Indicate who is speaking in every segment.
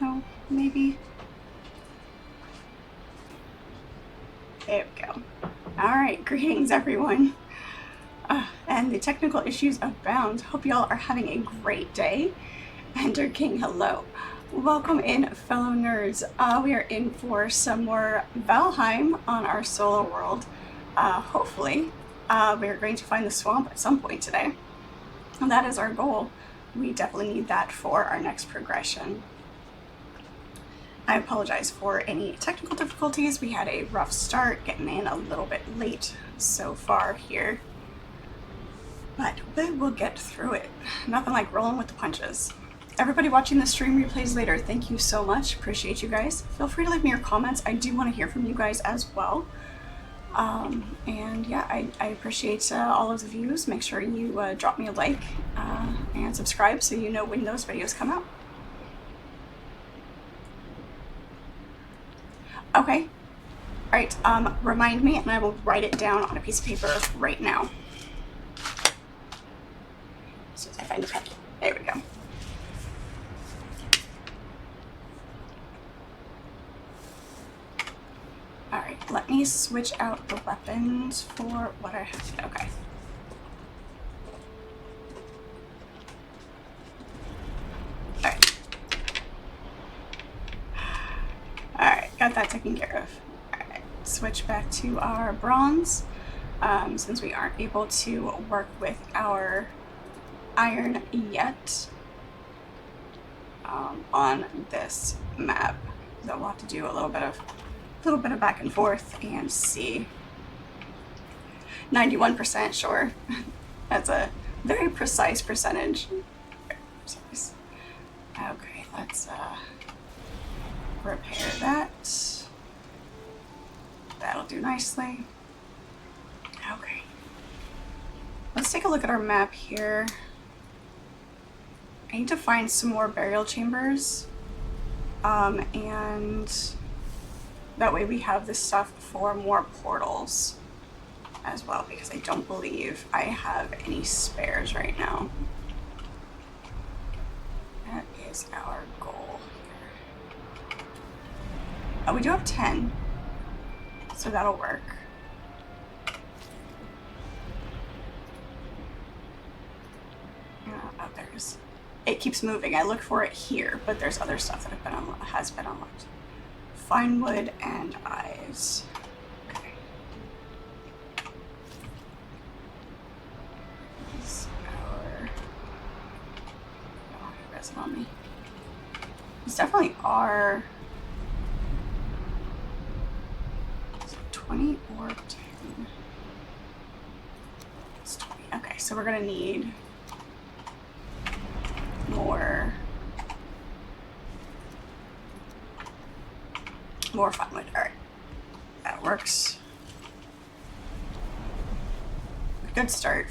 Speaker 1: No, maybe. There we go. Alright, greetings everyone. And the technical issues abound. Hope y'all are having a great day. Ender King, hello. Welcome in, fellow nerds. We are in for some more Valheim on our solo world. Hopefully, we are going to find the swamp at some point today. And that is our goal. We definitely need that for our next progression. I apologize for any technical difficulties. We had a rough start, getting in a little bit late so far here. But we will get through it. Nothing like rolling with the punches. Everybody watching the stream replays later, thank you so much. Appreciate you guys. Feel free to leave me your comments. I do want to hear from you guys as well. And yeah, I appreciate all of the views. Make sure you drop me a like and subscribe so you know when those videos come out. Okay. All right. Remind me, and I will write it down on a piece of paper right now. As soon as I find a pen. There we go. All right. Let me switch out the weapons for what I have. Okay. All right. All right. Got that taken care of. Switch back to our bronze, since we aren't able to work with our iron yet on this map. So we'll have to do a little bit of back and forth and see. 91%, sure. That's a very precise percentage. Okay, let's repair that. That'll do nicely. Okay. Let's take a look at our map here. I need to find some more burial chambers. And that way we have this stuff for more portals as well, because I don't believe I have any spares right now. That is our goal here. Oh, we do have 10. So that'll work. Oh, there's. It keeps moving. I look for it here, but there's other stuff that has been unlocked. Fine wood and eyes. Okay. This our. Oh, resin on me. These definitely are. 20 or 10. It's 20. Okay, so we're gonna need more fun wood. All right, that works. Good start.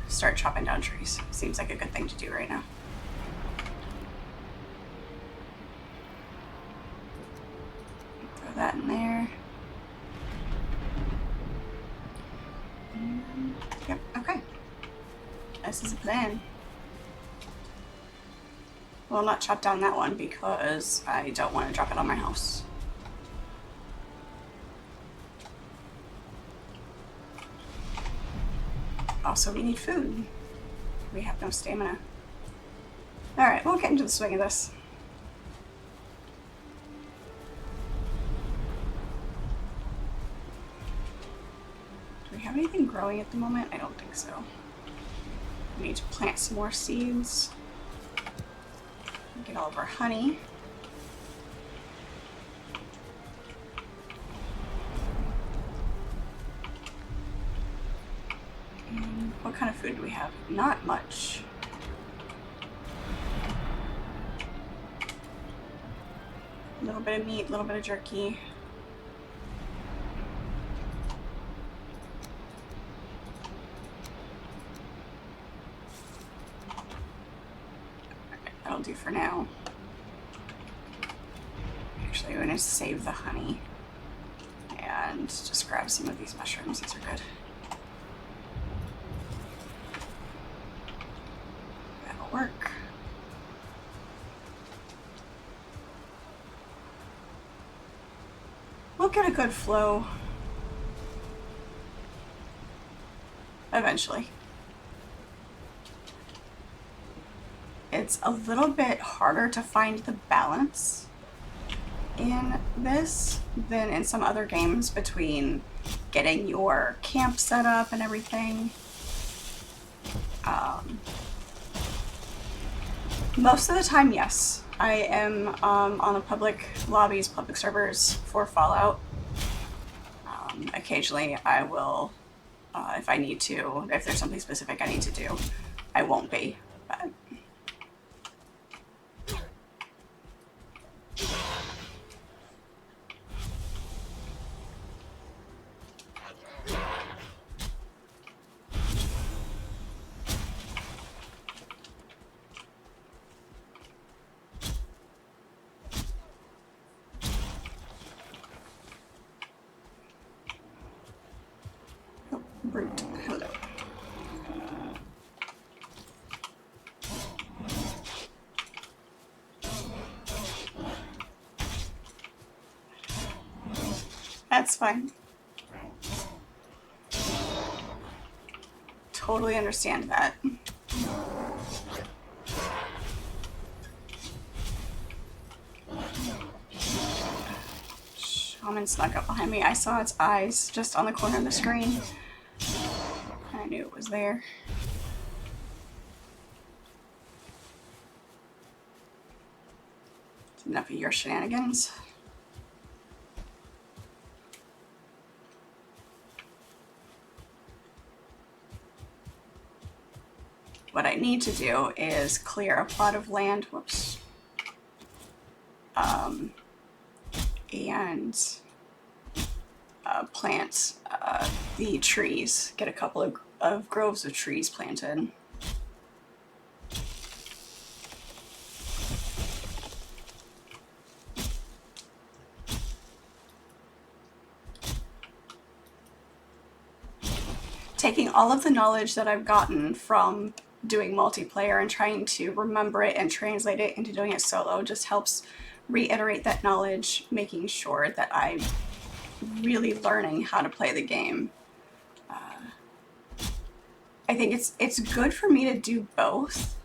Speaker 1: Start chopping down trees. Seems like a good thing to do right now. Throw that in there. Yep, okay. This is a plan. Well, not chop down that one because I don't want to drop it on my house. Also, we need food. We have no stamina. Alright, we'll get into the swing of this. Have anything growing at the moment? I don't think so. We need to plant some more seeds. Get all of our honey. And what kind of food do we have? Not much. A little bit of meat, a little bit of jerky. Do for now. Actually, I'm going to save the honey and just grab some of these mushrooms. These are good. That'll work. we'll get a good flow eventually. It's a little bit harder to find the balance in this than in some other games between getting your camp set up and everything. Most of the time, yes. I am on the public lobbies, public servers for Fallout. Occasionally I will, if I need to, if there's something specific I need to do, I won't be, but... Oh, brute. Hello. That's fine. Totally understand that. Shaman snuck up behind me. I saw its eyes just on the corner of the screen. I knew it was there. Enough of your shenanigans. What I need to do is clear a plot of land, whoops, and plant the trees, get a couple of groves of trees planted. Taking all of the knowledge that I've gotten from doing multiplayer and trying to remember it and translate it into doing it solo just helps reiterate that knowledge, making sure that I'm really learning how to play the game. I think it's good for me to do both.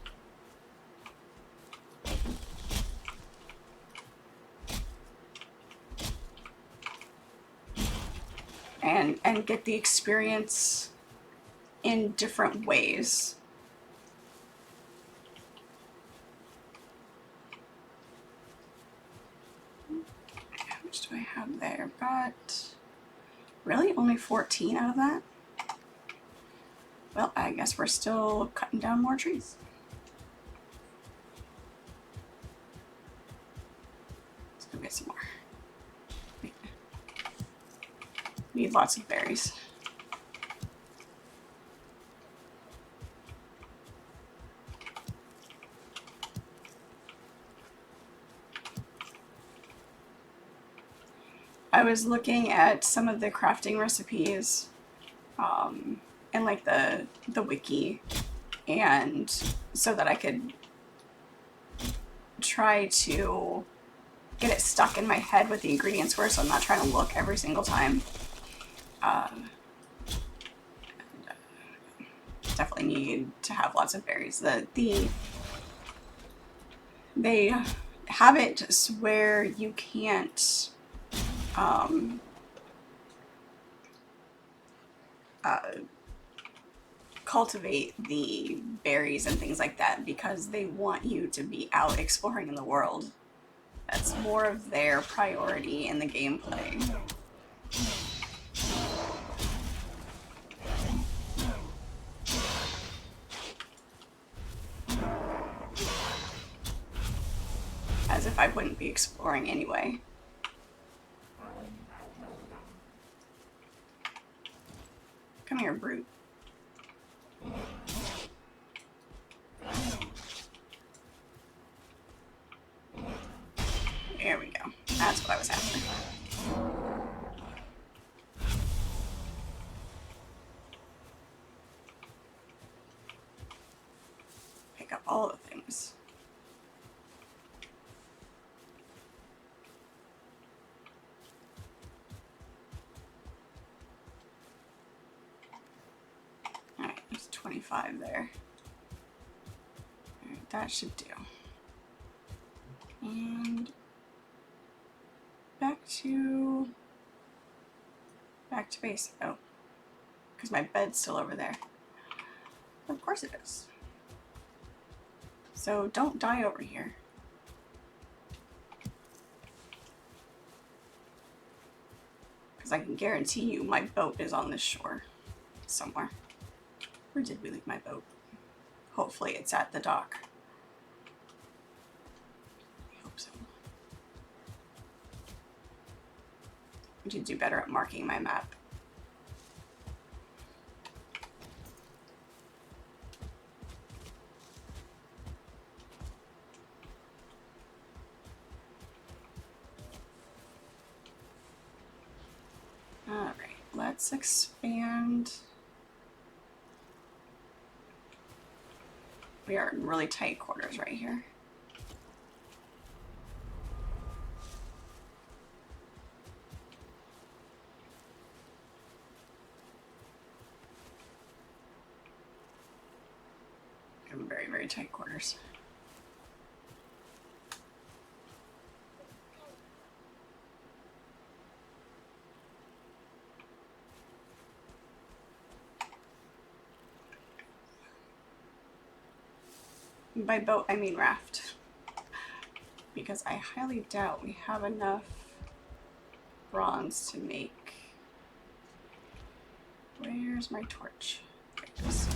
Speaker 1: And get the experience in different ways. How much do I have there? I've got really only 14 out of that. Well, I guess we're still cutting down more trees. Let's go get some more. Need lots of berries. I was looking at some of the crafting recipes in like the wiki, and so that I could try to get it stuck in my head what the ingredients were, so I'm not trying to look every single time. Definitely need to have lots of berries. They have it where you can't cultivate the berries and things like that because they want you to be out exploring in the world. That's more of their priority in the gameplay. As if I wouldn't be exploring anyway. Come here, brute. There we go. That's what I was after. Pick up all the things. 5 there. Alright, that should do. And back to base. Oh, because my bed's still over there. Of course it is. So don't die over here. Because I can guarantee you my boat is on this shore somewhere. Where did we leave my boat? Hopefully it's at the dock. I hope so. I need to do better at marking my map. Alright, let's expand. We are in really tight quarters right here. In very, very tight quarters. By boat, I mean raft. Because I highly doubt we have enough bronze to make... Where's my torch? There it is.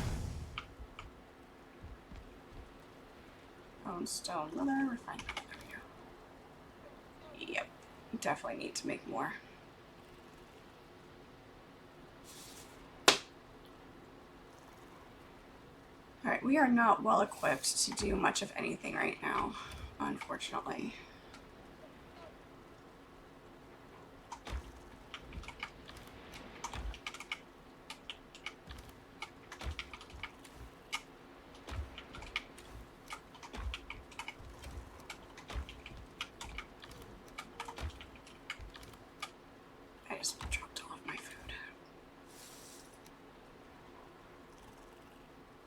Speaker 1: Bone, stone, leather, refined. There we go. Yep, definitely need to make more. Alright, we are not well equipped to do much of anything right now, unfortunately. I just dropped all of my food.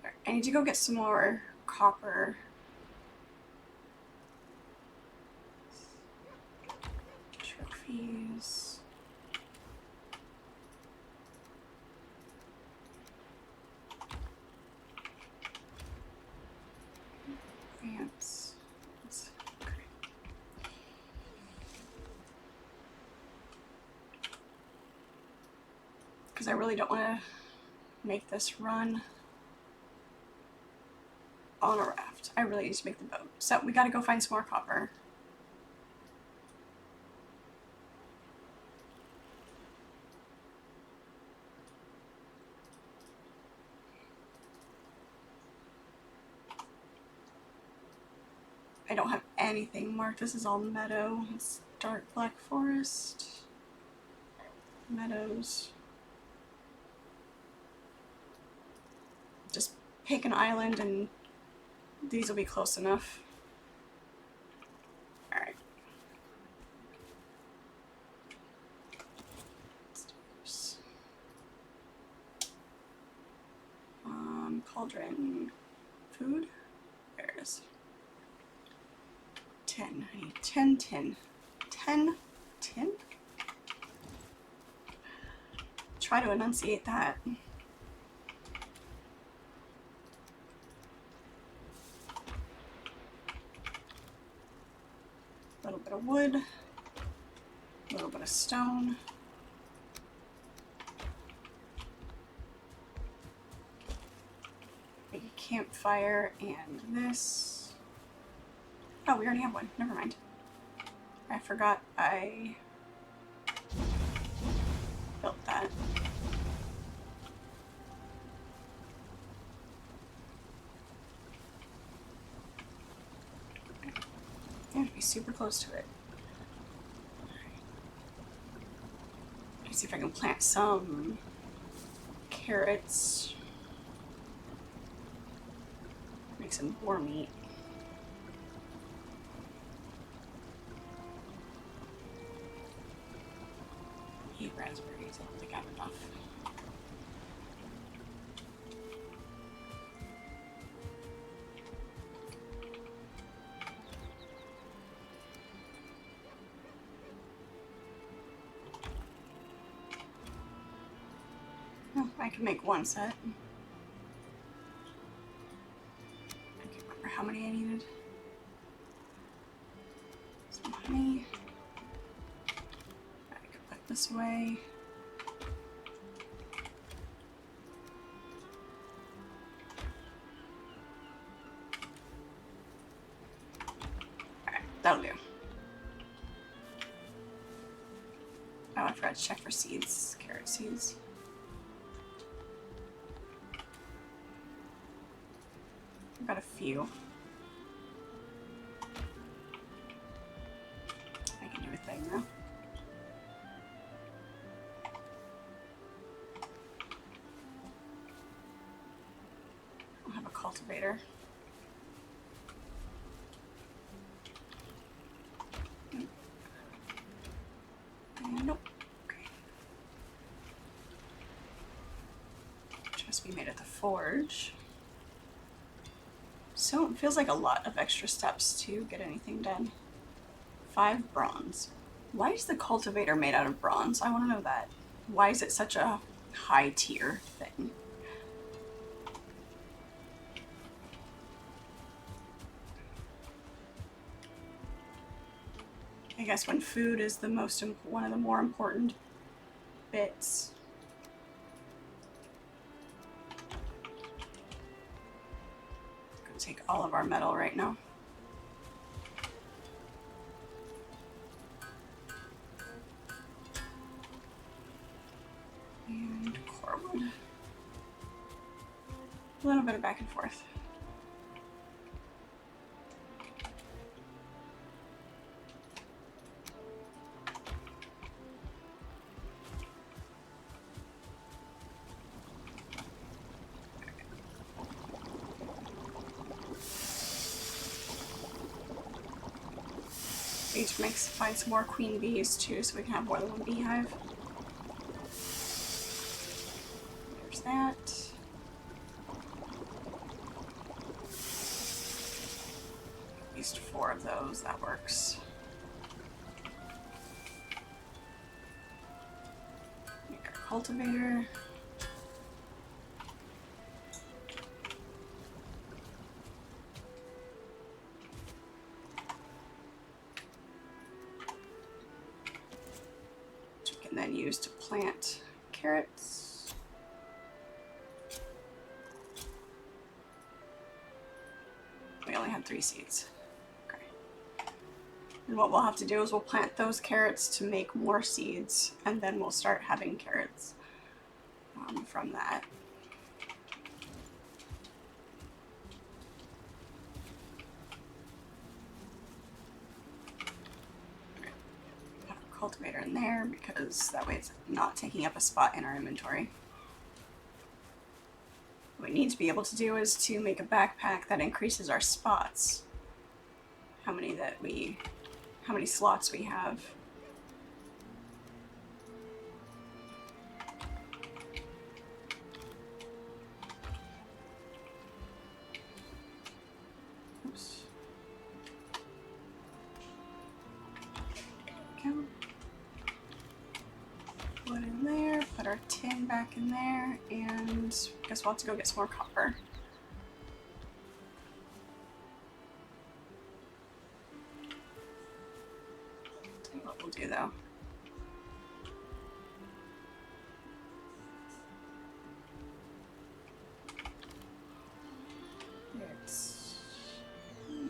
Speaker 1: Right, I need to go get some more copper. Trophies. Advance. That's great. Because I really don't want to make this run on a raft. I really need to make the boat. So we gotta go find some more copper. I don't have anything marked. This is all meadow. It's dark black forest. Meadows. Just pick an island and these will be close enough. Alright. Cauldron. Food? There it is. 10. I need 10 tin. 10 tin? Try to enunciate that. A little bit of wood. A little bit of stone. Make a campfire and this. Oh, we already have one. Never mind. I forgot I built that. I have to be super close to it. Let's see if I can plant some carrots. Make some boar meat. Eat raspberries. I don't think I have enough. I can make one set. I can't remember how many I needed. Some honey. I can put this away. Alright, that'll do. Oh, I forgot to check for seeds. Carrot seeds. I've got a few. I can do a thing now. I'll have a cultivator. Nope. Okay. Which has to be made at the forge. So it feels like a lot of extra steps to get anything done. 5 bronze. Why is the cultivator made out of bronze? I want to know that. Why is it such a high tier thing? I guess when food is the one of the more important bits. Gonna take all of our metal right now. And corewood. A little bit of back and forth. Need to find some more queen bees too, so we can have more than one beehive. There's that. At least 4 of those, that works. Make our cultivator. And then use to plant carrots. We only had 3 seeds. Okay. And what we'll have to do is we'll plant those carrots to make more seeds, and then we'll start having carrots from that. Cultivator in there because that way it's not taking up a spot in our inventory. What we need to be able to do is to make a backpack that increases our spots. How many slots we have. Oops. There we go. Put in there, put our tin back in there, and I guess we'll have to go get some more copper. Tell you what we'll do though.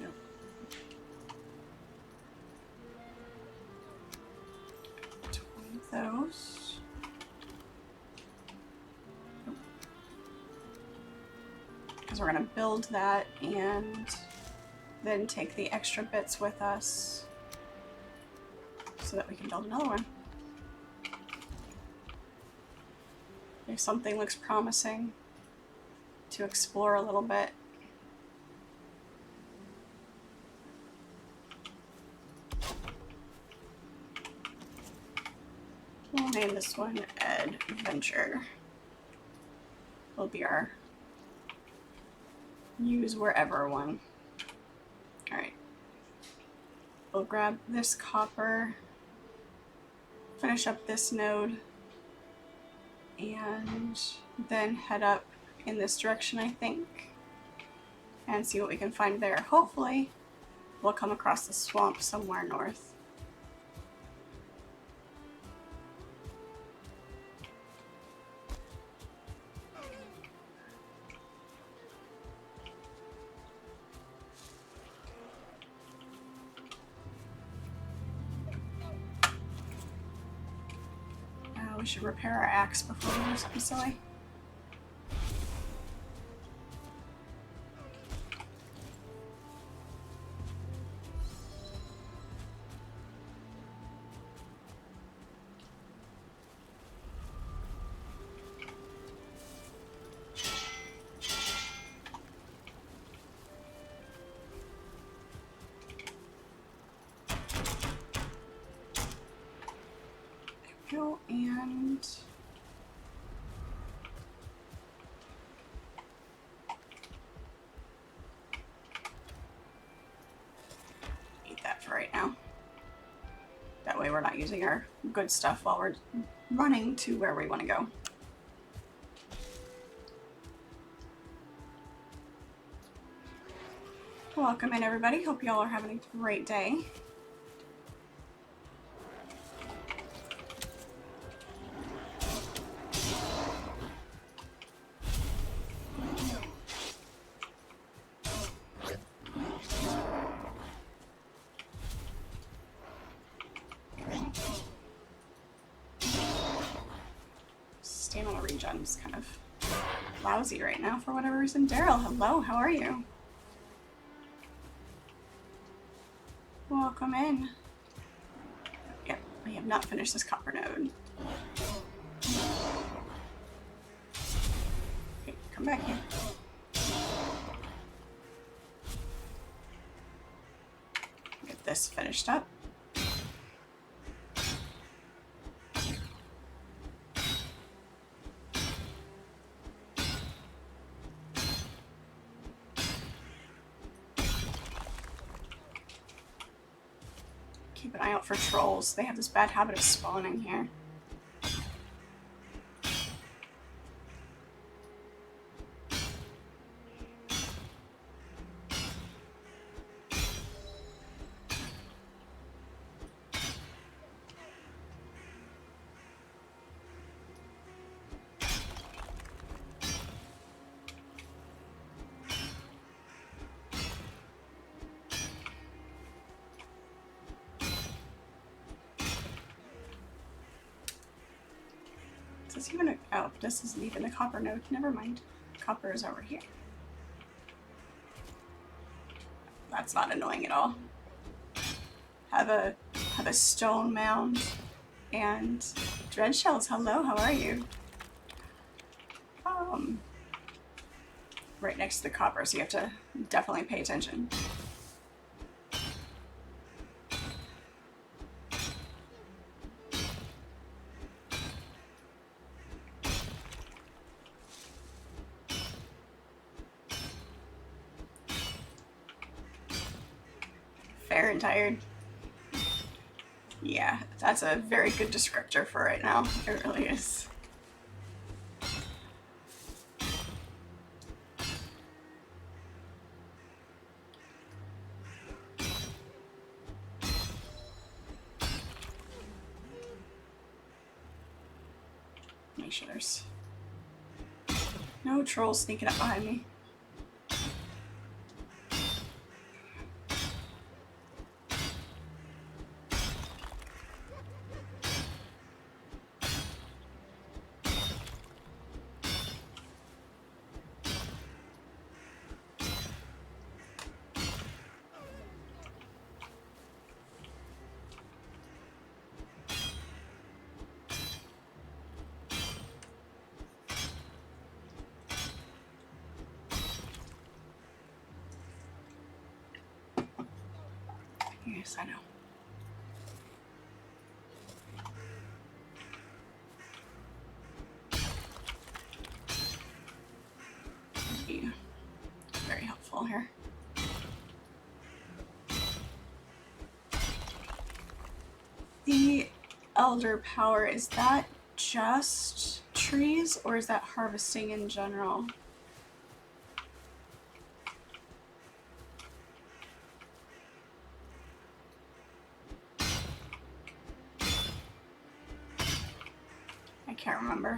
Speaker 1: Nope. Those. Because we're going to build that and then take the extra bits with us so that we can build another one. If something looks promising to explore a little bit. We'll name this one Adventure. Will be our use wherever one. Alright. We'll grab this copper, finish up this node, and then head up in this direction, I think, and see what we can find there. Hopefully we'll come across the swamp somewhere north. We should repair our axe before we do something silly. Go and eat that for right now. That way we're not using our good stuff while we're running to where we want to go. Welcome in, everybody. Hope y'all are having a great day. Stamina regen's kind of lousy right now for whatever reason. Daryl, hello, how are you? Welcome in. Yep, we have not finished this copper node. Okay, come back here. Get this finished up. Keep an eye out for trolls. They have this bad habit of spawning here. Is this even a, oh, this isn't even a copper node. Never mind. Copper is over here. That's not annoying at all. Have a stone mound and dread shells. Hello, how are you? Right next to the copper, so you have to definitely pay attention. Fair and tired. Yeah, that's a very good descriptor for right now. It really is. Make sure there's no trolls sneaking up behind me. Yes, I know. Be very helpful here. The Elder Power, is that just trees, or is that harvesting in general? I can't remember.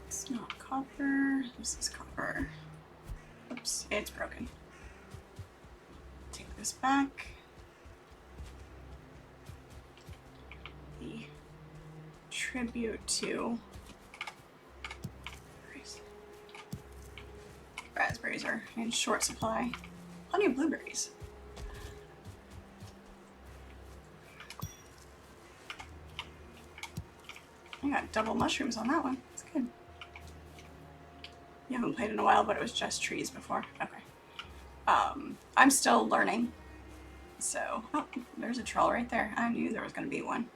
Speaker 1: It's not copper. This is copper. Oops, it's broken. Take this back. The tribute to raspberries are in short supply. Plenty of blueberries. I got double mushrooms on that one. That's good. You haven't played in a while, but it was just trees before. Okay. I'm still learning. So, oh, there's a troll right there. I knew there was going to be one.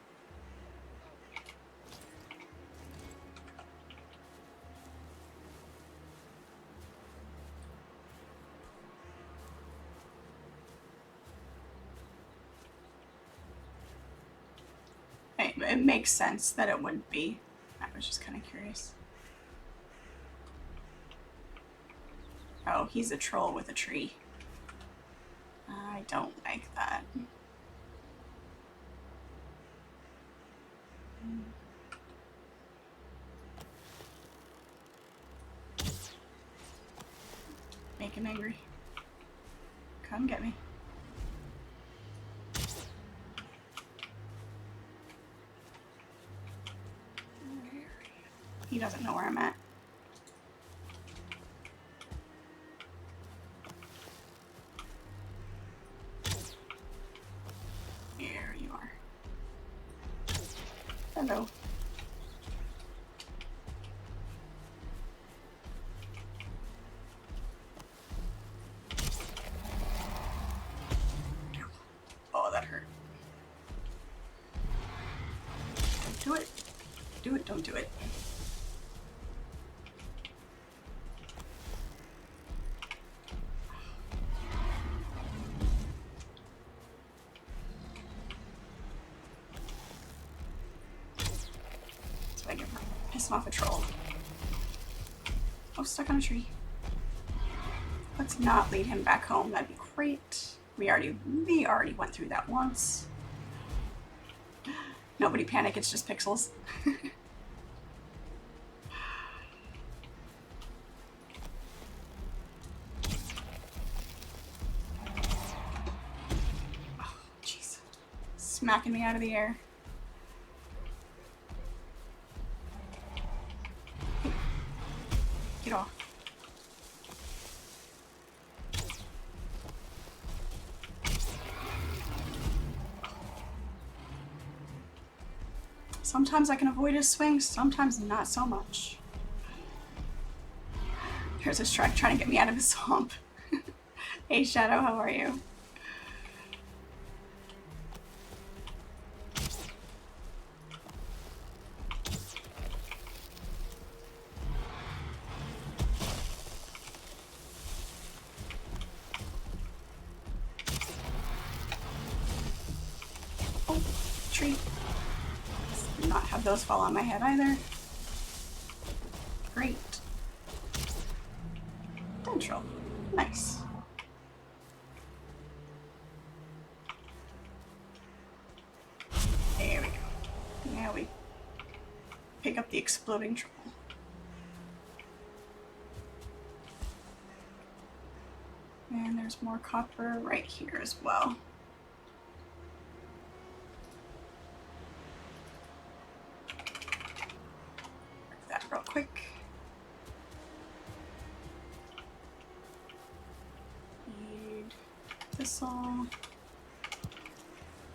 Speaker 1: It makes sense that it wouldn't be. I was just kind of curious. Oh, he's a troll with a tree. I don't like that. Make him angry. Come get me. He doesn't know where I'm at. Here you are. Hello. Oh, that hurt. Don't do it. Do it, don't do it. So I can piss off a troll. Oh, stuck on a tree. Let's not lead him back home. That'd be great. We already went through that once. Nobody panic, it's just pixels. Oh, jeez. Smacking me out of the air. Get off. Sometimes I can avoid his swings, sometimes not so much. Here's a Shrek trying to get me out of his swamp. Hey Shadow, how are you? Oh, tree. Let's not have those fall on my head either. Great. Central. Nice. There we go. Now we pick up the exploding troll. And there's more copper right here as well. Break that real quick. Need this all.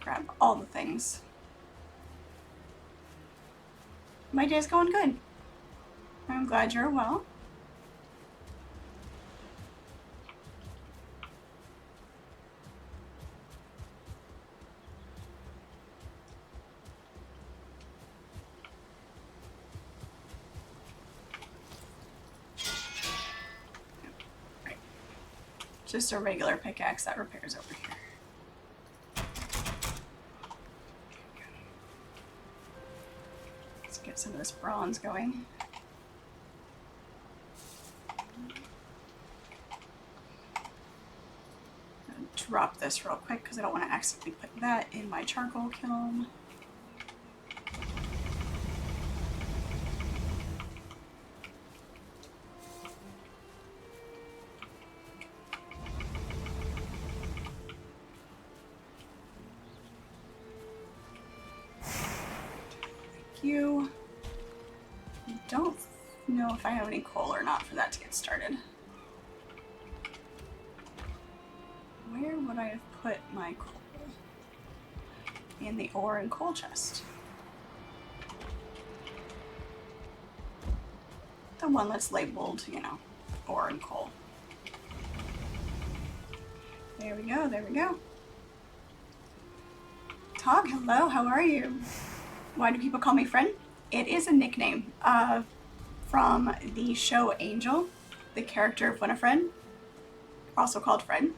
Speaker 1: Grab all the things. My day's going good. I'm glad you're well. just a regular pickaxe that repairs over here. Let's get some of this bronze going. Drop this real quick because I don't want to accidentally put that in my charcoal kiln. Thank you. I don't know if I have any coal or not for that to get started. Where would I have put my coal? In the ore and coal chest. The one that's labeled, you know, ore and coal. There we go, there we go. Tog, hello, how are you? Why do people call me friend? It is a nickname from the show Angel, the character of Winifred, also called Fred.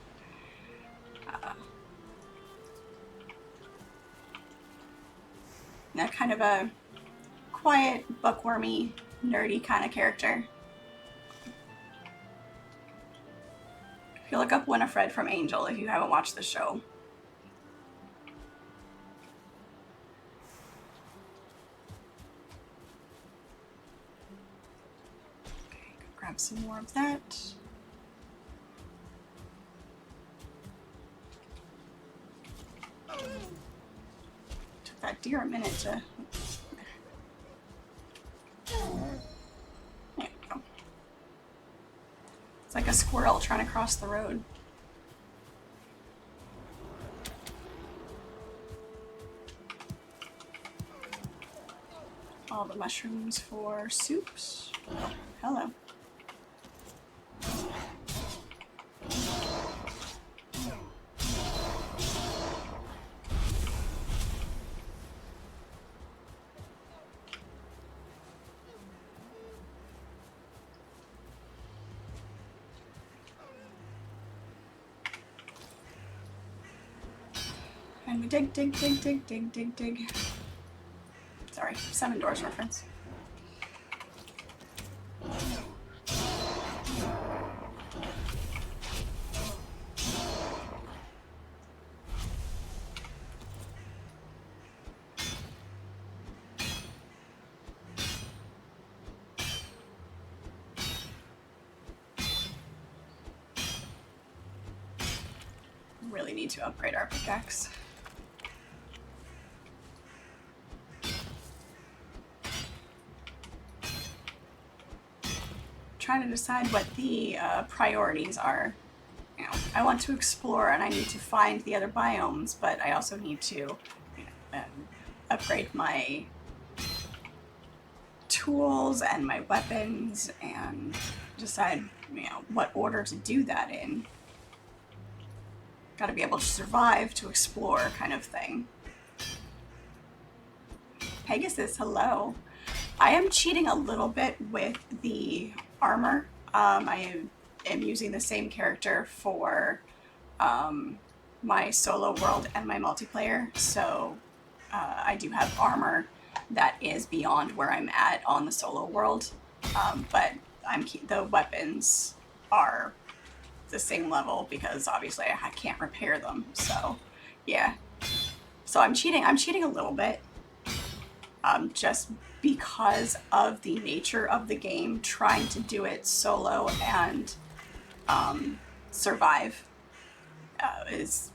Speaker 1: That kind of a quiet, bookwormy, nerdy kind of character. If you look up Winifred from Angel if you haven't watched the show. Okay, go grab some more of that. That deer a minute to... There we go. It's like a squirrel trying to cross the road. All the mushrooms for soups. Oh, hello. And we dig, dig, dig, dig, dig, dig, dig. Sorry, Seven Doors reference. Really need to upgrade our pickaxe. Trying to decide what the priorities are. You know, I want to explore and I need to find the other biomes, but I also need to, you know, upgrade my tools and my weapons and decide, you know, what order to do that in. Got to be able to survive to explore, kind of thing. Pegasus, hello. I am cheating a little bit with the armor. I am using the same character for my solo world and my multiplayer, so I do have armor that is beyond where I'm at on the solo world, but the weapons are the same level because obviously I can't repair them. So yeah, so I'm cheating a little bit, just because of the nature of the game, trying to do it solo and survive is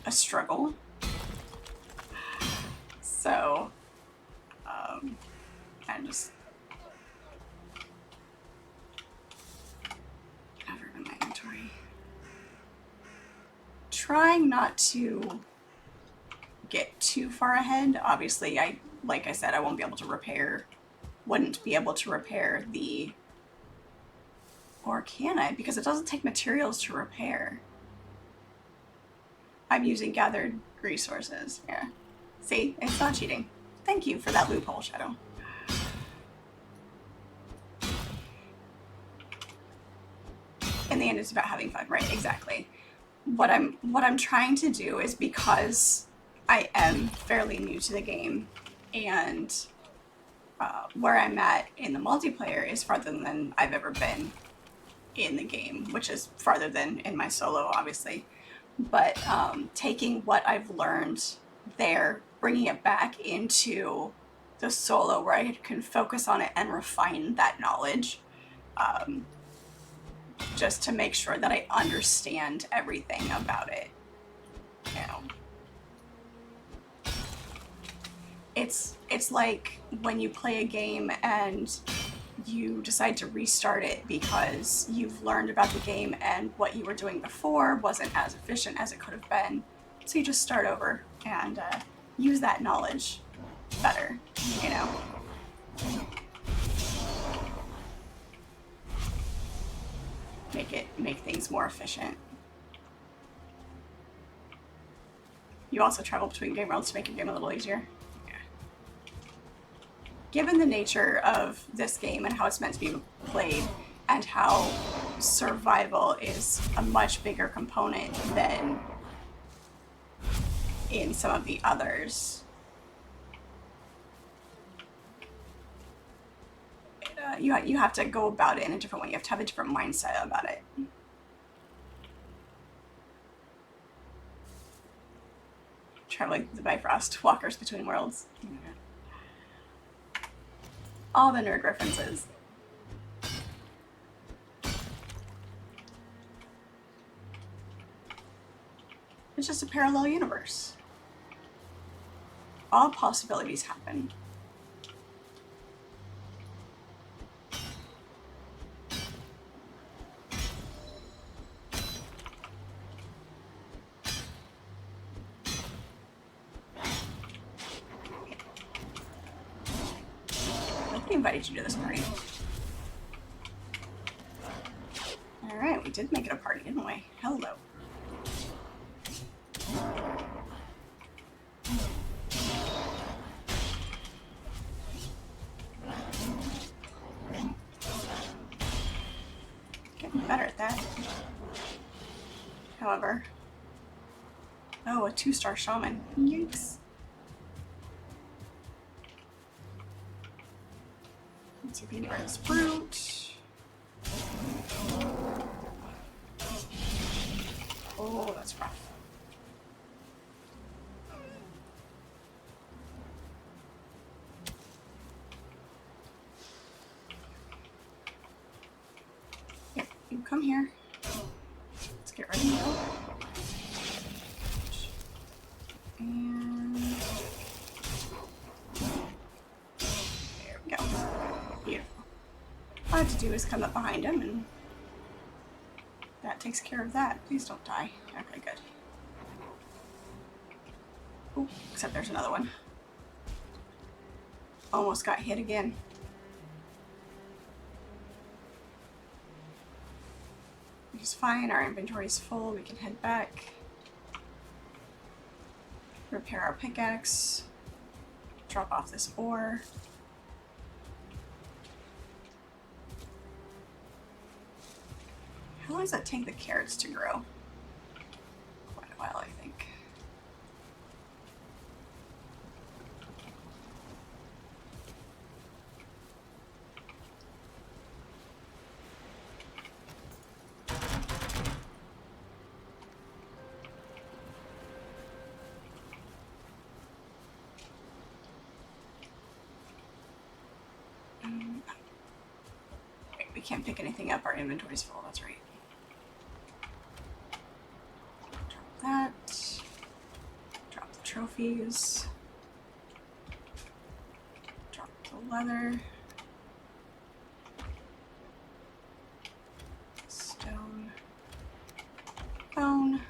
Speaker 1: a struggle. So I'm just over in my inventory, trying not to get too far ahead. Obviously, like I said, I wouldn't be able to repair the, or can I? Because it doesn't take materials to repair. I'm using gathered resources. Yeah. See, it's not cheating. Thank you for that loophole, Shadow. in the end, it's about having fun, right? Exactly. What I'm trying to do is, because I am fairly new to the game, and where I'm at in the multiplayer is farther than I've ever been in the game, which is farther than in my solo, obviously. But taking what I've learned there, bringing it back into the solo where I can focus on it and refine that knowledge, just to make sure that I understand everything about it. You know, it's like when you play a game and you decide to restart it because you've learned about the game and what you were doing before wasn't as efficient as it could have been. So you just start over and use that knowledge better, you know. Make things more efficient. You also travel between game worlds to make your game a little easier. Yeah. Given the nature of this game and how it's meant to be played, and how survival is a much bigger component than in some of the others, you have to go about it in a different way. You have to have a different mindset about it. Traveling the Bifrost, walkers between worlds. All the nerd references. It's just a parallel universe. All possibilities happen. I invited you to this party. Alright, we did make it a party, didn't we? Hello. Getting better at that. However. Oh, a 2-star shaman. Yikes. Let's see if we can get rid of this brute. Oh, that's rough. Yeah, you come here. Let's get rid of you. And there we go. Beautiful. All I have to do is come up behind him, and that takes care of that. Please don't die. Okay, good. Oh, except there's another one. Almost got hit again. Which is fine. Our inventory's full. We can head back. Repair our pickaxe. Drop off this ore. How long does that take the carrots to grow? Quite a while, I think. Wait, we can't pick anything up. Our inventory's full. That's right. That. Drop the trophies. Drop the leather. Stone. Bone.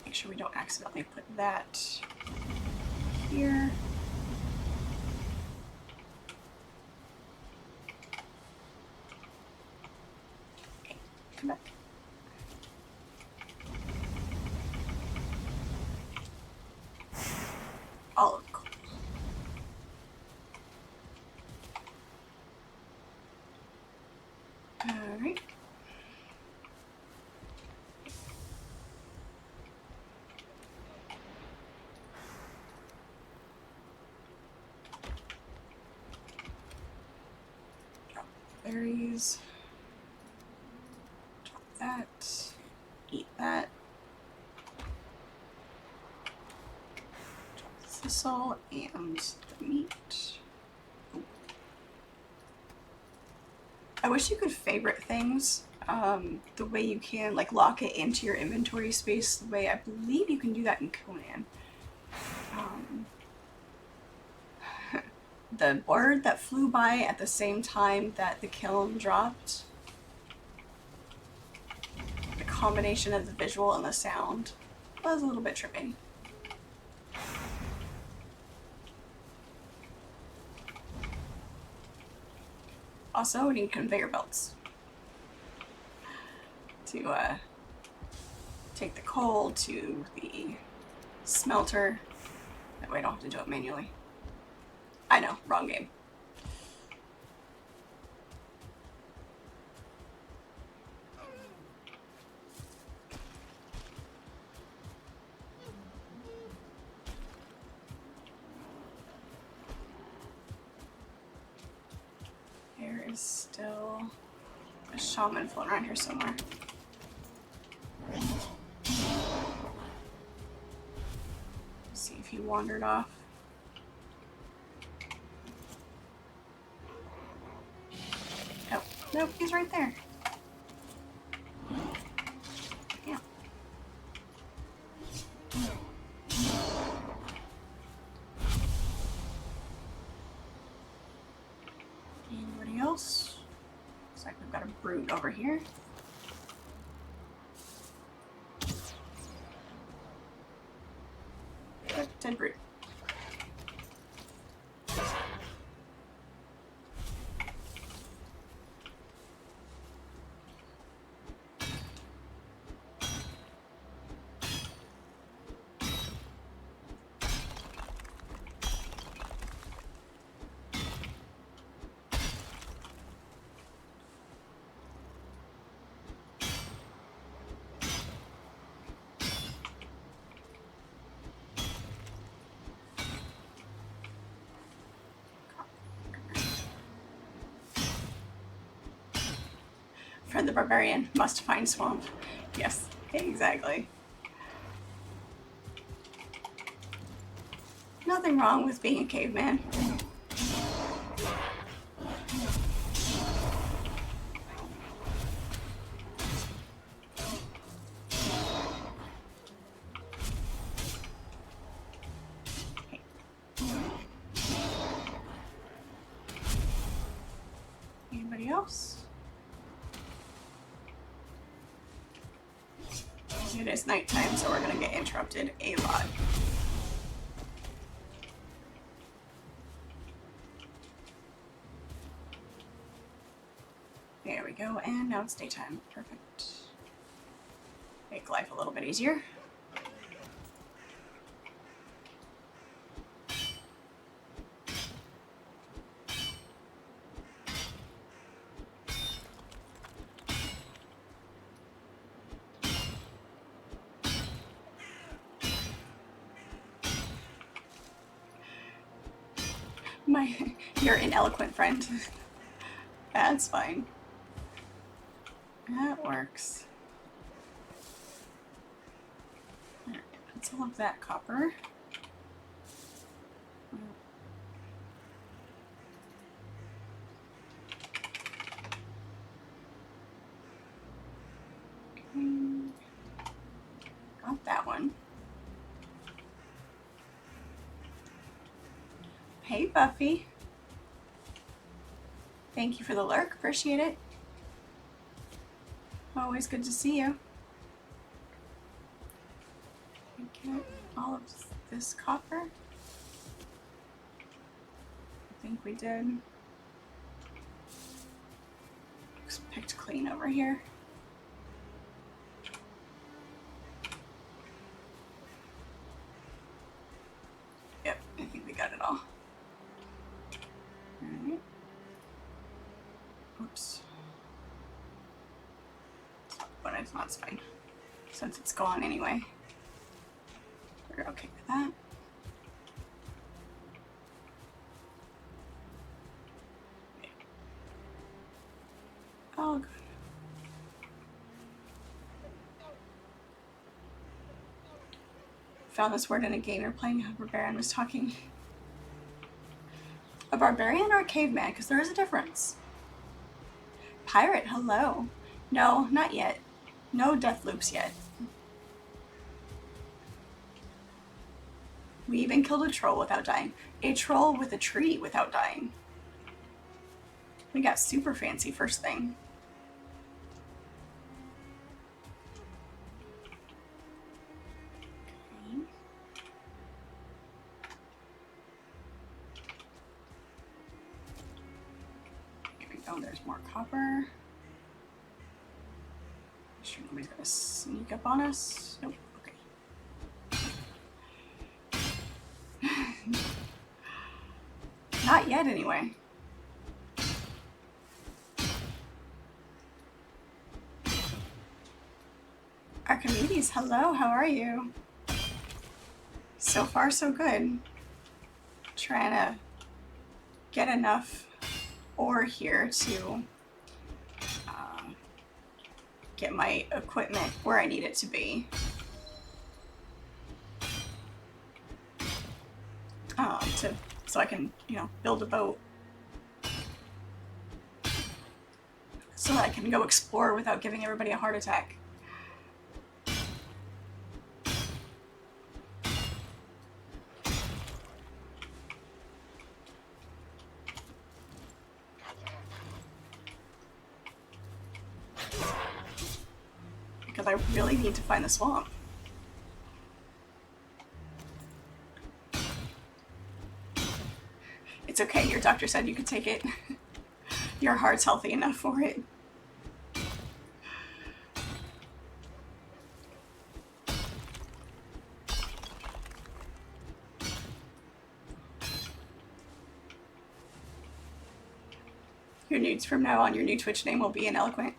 Speaker 1: Make sure we don't accidentally put that here. Come back. Olive coal. berries. Drop that. Eat that. Drop the thistle and the meat. I wish you could favorite things the way you can, like lock it into your inventory space the way I believe you can do that in Conan. The bird that flew by at the same time that the kiln dropped, the combination of the visual and the sound was a little bit trippy. Also, we need conveyor belts to take the coal to the smelter. That way I don't have to do it manually. I know, wrong game. There is still a shaman floating around here somewhere. Let's see if he wandered off. Oh, nope, he's right there. Yeah. Anybody else? Looks like we've got a brute over here. Good, dead brute. Fred the Barbarian must find swamp. Yes, exactly. Nothing wrong with being a caveman. Anybody else? It is nighttime, so we're gonna get interrupted a lot. There we go, and now it's daytime. Perfect. Make life a little bit easier. You're an eloquent friend. That's fine. That works. Alright, that's all of that copper. Okay. Got that one. Hey, Buffy. Thank you for the lurk. Appreciate it. Always good to see you. Get all of this copper. I think we did. Looks picked clean over here. Yep, I think we got it all. Alright. Oops. But it's not fine. Since it's gone anyway. We're okay with that. found this word in a game we were playing. A barbarian was talking. A barbarian or a caveman? Because there is a difference. Pirate, hello. No, not yet. No death loops yet. We even killed a troll without dying. A troll with a tree without dying. We got super fancy first thing. Okay. Here we go, there's more copper. Sure nobody's gonna sneak up on us. Nope, okay. Not yet, anyway. Archimedes, hello, how are you? So far, so good. Trying to get enough ore here to get my equipment where I need it to be. So I can, build a boat. So that I can go explore without giving everybody a heart attack. Because I really need to find the swamp. It's okay, your doctor said you could take it. Your heart's healthy enough for it. Your nudes from now on, your new Twitch name will be ineloquent.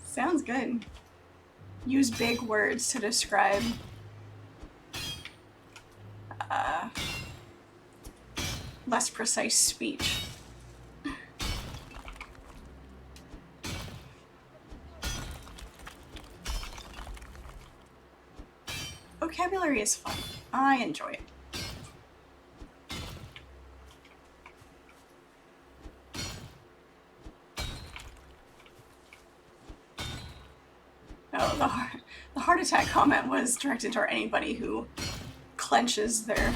Speaker 1: Sounds good. Use big words to describe less precise speech. Vocabulary is fun. I enjoy it. Oh, the heart attack comment was directed toward anybody who clenches their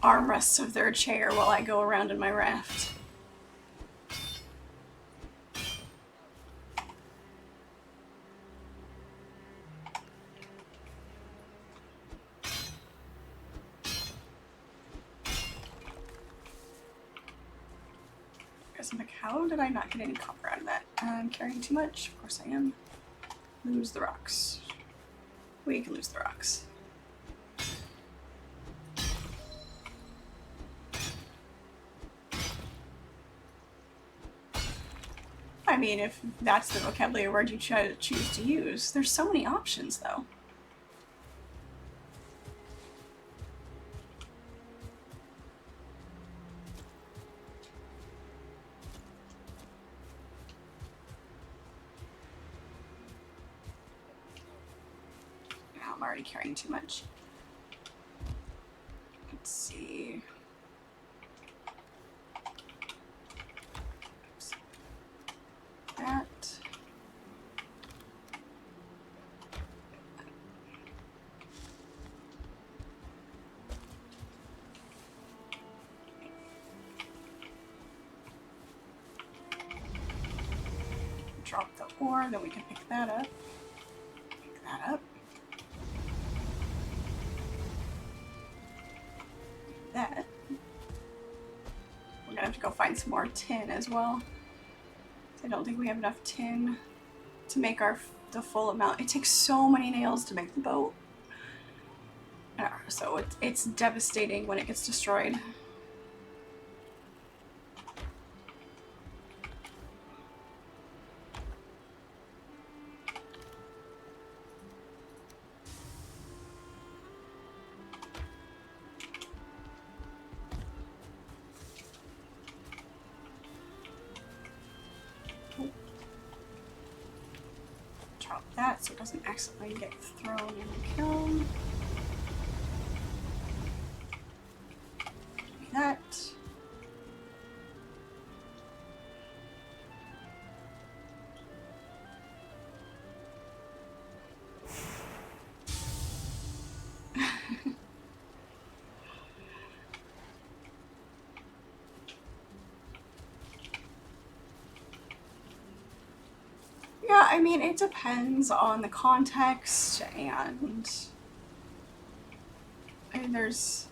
Speaker 1: armrests of their chair while I go around in my raft. How did I not get any copper out of that? I'm carrying too much. Of course I am. Lose the rocks. We can lose the rocks. I mean, if that's the vocabulary word you choose to use. There's so many options, though. I'm already carrying too much. Let's see. Oops. That. Drop the ore, then we can pick that up. Pick that up. That. We're gonna have to go find some more tin as well. I don't think we have enough tin to make the full amount. It takes so many nails to make the boat. So it's devastating when it gets destroyed. Drop that so it doesn't accidentally get thrown in the kiln. Give me that. Yeah, I mean, it depends on the context, and there's...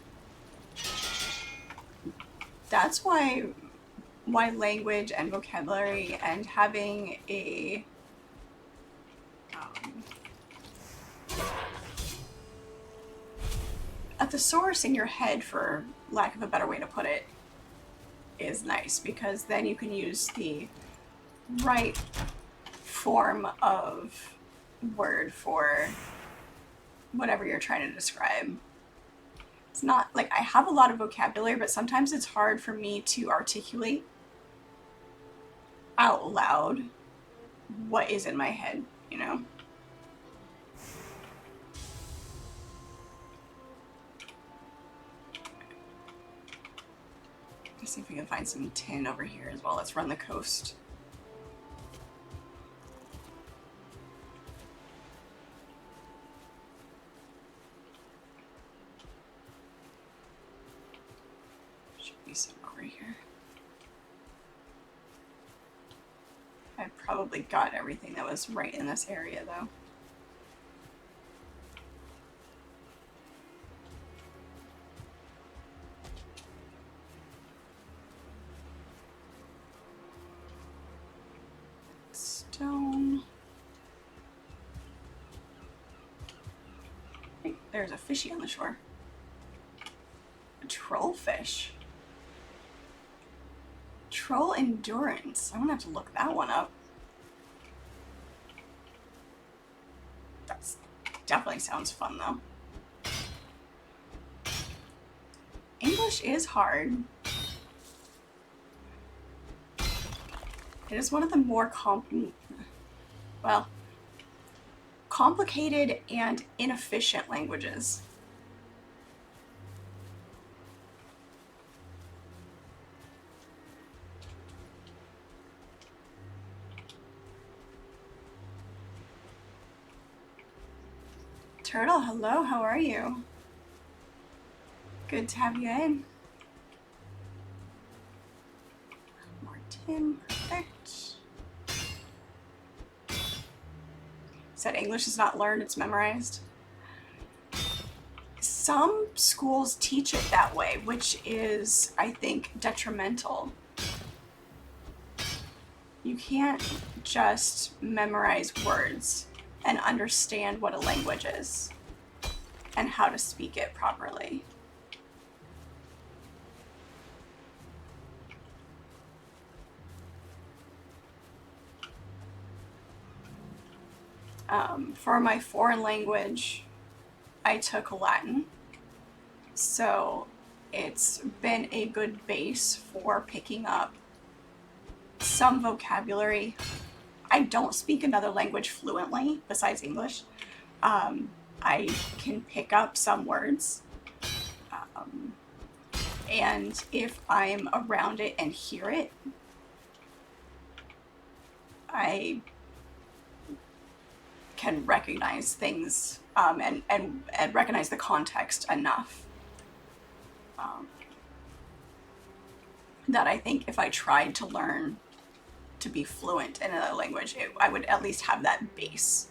Speaker 1: That's why language and vocabulary and having a a thesaurus in your head, for lack of a better way to put it, is nice, because then you can use the right form of word for whatever you're trying to describe. It's not like I have a lot of vocabulary, but sometimes it's hard for me to articulate out loud what is in my head, you know? Let's see if we can find some tin over here as well. Let's run the coast. Should be some over here. I probably got everything that was right in this area, though. Stone. Hey, there's a fishy on the shore. A trollfish. Troll endurance. I'm gonna have to look that one up. That definitely sounds fun, though. English is hard. It is one of the more complicated and inefficient languages. Turtle, hello, how are you? Good to have you in. More tin, perfect. Said English is not learned, it's memorized. Some schools teach it that way, which is, I think, detrimental. You can't just memorize words and understand what a language is and how to speak it properly. For my foreign language, I took Latin, so it's been a good base for picking up some vocabulary. I don't speak another language fluently besides English. I can pick up some words, and if I'm around it and hear it, I can recognize things and recognize the context enough that I think if I tried to learn to be fluent in another language, I would at least have that base.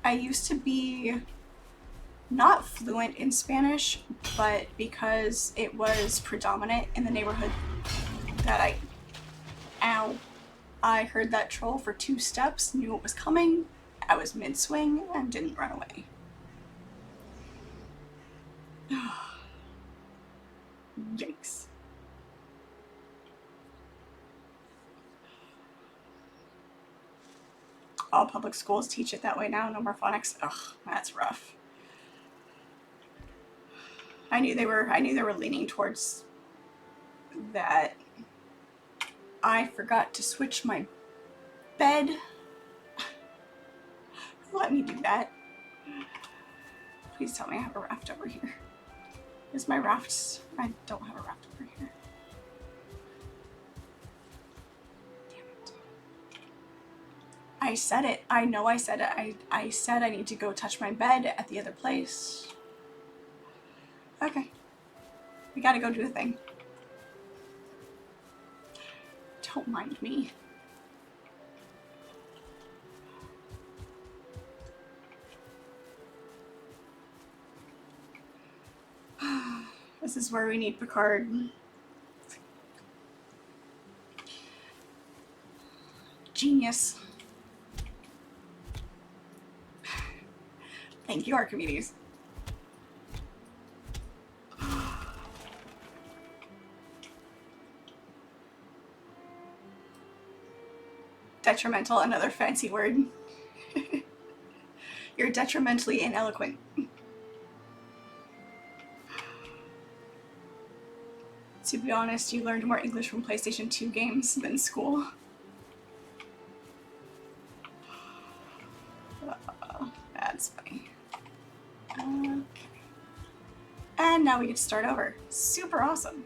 Speaker 1: I used to be not fluent in Spanish, but because it was predominant in the neighborhood that I heard that troll for 2 steps, knew it was coming, I was mid-swing, and didn't run away. Yikes. All public schools teach it that way now, no more phonics. Ugh, that's rough. I knew they were leaning towards that. I forgot to switch my bed. Let me do that. Please tell me I have a raft over here. Is my raft? I don't have a raft over here. Damn it. I said it. I know I said it. I said I need to go touch my bed at the other place. Okay. We gotta go do a thing. Don't mind me. This is where we need Picard. Genius. Thank you, Archimedes. Detrimental, another fancy word. You're detrimentally ineloquent. To be honest, you learned more English from PlayStation 2 games than school. That's funny. Okay. And now we get to start over. Super awesome.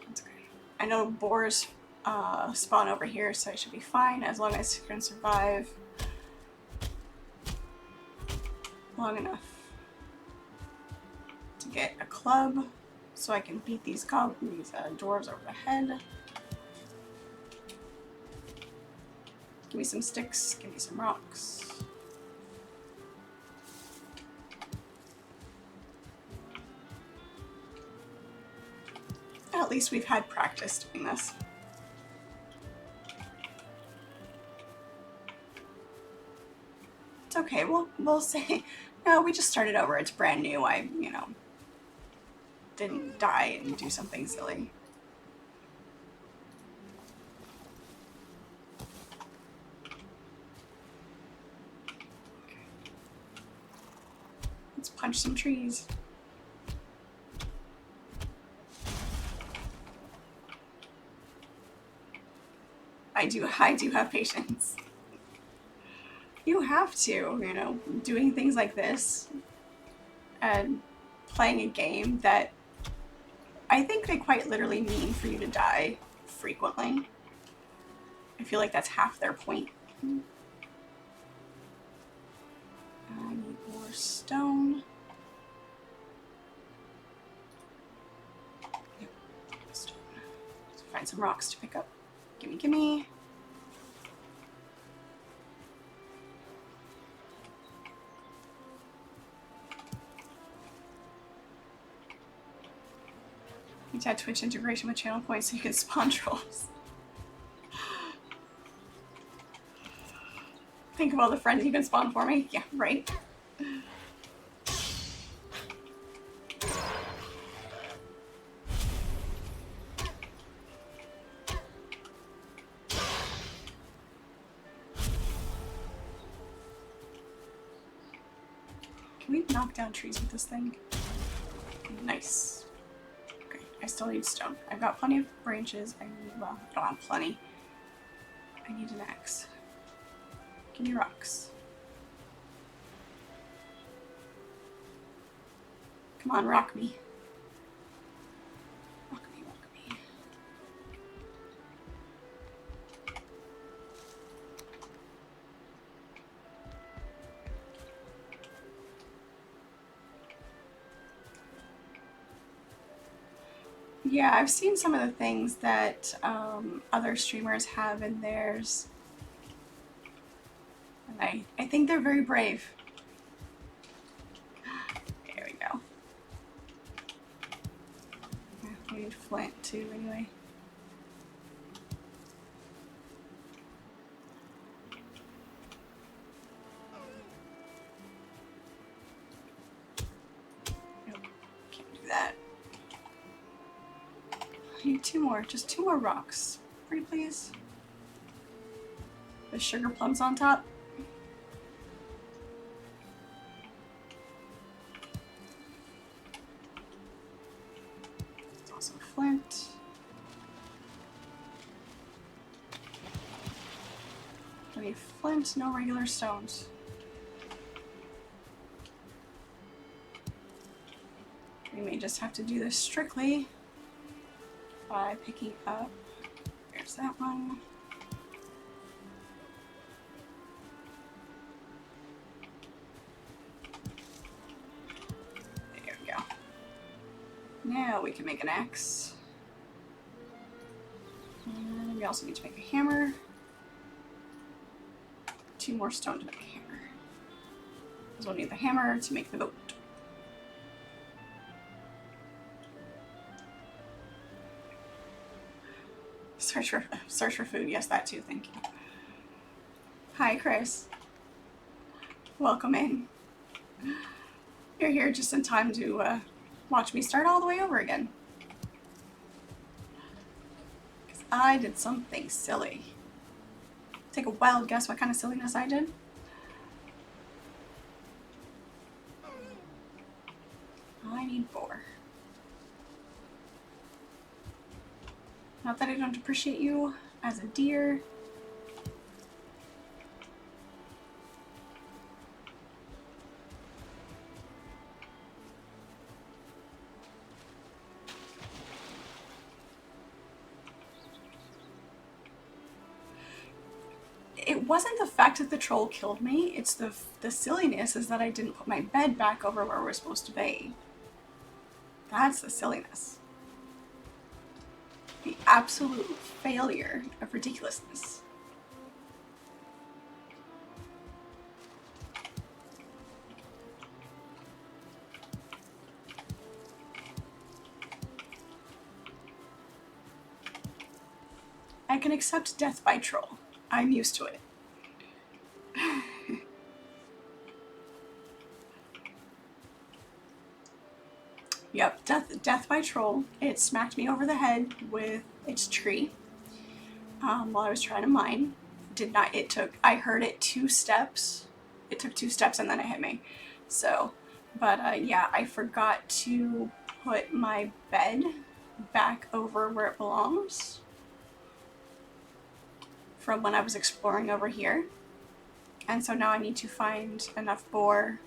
Speaker 1: That's great. I know boars spawn over here, so I should be fine as long as I can survive long enough to get a club so I can beat these dwarves over the head. Give me some sticks, give me some rocks. At least we've had practice doing this. It's okay, we'll say, no, we just started over, it's brand new, I, didn't die and do something silly. Okay. Let's punch some trees. I do have patience. You have to, doing things like this and playing a game that I think they quite literally mean for you to die frequently. I feel like that's half their point. I need more stone. Yep, stone. Let's find some rocks to pick up. Gimme, gimme. You need to add Twitch integration with channel points so you can spawn trolls. Think of all the friends you can spawn for me. Yeah, right. Can we knock down trees with this thing? Nice. Okay, I still need stone. I've got plenty of branches. I don't have plenty. I need an axe. Give me rocks. Come on, rock me. Rock me, rock me. Yeah, I've seen some of the things that other streamers have in theirs. And I think they're very brave. There we go. Yeah, we need flint too, anyway. Nope, can't do that. I need two more, just two more rocks. Pretty please. The sugar plums on top. also flint. I need flint, no regular stones. We may just have to do this strictly by picking up. There's that one. There we go. Now we can make an axe. And we also need to make a hammer. 2 more stone to make a hammer. Because we'll need the hammer to make the boat. Search for food. Yes, that too. Thank you. Hi, Chris. Welcome in. You're here just in time to watch me start all the way over again. Because I did something silly. Take a wild guess what kind of silliness I did. I need boar. Not that I don't appreciate you as a deer. It wasn't the fact that the troll killed me, it's the silliness is that I didn't put my bed back over where we're supposed to be. That's the silliness. The absolute failure of ridiculousness. I can accept death by troll. I'm used to it. Yep, death by troll. It smacked me over the head with its tree while I was trying to mine. I heard it 2 steps. It took 2 steps and then it hit me. So, but yeah, I forgot to put my bed back over where it belongs from when I was exploring over here. And so now I need to find enough boar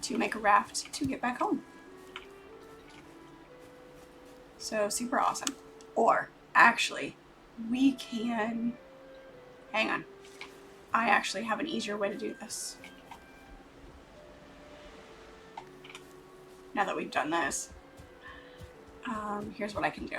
Speaker 1: to make a raft to get back home. So super awesome. Or actually, we can, hang on. I actually have an easier way to do this. Now that we've done this, here's what I can do.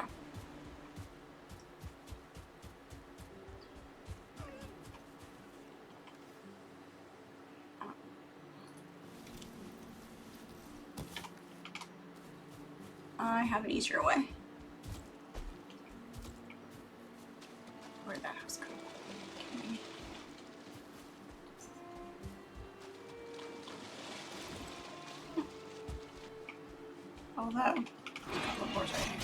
Speaker 1: I have an easier way. Where'd that house go? Okay. Although, a couple of boards right here.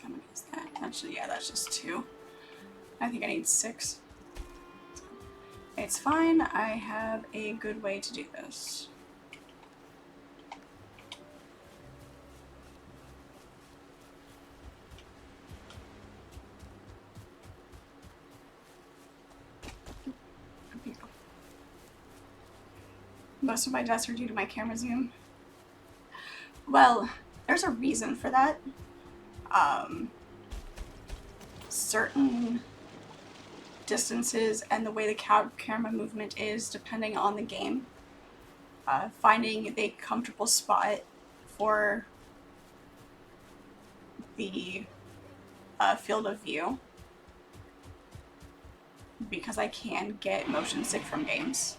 Speaker 1: How many is that? Actually, yeah, that's just 2. I think I need 6. It's fine. I have a good way to do this. Most of my deaths are due to my camera zoom. Well, there's a reason for that. Certain distances and the way the camera movement is depending on the game. Finding a comfortable spot for the field of view, because I can get motion sick from games.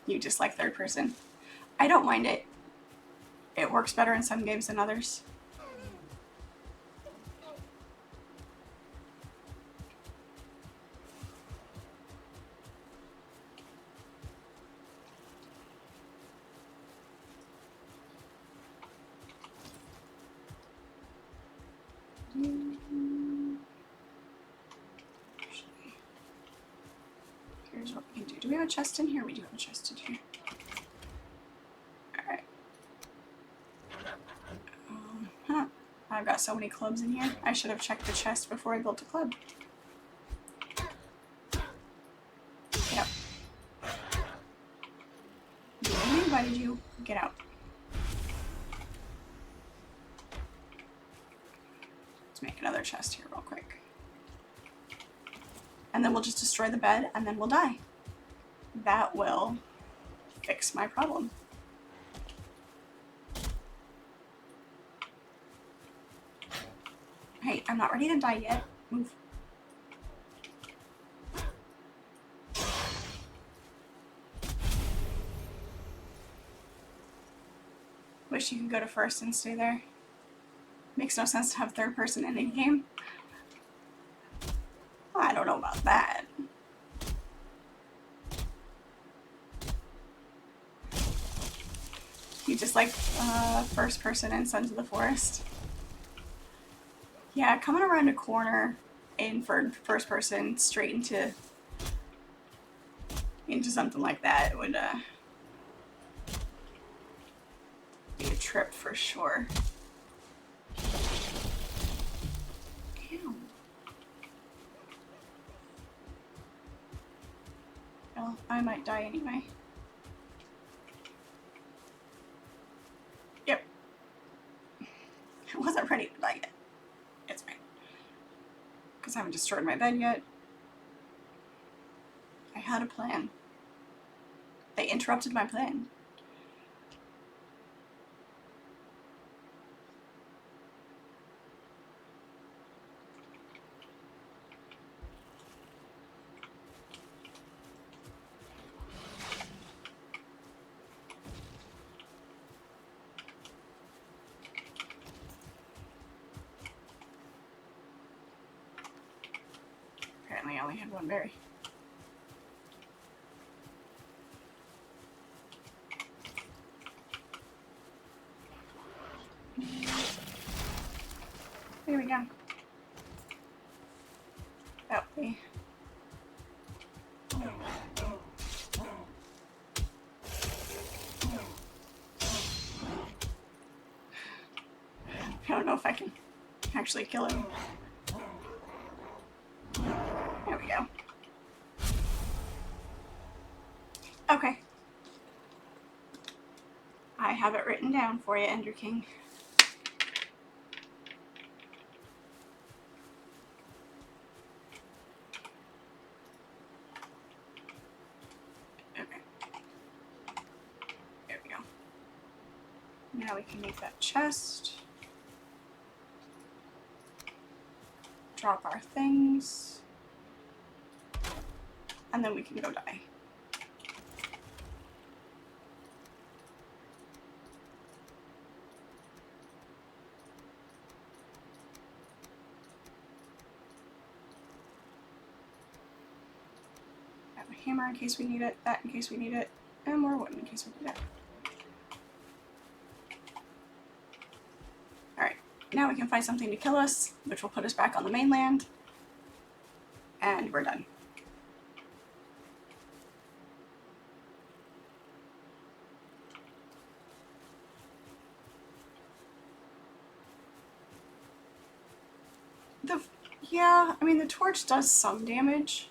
Speaker 1: You dislike third person. I don't mind it. It works better in some games than others. Here's what we can do. Do we have a chest in here? We do have a chest in here. Alright. I've got so many clubs in here. I should have checked the chest before I built a club. Get out. You only invited you. Get out. Let's make another chest here real quick. And then we'll just destroy the bed and then we'll die. That will fix my problem. Hey, I'm not ready to die yet. Move. Wish you could go to first and stay there. Makes no sense to have third person in a game. I don't know about that. You just like first person in Sons of the Forest. Yeah, coming around a corner in first person straight into something like that would be a trip for sure. Ew. Well, I might die anyway. Yep. I wasn't ready to die yet. It's fine. Because I haven't destroyed my bed yet. I had a plan. They interrupted my plan. Apparently I only had one berry. There we go. That way. I don't know if I can actually kill him. There we go. Okay. I have it written down for you, Ender King. Okay. There we go. Now we can make that chest. Drop our things. And then we can go die. Have a hammer in case we need it, that in case we need it, and more wood in case we need it. Alright, now we can find something to kill us, which will put us back on the mainland. And we're done. Yeah, I mean, the torch does some damage,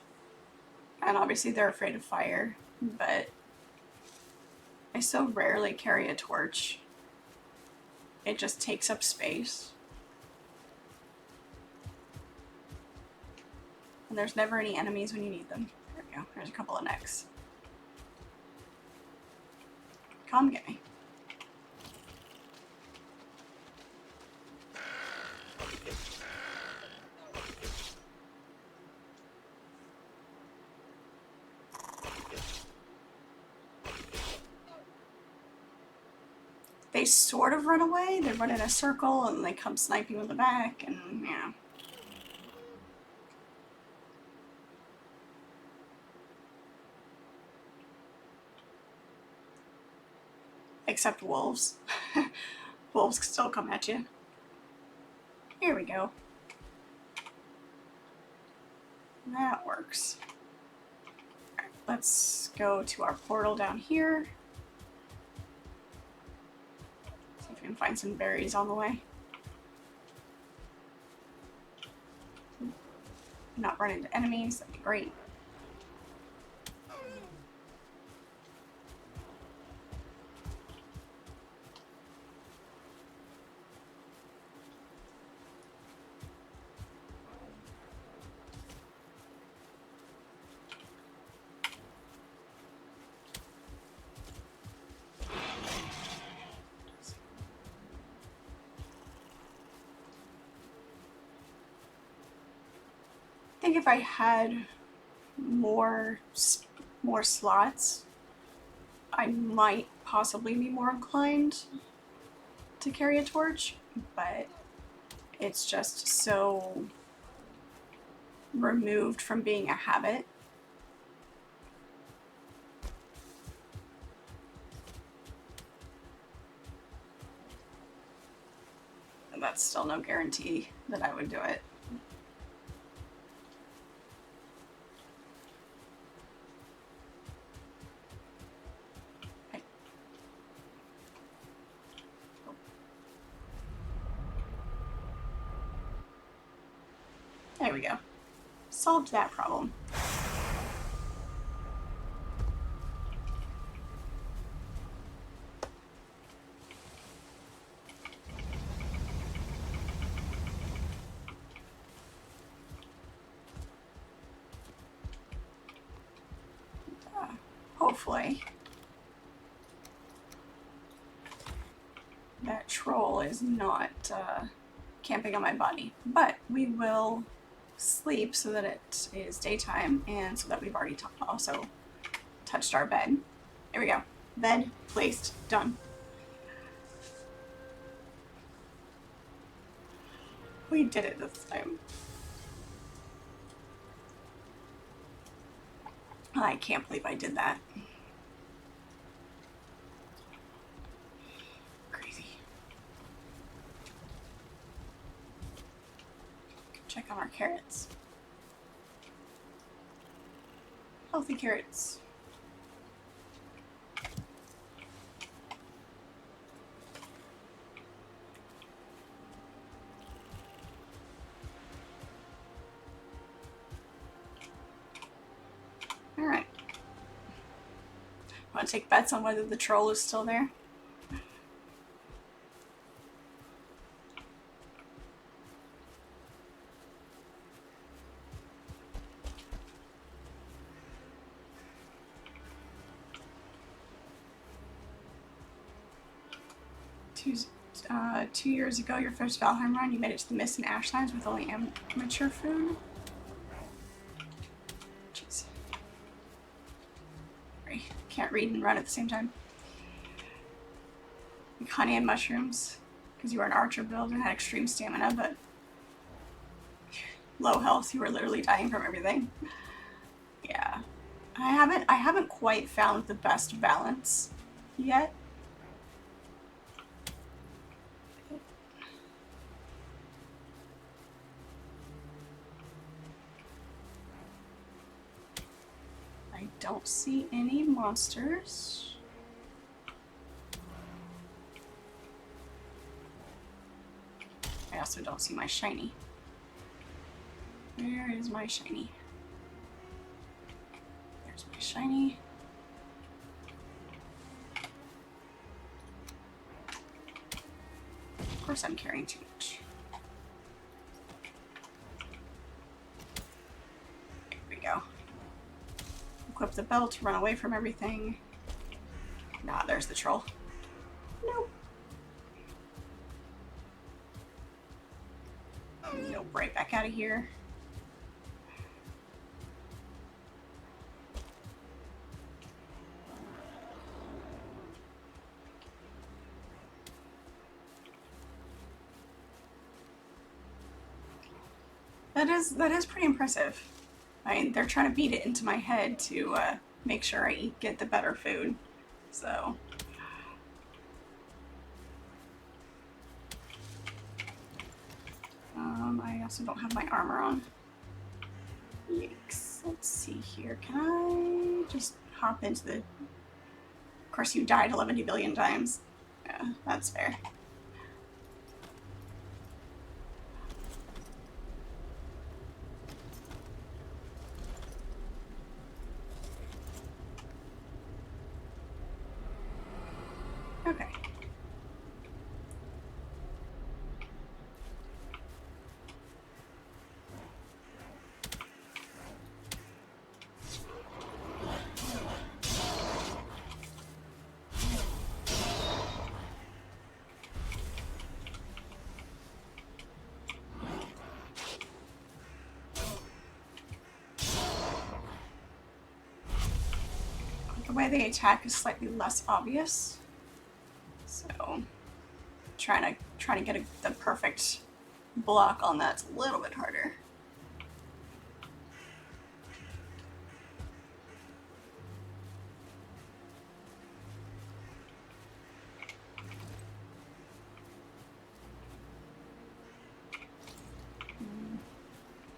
Speaker 1: and obviously they're afraid of fire, but I so rarely carry a torch. It just takes up space. And there's never any enemies when you need them. There we go, there's a couple of necks. Come get me. they sort of run away. They run in a circle and they come sniping in the back, and yeah. Except wolves. Wolves can still come at you. Here we go. That works. All right, let's go to our portal down here. See if we can find some berries on the way. Not run into enemies, that'd be great. I think if I had more slots, I might possibly be more inclined to carry a torch, but it's just so removed from being a habit. And that's still no guarantee that I would do it. There we go. Solved that problem. Hopefully that troll is not camping on my body, but we will sleep so that it is daytime and so that we've already also touched our bed. There we go. Bed placed. Done. We did it this time. I can't believe I did that. Crazy. Check on our carrots. Healthy carrots. All right. Want to take bets on whether the troll is still there? Two years ago, your first Valheim run, you made it to the Mist and Ashlands with only amateur food. Jeez. Sorry, can't read and run at the same time. Like honey and mushrooms, because you were an archer build and had extreme stamina, but low health. You were literally dying from everything. Yeah, I haven't quite found the best balance yet. I don't see any monsters. I also don't see my shiny. Where is my shiny? There's my shiny. Of course I'm carrying too much. There we go. Equip the belt to run away from everything. Nah, there's the troll. Nope. Nope, right back out of here. That is pretty impressive. I mean, they're trying to beat it into my head to make sure I get the better food. So. I also don't have my armor on. Yikes. Let's see here. Can I just hop into the... Of course, you died 11 billion times. Yeah, that's fair. Okay. The way they attack is slightly less obvious. So, trying to get the perfect block on that's a little bit harder.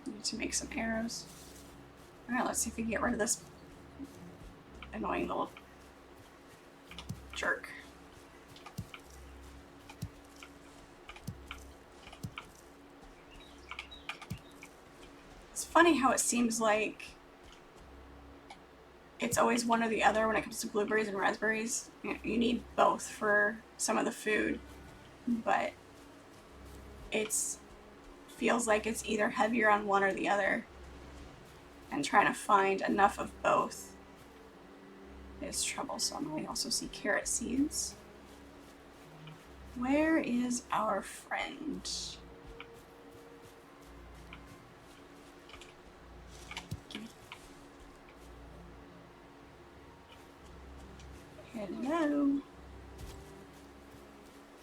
Speaker 1: Need to make some arrows. Alright, let's see if we can get rid of this annoying little jerk. It's funny how it seems like it's always one or the other when it comes to blueberries and raspberries. You need both for some of the food, but it's feels like it's either heavier on one or the other, and trying to find enough of both is troublesome. I also see carrot seeds. Where is our friend? Hello?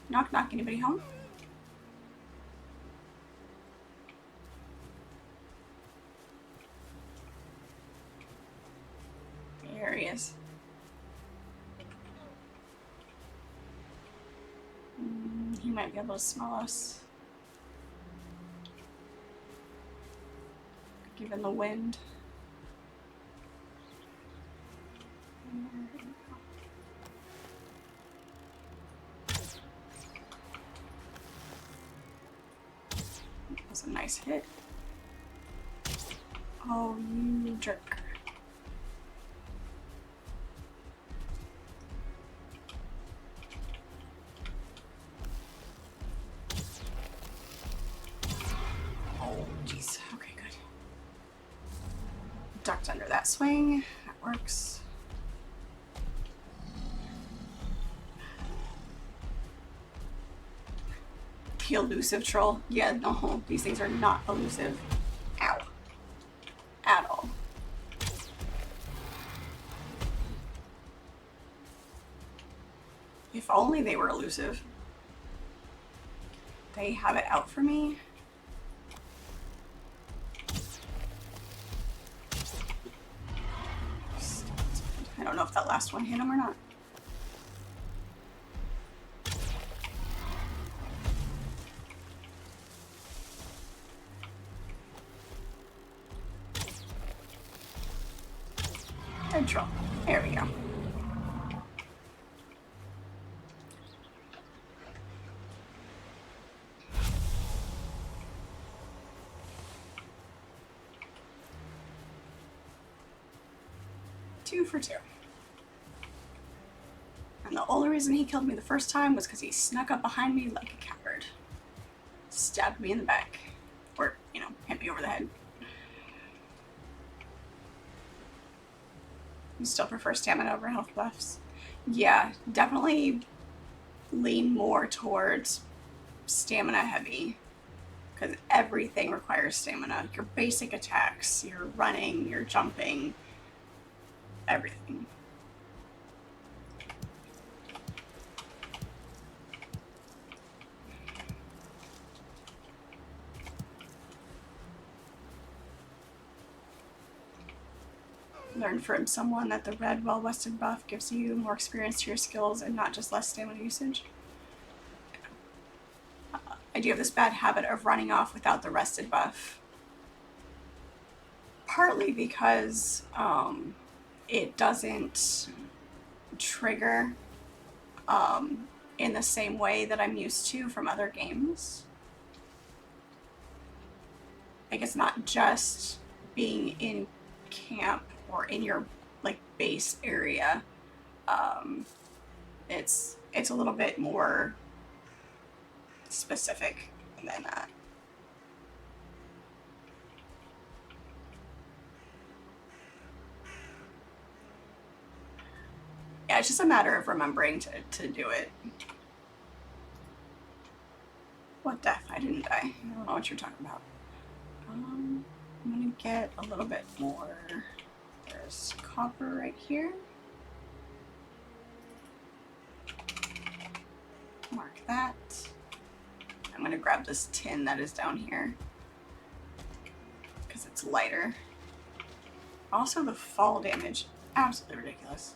Speaker 1: Knock knock, anybody home? There he is. He might be able to smell us. Given the wind. That was a nice hit. Oh, you jerk. Oh, jeez. Okay, good. Ducked under that swing. That works. The elusive troll. Yeah, no, these things are not elusive. Ow. At all. If only they were elusive. They have it out for me. I don't know if that last one hit him or not. Good troll. There we go. Two for two. And the only reason he killed me the first time was because he snuck up behind me like a coward. Stabbed me in the back. Or, you know, hit me over the head. You still prefer stamina over health buffs? Yeah, definitely lean more towards stamina heavy. Because everything requires stamina. Your basic attacks, your running, your jumping, everything. Learned from someone that the red well-wested buff gives you more experience to your skills and not just less stamina usage. I do have this bad habit of running off without the rested buff. Partly because it doesn't trigger in the same way that I'm used to from other games. Like, it's not just being in camp or in your like base area. It's a little bit more specific than that. Yeah, it's just a matter of remembering to do it. What death? I didn't die. I don't know what you're talking about. I'm gonna get a little bit more. There's copper right here. Mark that. I'm gonna grab this tin that is down here because it's lighter. Also, the fall damage, absolutely ridiculous.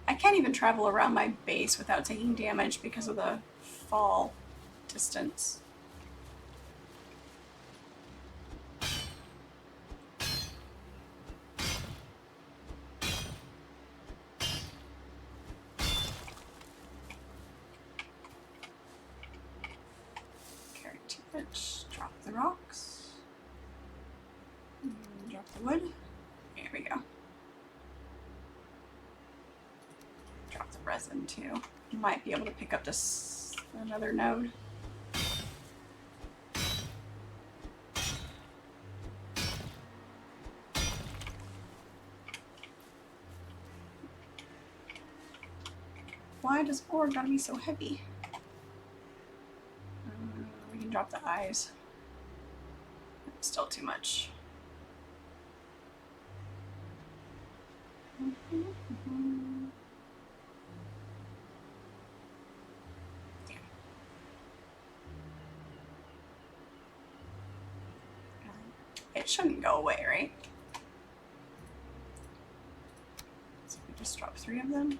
Speaker 1: I can't even travel around my base without taking damage because of the fall distance. Carry 2 pitch, drop the rocks, drop the wood. There we go. Drop the resin too. You might be able to pick up this another node. Why does ore gotta be so heavy? We can drop the eyes. Still too much. It shouldn't go away, right? So we just drop 3 of them.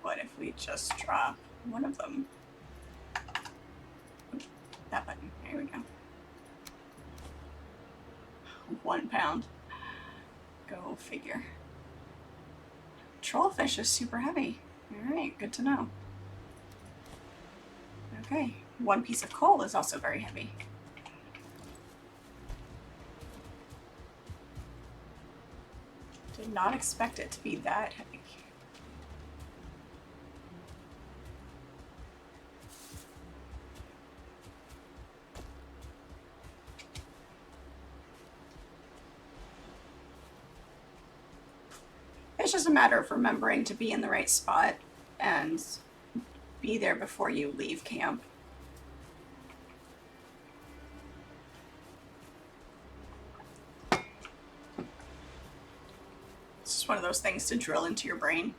Speaker 1: What if we just drop 1 of them? That button. There we go. 1 pound. Go figure. Trollfish is super heavy. Alright, good to know. Okay, 1 piece of coal is also very heavy. Did not expect it to be that heavy. It's just a matter of remembering to be in the right spot and be there before you leave camp. It's just one of those things to drill into your brain.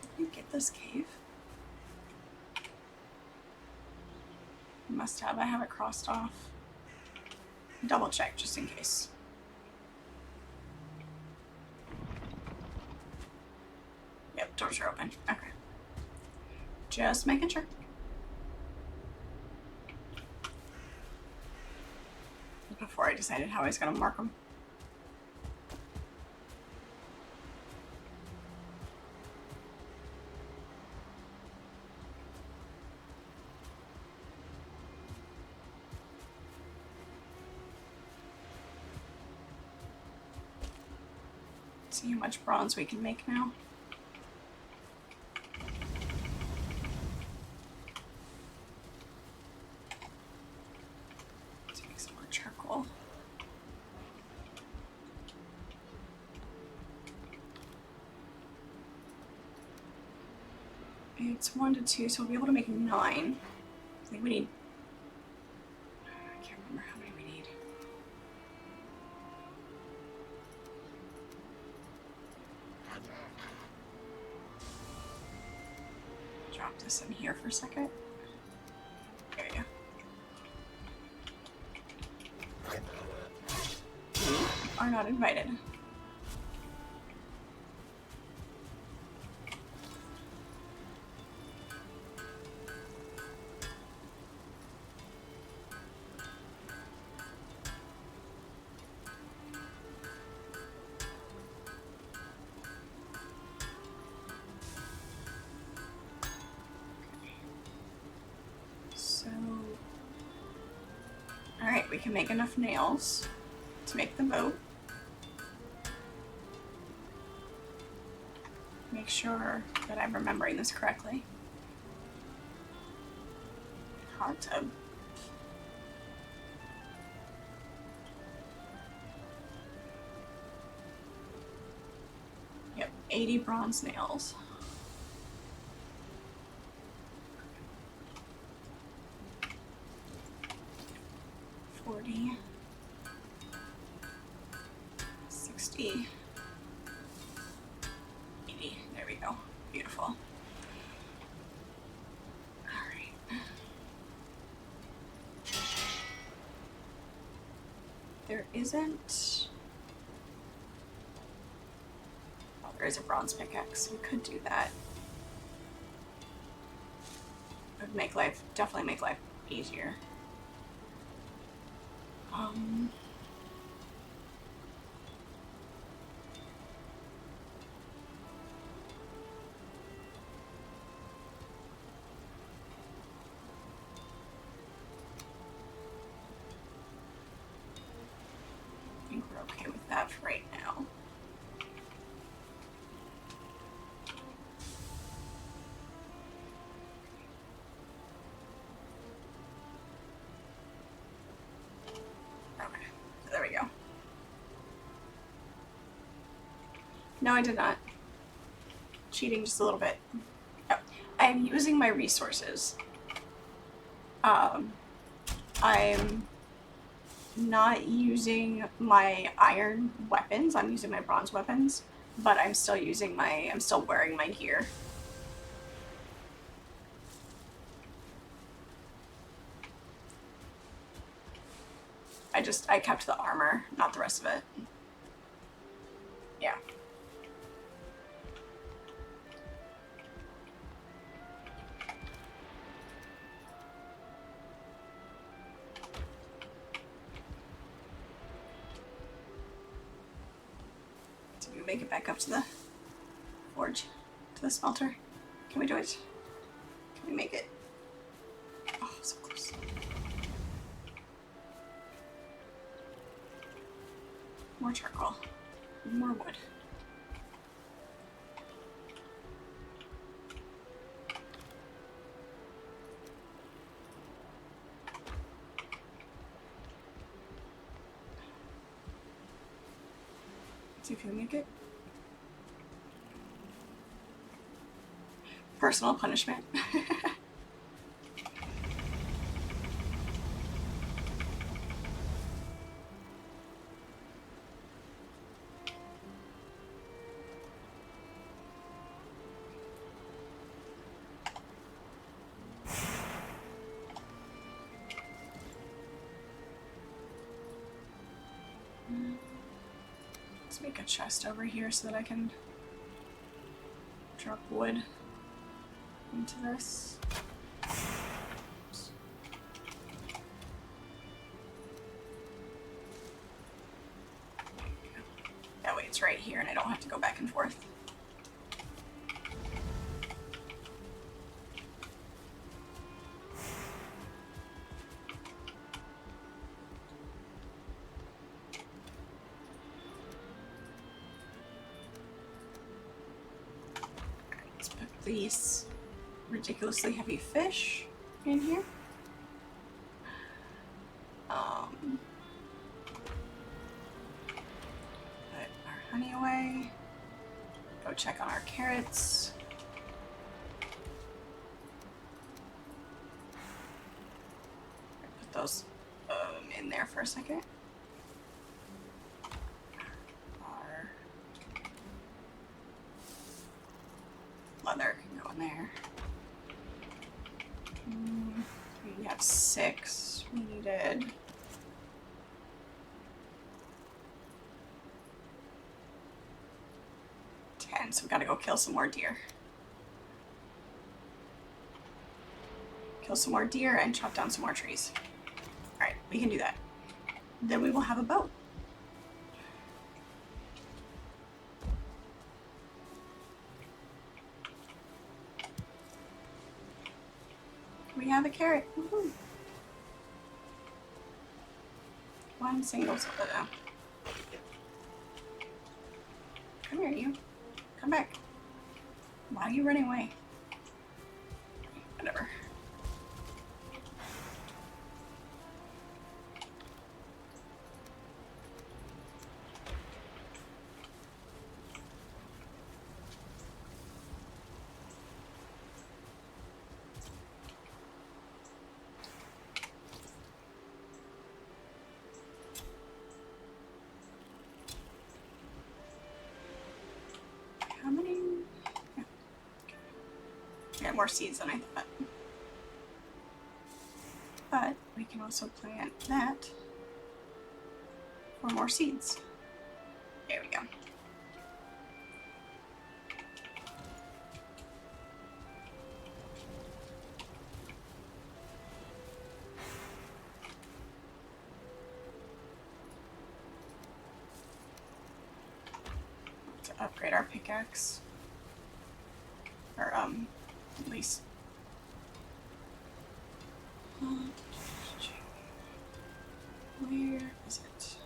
Speaker 1: Did you get this cave? Must have. I have it crossed off. Double check just in case. Yep, doors are open. Okay. Just making sure. Before I decided how I was going to mark them. See how much bronze we can make now. Let's make some more charcoal. Okay, it's 1 to 2, so we'll be able to make 9. I think we need... I can't remember how many we need. Drop this in here for a second. There we go. You are not invited. Alright, we can make enough nails to make the boat. Make sure that I'm remembering this correctly. Hot tub. Yep, 80 bronze nails. $60, 80. There we go. Beautiful. All right. There isn't... Oh, there is a bronze pickaxe. We could do that. It would make life, definitely make life easier. I think we're okay with that for right now. Okay, there we go. No, I did not. Cheating just a little bit. Oh, I'm using my resources. I'm not using my iron weapons. I'm using my bronze weapons, but I'm still using my, I'm still wearing my gear. I kept the armor, not the rest of it. Yeah. Did we make it back up to the forge, to the smelter? Can we do it? Can we make it? Oh, so close. More charcoal. More wood. See if you make it. Personal punishment. Let's make a chest over here so that I can drop wood into this. Oops. That way it's right here and I don't have to go back and forth. These ridiculously heavy fish in here. Put our honey away. Go check on our carrots. put those in there for a second. Our leather can go in there. We have 6. We needed 10, so we gotta go kill some more deer. Kill some more deer and chop down some more trees. Alright, we can do that. Then we will have a boat. We have a carrot. Woohoo. One single soda. Come here, you. Come back. Why are you running away? Whatever. How many? Yeah. I got more seeds than I thought. But we can also plant that for more seeds. There we go. To upgrade our pickaxe. Or, at least. Where is it?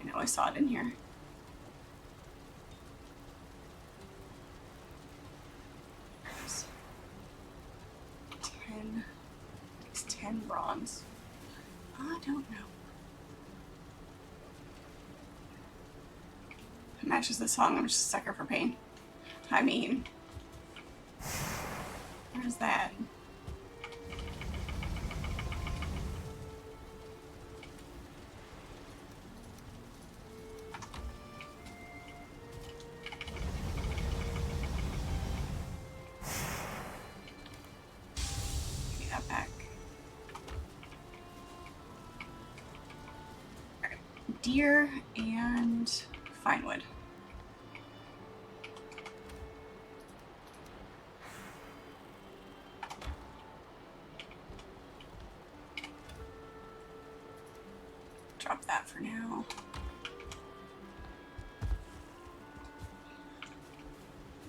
Speaker 1: I know I saw it in here. There's 10. It's 10 bronze. I don't know. It matches the song. I'm just a sucker for pain. I mean, where's that? Give me that back. All right. Deer and fine wood. Drop that for now.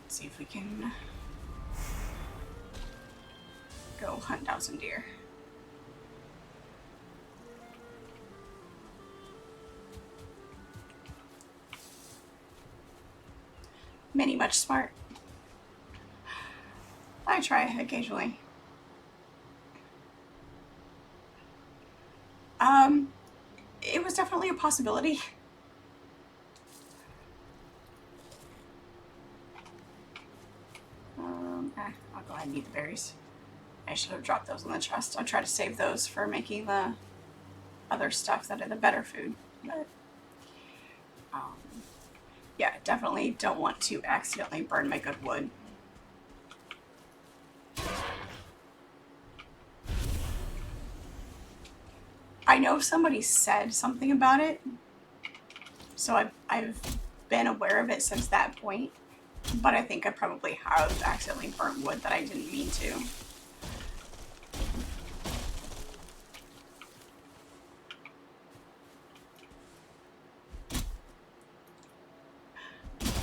Speaker 1: Let's see if we can go hunt down some deer. Minnie much smart. I try occasionally. It was definitely a possibility. I'll go ahead and eat the berries. I should have dropped those in the chest. I'll try to save those for making the other stuff that are the better food. But, yeah, definitely don't want to accidentally burn my good wood. I know somebody said something about it, so I've been aware of it since that point, but I think I probably have accidentally burnt wood that I didn't mean to.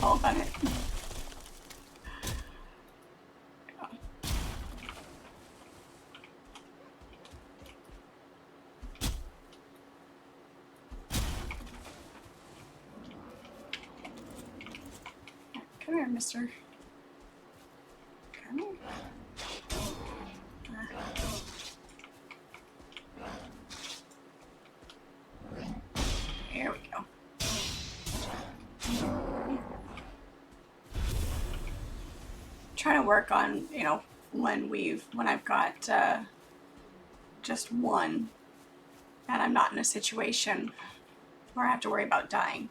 Speaker 1: All done it. Come here, mister. Come here. There we go. Trying to work on, when I've got just one and I'm not in a situation where I have to worry about dying.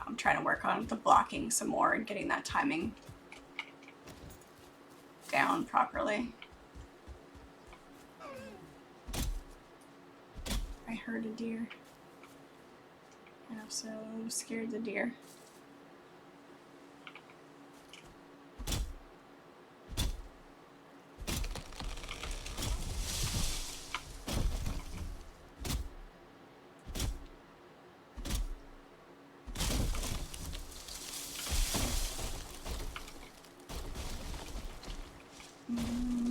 Speaker 1: I'm trying to work on the blocking some more and getting that timing down properly. I heard a deer. I also scared the deer.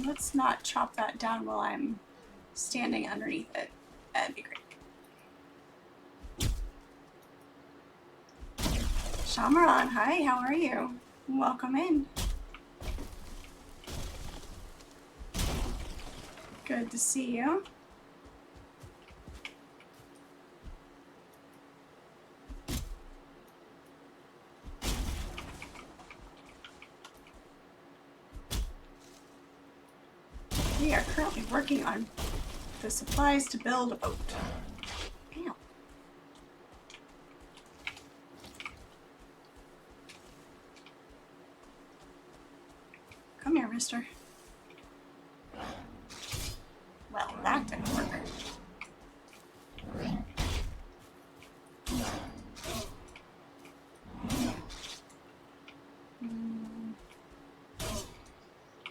Speaker 1: Let's not chop that down while I'm standing underneath it. That'd be great. Shamaran, hi, how are you? Welcome in. Good to see you. We are currently working on the supplies to build a boat. Damn. Come here, mister. Well, that didn't work.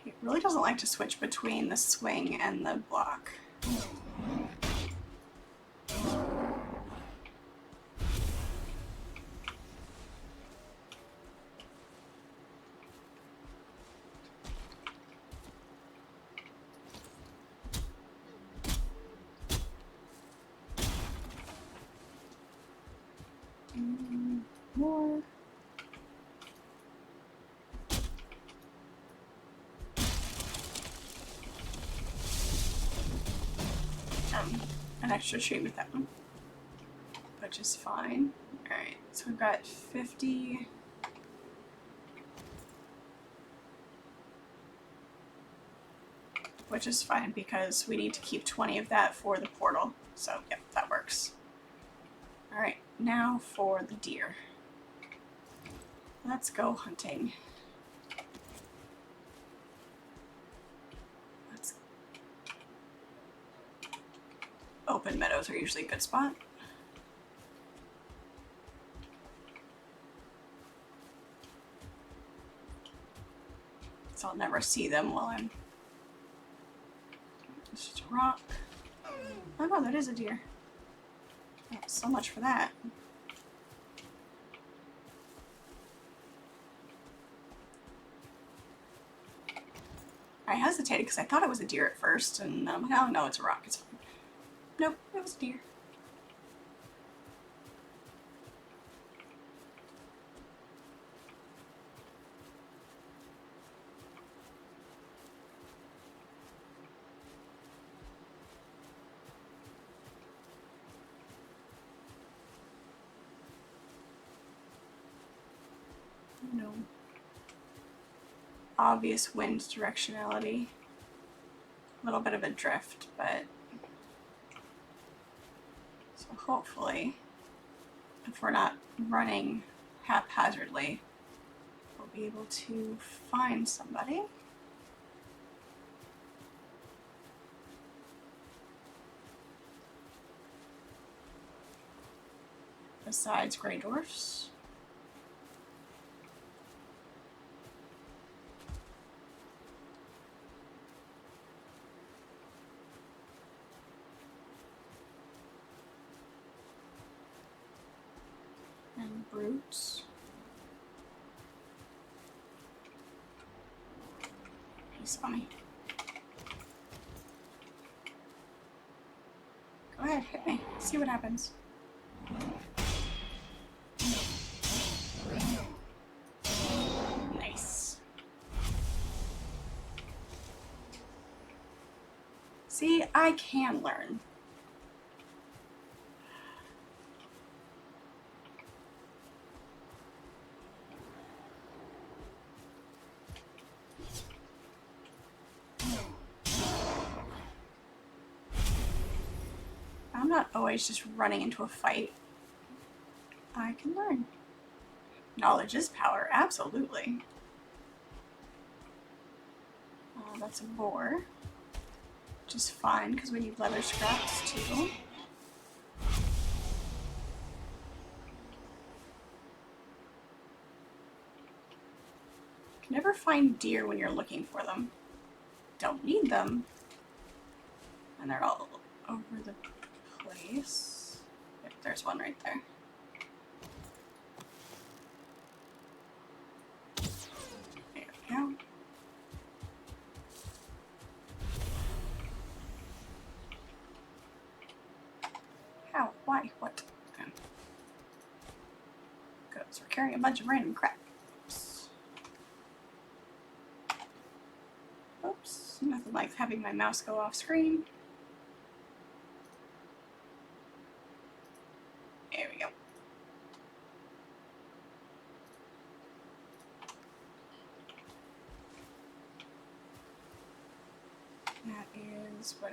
Speaker 1: It really doesn't like to switch between the swing and the block. More. An extra tree with that one, which is fine. Alright, so we've got 50. Which is fine because we need to keep 20 of that for the portal. So, yep, that works. Alright, now for the deer. Let's go hunting. Open meadows are usually a good spot. So I'll never see them while I'm... It's just a rock. Oh no, that is a deer. Oh, so much for that. I hesitated because I thought it was a deer at first, and I'm like, oh no, it's a rock, it's fine. Nope, it was a deer. No. Obvious wind directionality. A little bit of a drift, but... So hopefully, if we're not running haphazardly, we'll be able to find somebody. Besides gray dwarfs. And brutes. He saw me. Go ahead, hit me. See what happens. Nice. See, I can learn. always just running into a fight. I can learn. Knowledge is power, absolutely. That's a boar. Which is fine, because we need leather scraps too. Can never find deer when you're looking for them. Don't need them. And they're all over the place. Yep, there's one right there. There we go. How? Why? What? Okay. Because we're carrying a bunch of random crap. Oops. Nothing like having my mouse go off screen. There we go. That is what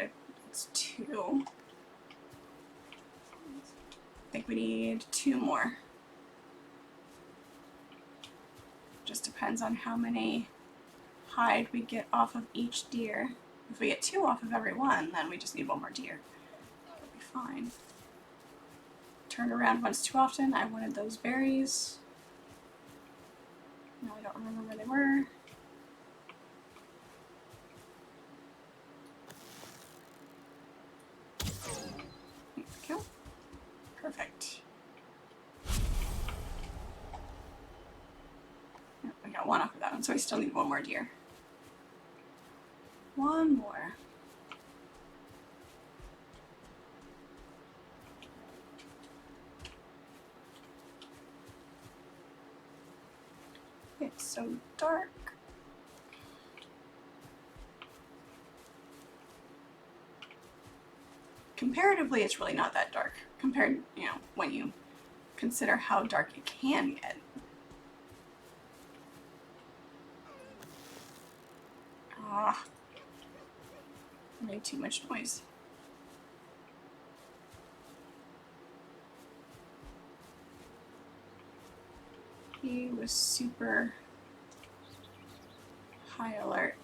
Speaker 1: it's 2. I think we need 2 more. Just depends on how many hide we get off of each deer. If we get 2 off of every one, then we just need 1 more deer. That'll be fine. Turned around once too often. I wanted those berries. Now I don't remember where they were. There we go. Perfect. Oh, I got 1 off of that one, so I still need 1 more deer. 1 more. It's so dark. Comparatively, it's really not that dark compared, when you consider how dark it can get. Ah, made too much noise. He was super high alert.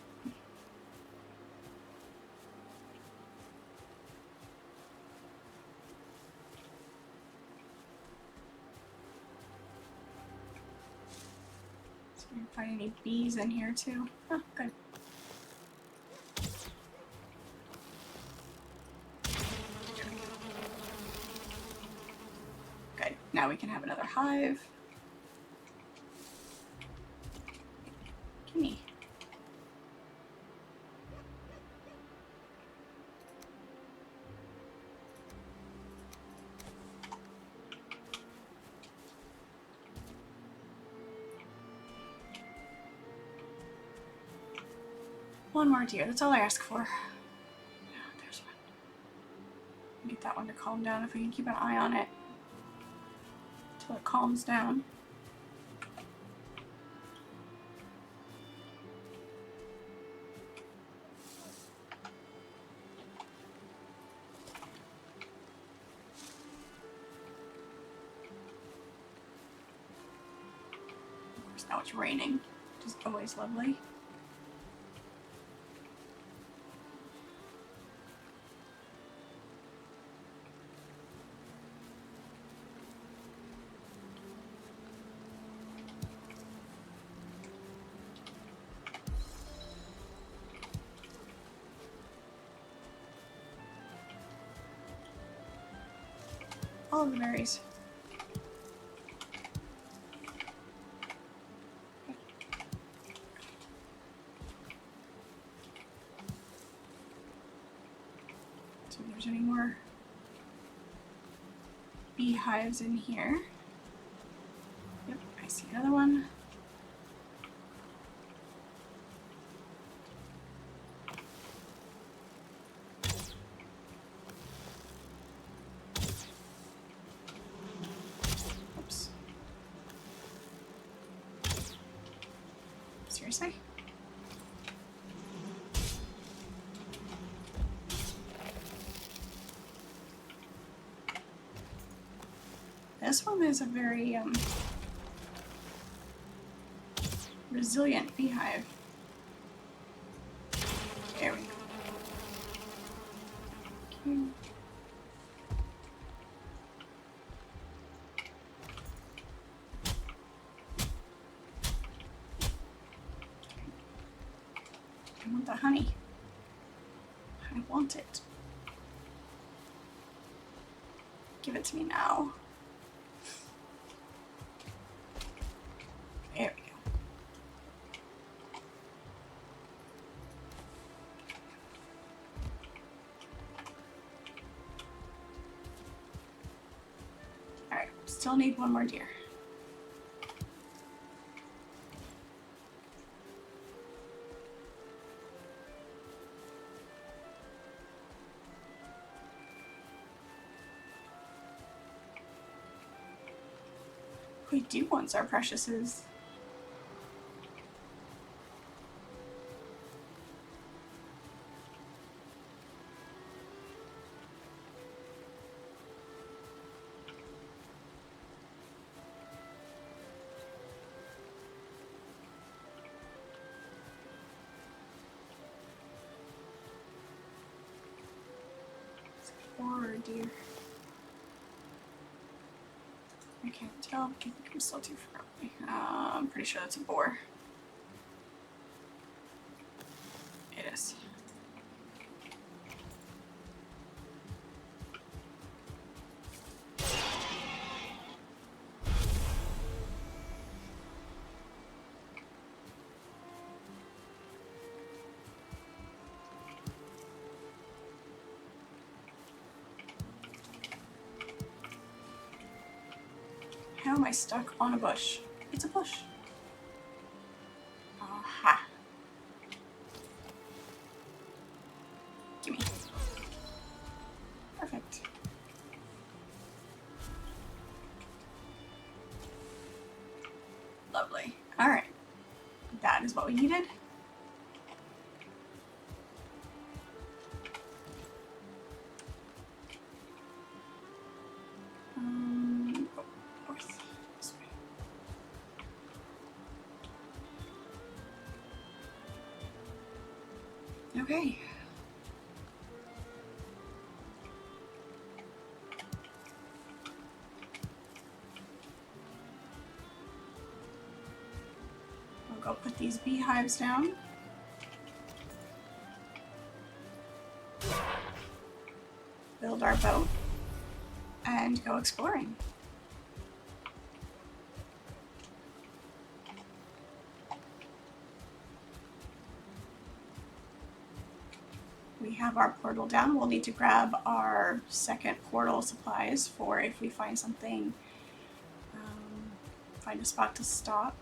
Speaker 1: So we can find any bees in here too. Oh, good. Good. Now we can have another hive. Gimme. One more deer, that's all I ask for. Yeah, there's one. Get that one to calm down if we can keep an eye on it until it calms down. Of course, now it's raining, which is always lovely. All of the berries. So if there's any more beehives in here. Yep, I see another one. Oops. Seriously? this one is a very resilient beehive. There we go. Okay. I want the honey. I want it. Give it to me now. There we go. Alright, still need one more deer. We do want our preciouses. Or deer. I can't tell. I think I'm still too far away. I'm pretty sure that's a boar. It is. How am I stuck on a bush? It's a bush. Aha. Gimme. Perfect. Lovely. Alright. That is what we needed. North. This way. Okay. I'll go put these beehives down. Build our boat and go exploring. We have our portal down. We'll need to grab our second portal supplies for if we find something, find a spot to stop.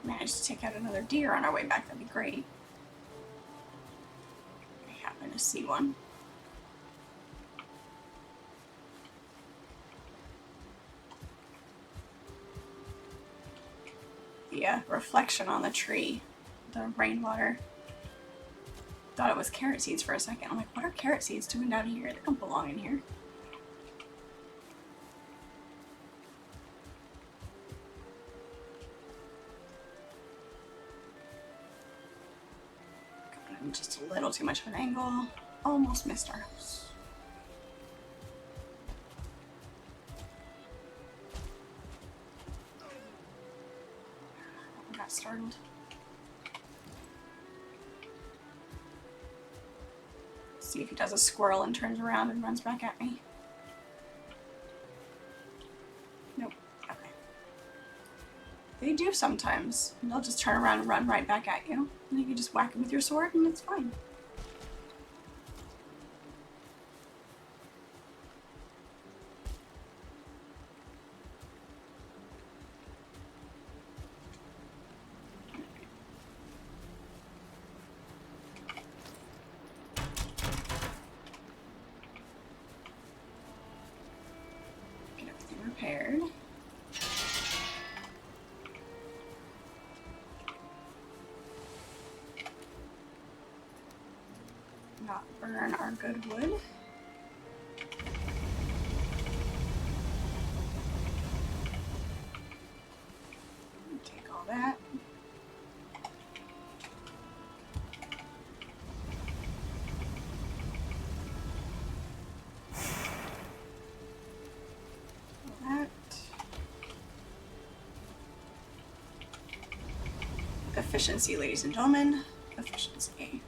Speaker 1: Managed to take out another deer on our way back, that'd be great. I happen to see one. The reflection on the tree, the rainwater. Thought it was carrot seeds for a second. I'm like, what are carrot seeds doing down here? They don't belong in here. Just a little too much of an angle. Almost missed our house. I got startled. See if he does a squirrel and turns around and runs back at me. Nope. Okay. They do sometimes. They'll just turn around and run right back at you. And you can just whack them with your sword and it's fine. Get everything repaired. Not burn our good wood. Take all that. All that. Efficiency, ladies and gentlemen. Efficiency.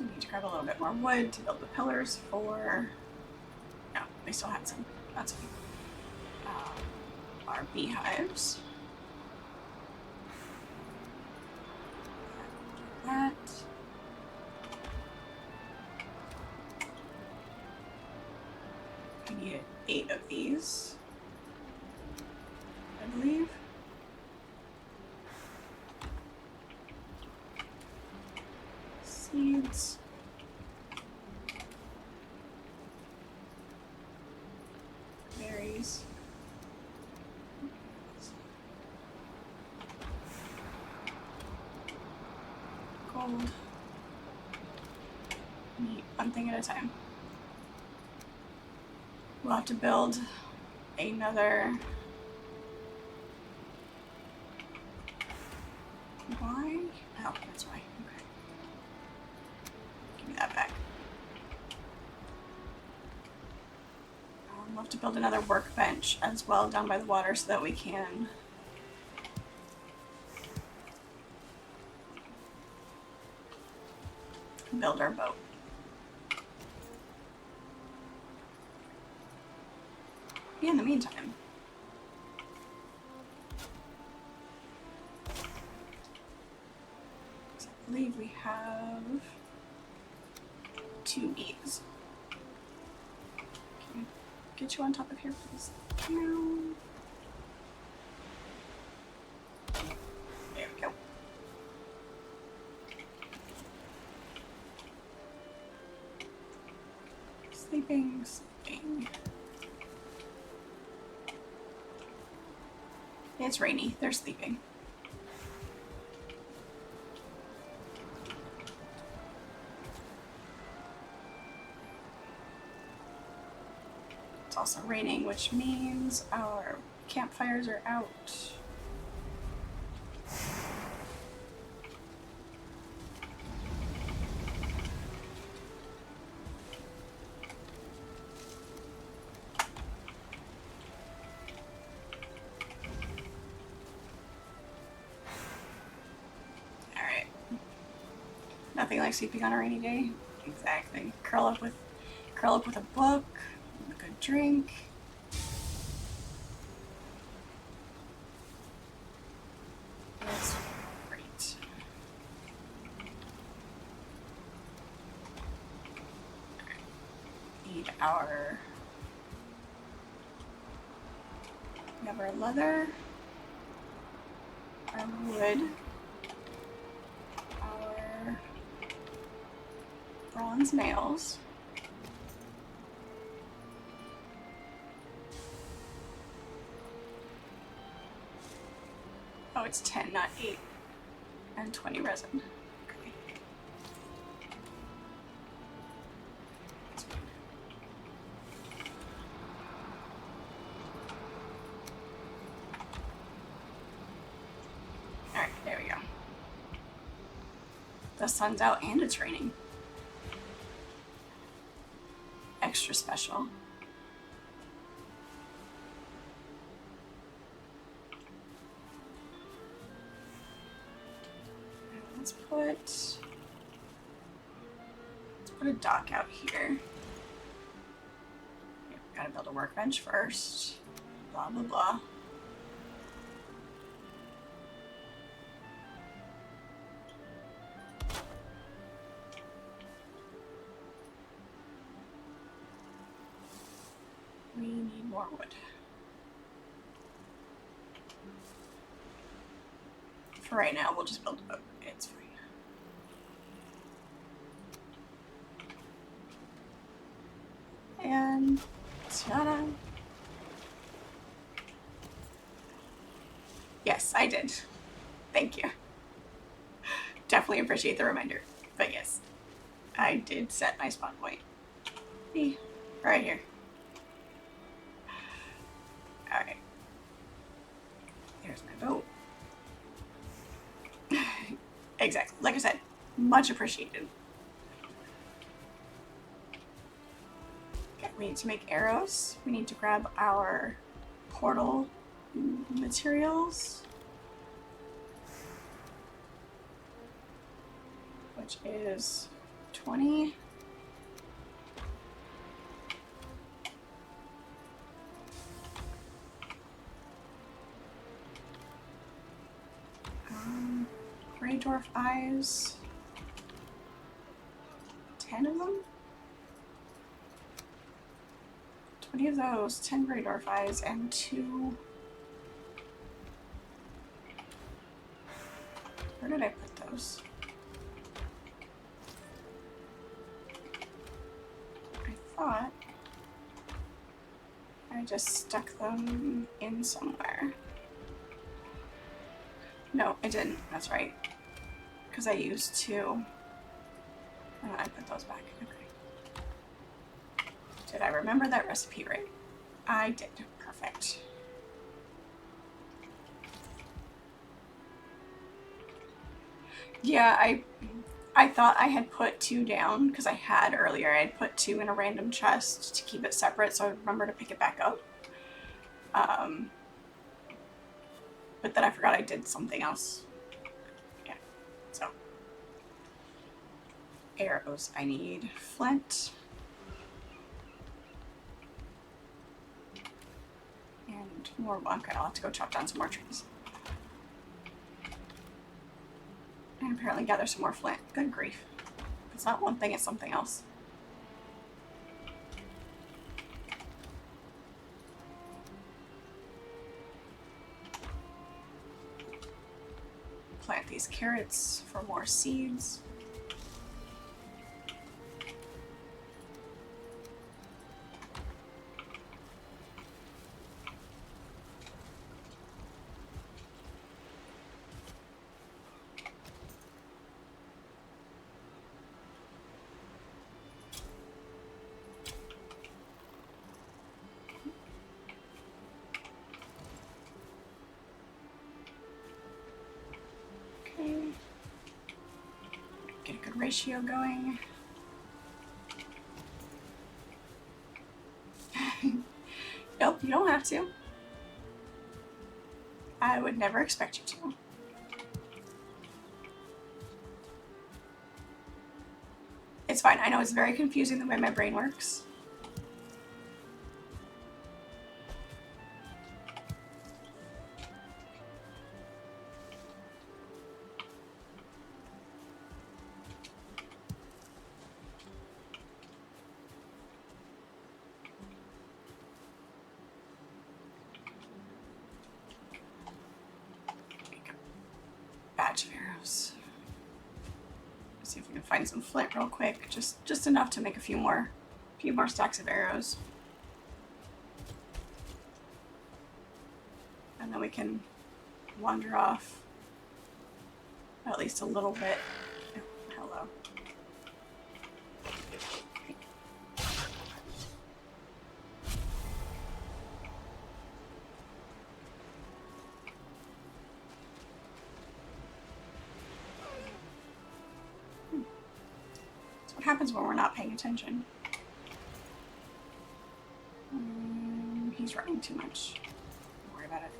Speaker 1: We need to grab a little bit more wood to build the pillars for... No, we still had some. That's okay. Our beehives. That. We need 8 of these, I believe. Seeds. Berries. Gold. Neat. One thing at a time. We'll have to build another... Why? Oh, that's why. Okay. Give me that back. We'll have to build another workbench as well down by the water so that we can build our boat. In the meantime, I believe we have 2 bees. Can I get you on top of here, please? No. There we go. Sleeping, sleeping. It's rainy. They're sleeping. It's also raining, which means our campfires are out. Nothing like sleeping on a rainy day. Exactly. Curl up with a book, a good drink. That's great. Need our... We have our leather, our wood, our bronze nails, oh, it's 10, not 8, and 20 resin. Okay. Alright, there we go. The sun's out and it's raining. Extra special. Let's put put a dock out here. Yep, gotta build a workbench first. Blah, blah, blah. We need more wood. For right now, we'll just build a boat. It's fine. And ta-da! Yes, I did. Thank you. Definitely appreciate the reminder. But yes, I did set my spawn point. See? Right here. Alright. There's my boat. Exactly. Like I said, much appreciated. Okay, we need to make arrows. We need to grab our portal materials, which is 20. Grey dwarf eyes. 10 of them? 20 of those, 10 grey dwarf eyes, and 2. Where did I put those? I thought I just stuck them in somewhere. No, I didn't. That's right. Because I used 2. And I put those back. Okay. Did I remember that recipe right? I did. Perfect. Yeah, I thought I had put 2 down because I had earlier. I had put 2 in a random chest to keep it separate, so I remember to pick it back up. But then I forgot I did something else. Yeah, so. Arrows. I need flint. And more bunk. I'll have to go chop down some more trees. And apparently gather some more flint. Good grief. If it's not one thing, it's something else. Plant these carrots for more seeds. Get a good ratio going. Nope, you don't have to. I would never expect you to. It's fine. I know it's very confusing the way my brain works. Batch of arrows. Let's see if we can find some flint real quick. Just enough to make a few more stacks of arrows. And then we can wander off at least a little bit. Oh, hello. What happens when we're not paying attention? He's running too much. Don't worry about it.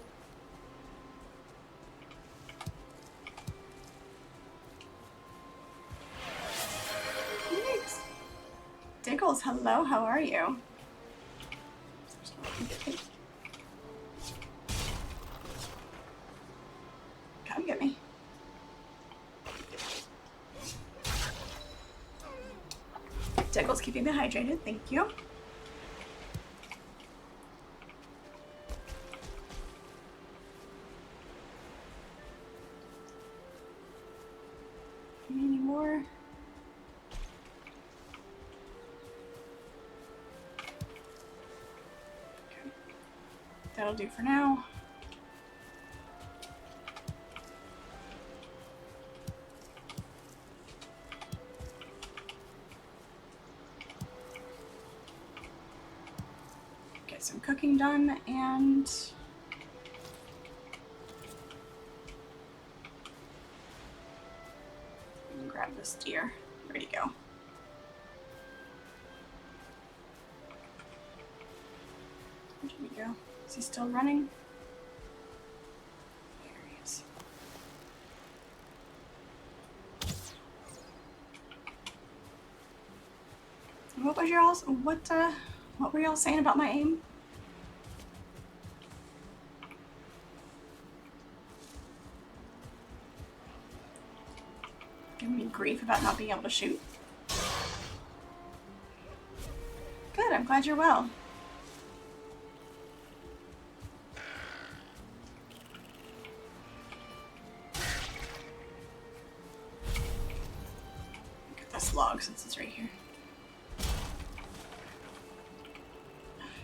Speaker 1: Thanks. Jules, hello, how are you? Come get me. Diggle's keeping me hydrated, thank you. Any more? Okay. That'll do for now. Get some cooking done and grab this deer. Ready to go. Where did he go? Is he still running? There he is. What was y'all? What were y'all saying about my aim? Giving me grief about not being able to shoot. Good, I'm glad you're well. Get this log since it's right here.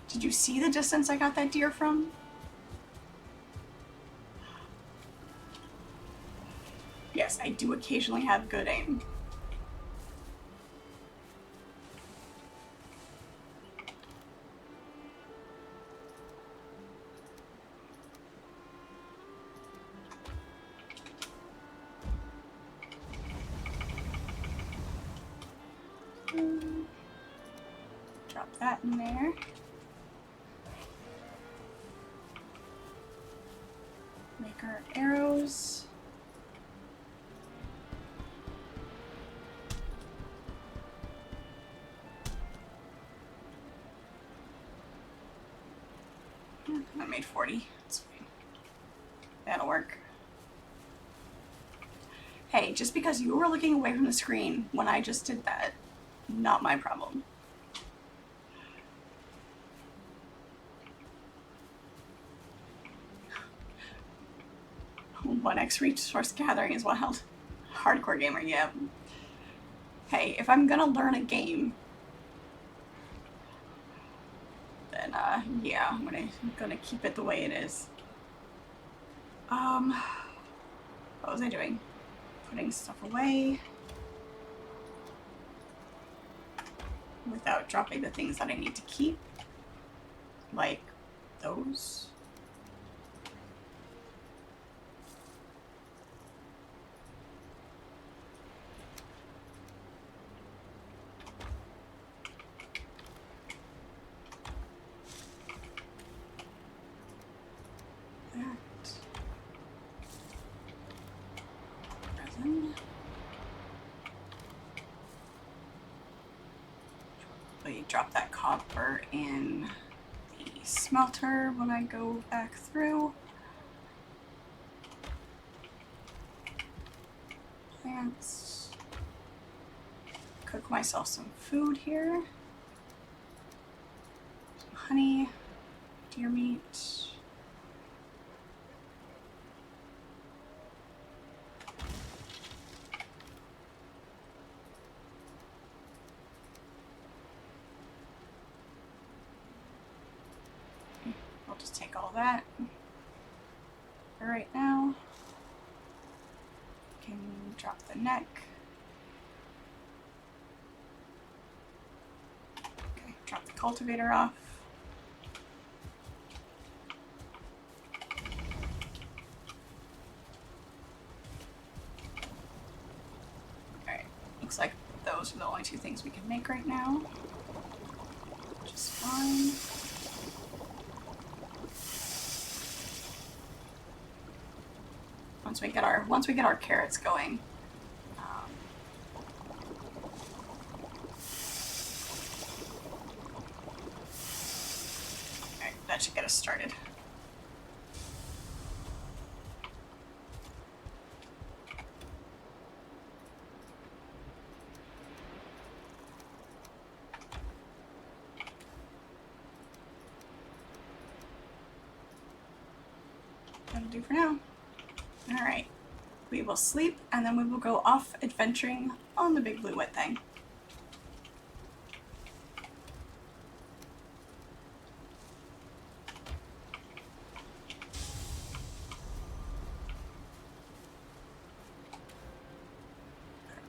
Speaker 1: Did you see the distance I got that deer from? Yes, I do occasionally have good aim. Drop that in there. Make our arrows. I made 40. That's fine. That'll work. Hey, just because you were looking away from the screen when I just did that, not my problem. One X resource gathering is wild. Hardcore gamer, yeah. Hey, if I'm gonna learn a game, then yeah, I'm gonna keep it the way it is. What was I doing? Putting stuff away without dropping the things that I need to keep, like those. Drop that copper in the smelter when I go back through. Plants. Cook myself some food here. Some honey, deer meat. Just take all that for right now. Can drop the neck. Okay, drop the cultivator off. Alright, looks like those are the only two things we can make right now. Which is fine. Once we get our carrots going, that should get us started. That'll do for now. Alright. We will sleep, and then we will go off adventuring on the big blue wet thing.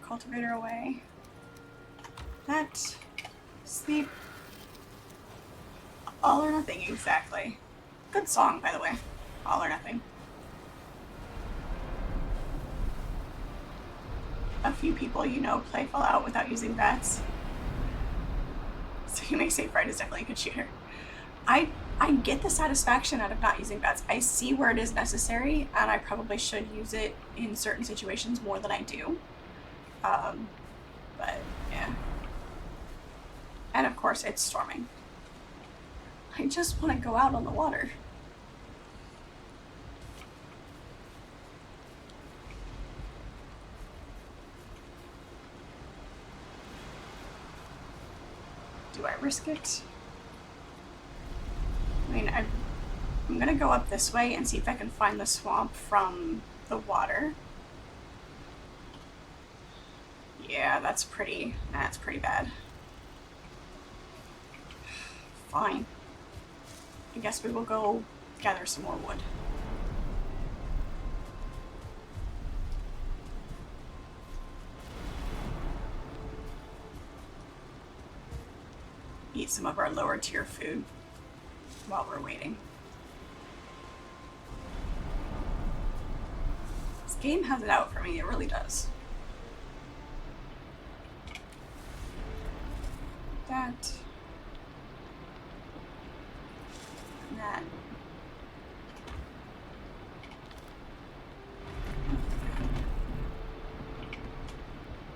Speaker 1: Cultivator away. That. Sleep. All or nothing, exactly. Good song, by the way. All or nothing. A few people you know play Fallout without using bats. So you may say Fred is definitely a good shooter. I get the satisfaction out of not using bats. I see where it is necessary, and I probably should use it in certain situations more than I do. But yeah. And of course it's storming. I just want to go out on the water. Do I risk it? I mean, I'm gonna go up this way and see if I can find the swamp from the water. Yeah, that's pretty bad. Fine. I guess we will go gather some more wood. Eat some of our lower tier food while we're waiting. This game has it out for me, it really does. That. And that.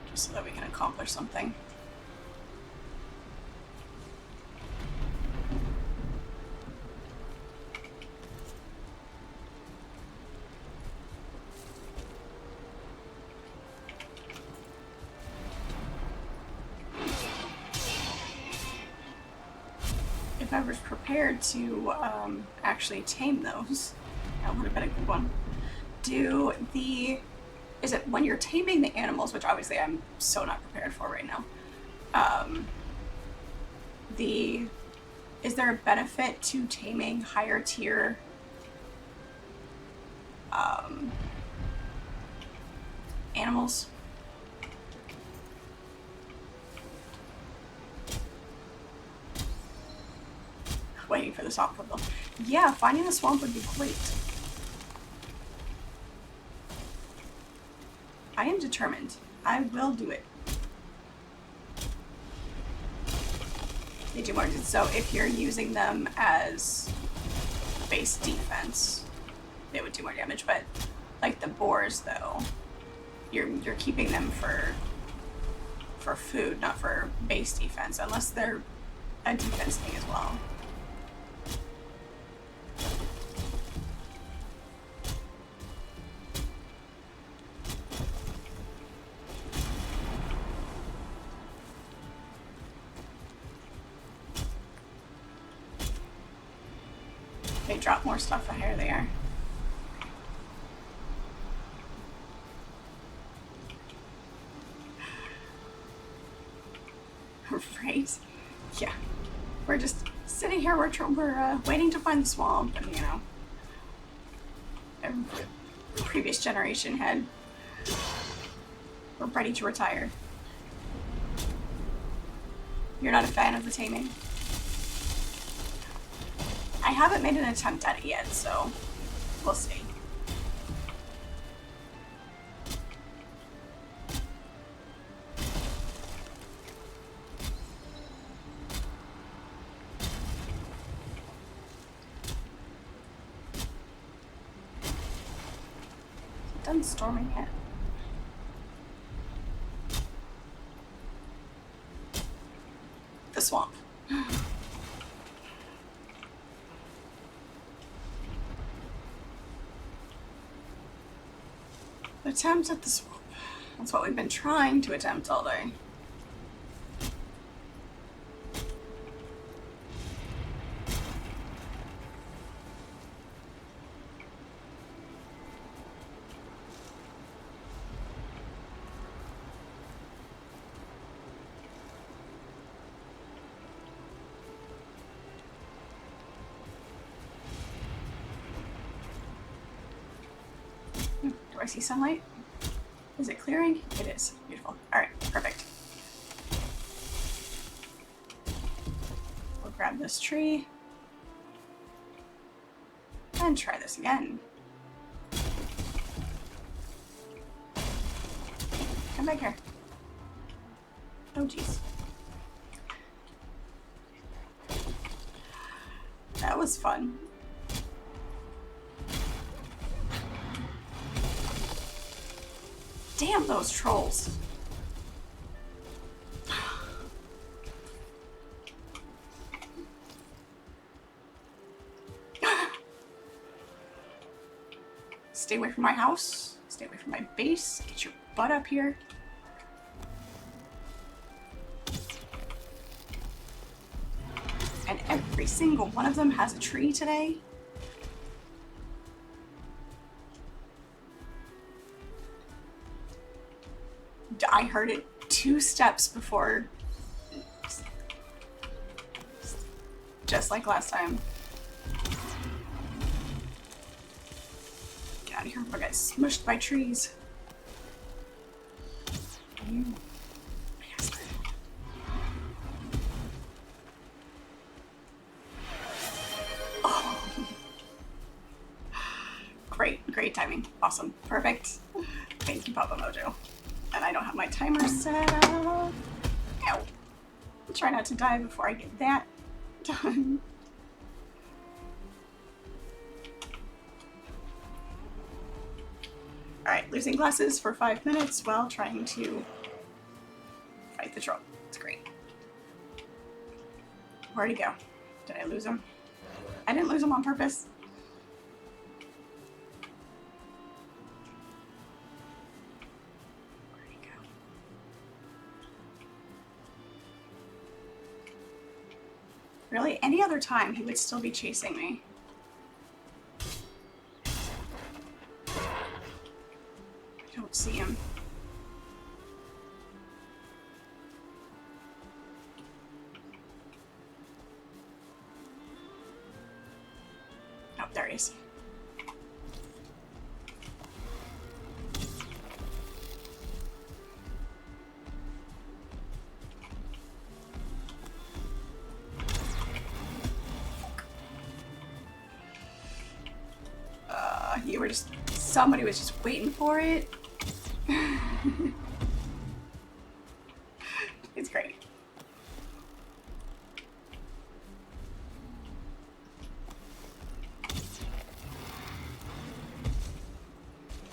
Speaker 1: Just so that we can accomplish something. I was prepared to actually tame those. That would have been a good one. Is it when you're taming the animals, which obviously I'm so not prepared for right now, is there a benefit to taming higher tier animals? Waiting for the swamp to fill. Yeah, finding the swamp would be great. I am determined. I will do it. They do more. So if you're using them as base defense, they would do more damage. But like the boars, though, you're keeping them for food, not for base defense, unless they're a defense thing as well. They drop more stuff the higher they are. Right? Yeah. We're just sitting here, we're waiting to find the swamp, and you know, the previous generation we're ready to retire. You're not a fan of the taming? I haven't made an attempt at it yet, so we'll see. It's done storming yet. The swamp. Attempt at the swamp. That's what we've been trying to attempt all day. Do I see sunlight? Is it clearing? It is. Beautiful. Alright, perfect. We'll grab this tree. And try this again. Come back here. Oh, jeez. That was fun. Damn those trolls. Stay away from my house. Stay away from my base. Get your butt up here. And every single one of them has a tree today. I heard it 2 steps before, just like last time. Get out of here before I get smushed by trees. You bastard. Oh. Great timing. Awesome. Perfect. Thank you, Papa Mojo. And I don't have my timer set up. Ow. I'll try not to die before I get that done. Alright, losing glasses for 5 minutes while trying to fight the troll. It's great. Where'd he go? Did I lose him? I didn't lose him on purpose. Really? Any other time, he would still be chasing me. I don't see him. Oh, there he is. You were just, somebody was just waiting for it. It's great.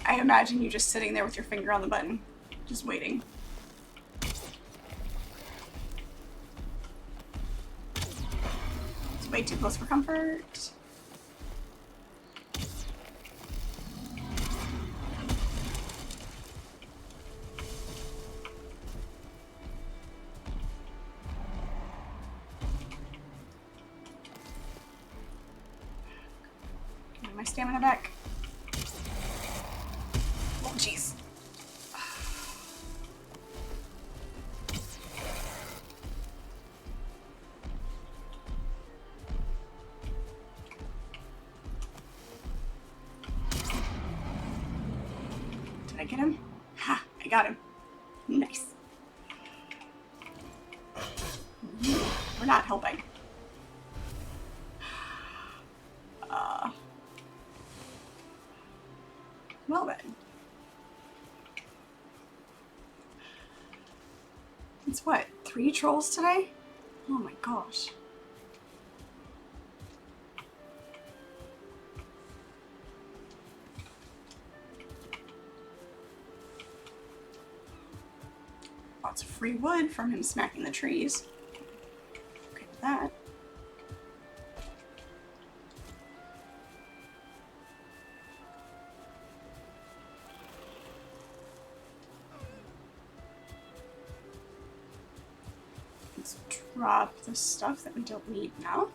Speaker 1: I imagine you just sitting there with your finger on the button, just waiting. It's way too close for comfort. My stamina back. Oh, jeez. Did I get him? Ha! I got him. Nice. We're not helping. Well then. It's what, 3 trolls today? Oh my gosh. Lots of free wood from him smacking the trees. Okay with that. drop the stuff that we don't need now.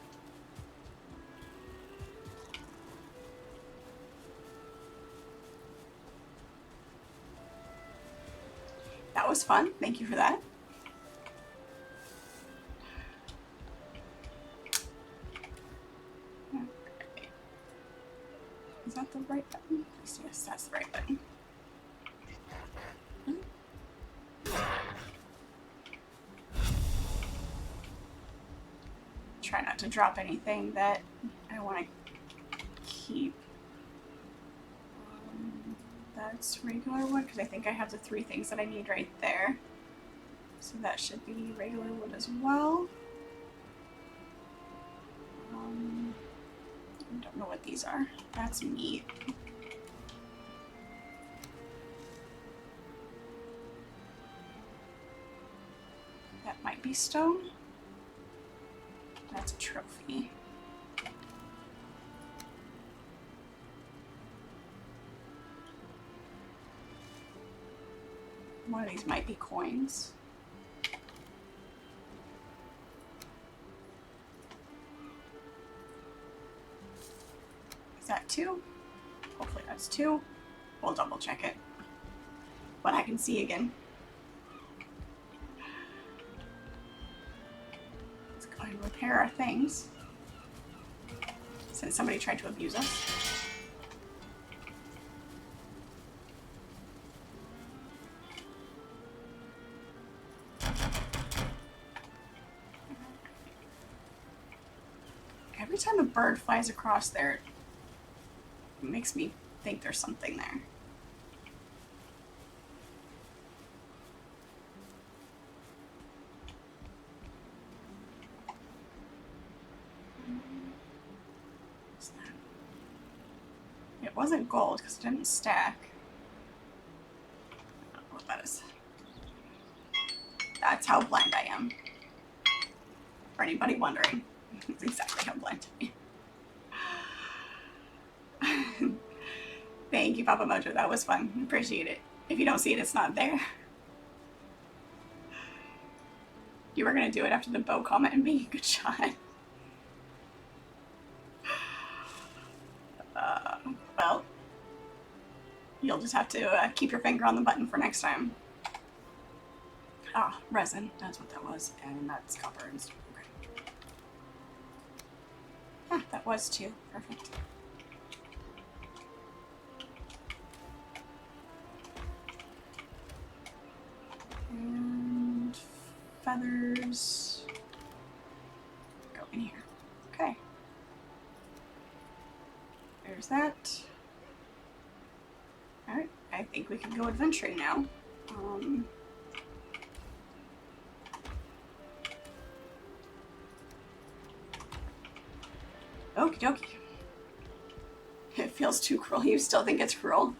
Speaker 1: That was fun. Thank you for that. Okay. Is that the right button? Yes, that's the right button. Try not to drop anything that I want to keep. That's regular wood because I think I have the 3 things that I need right there. So that should be regular wood as well. I don't know what these are. That's meat. That might be stone. That's a trophy. One of these might be coins. Is that 2? Hopefully that's 2. We'll double check it when I can see again. Let's go ahead and repair our things since somebody tried to abuse us. Every time a bird flies across there, it makes me think there's something there. What's that? It wasn't gold because it didn't stack. I don't know what that is. That's how blind I am. For anybody wondering, that's exactly how blind I am. Thank you, Papa Mojo. That was fun. Appreciate it. If you don't see it, it's not there. You were going to do it after the bow comment and me. Good shot. Well, you'll just have to keep your finger on the button for next time. Ah, resin. That's what that was. And that's copper and stuff. Okay. Ah, that was 2. Perfect. And feathers go in here. Okay. There's that. Alright, I think we can go adventuring now. Okie dokie. It feels too cruel. You still think it's cruel?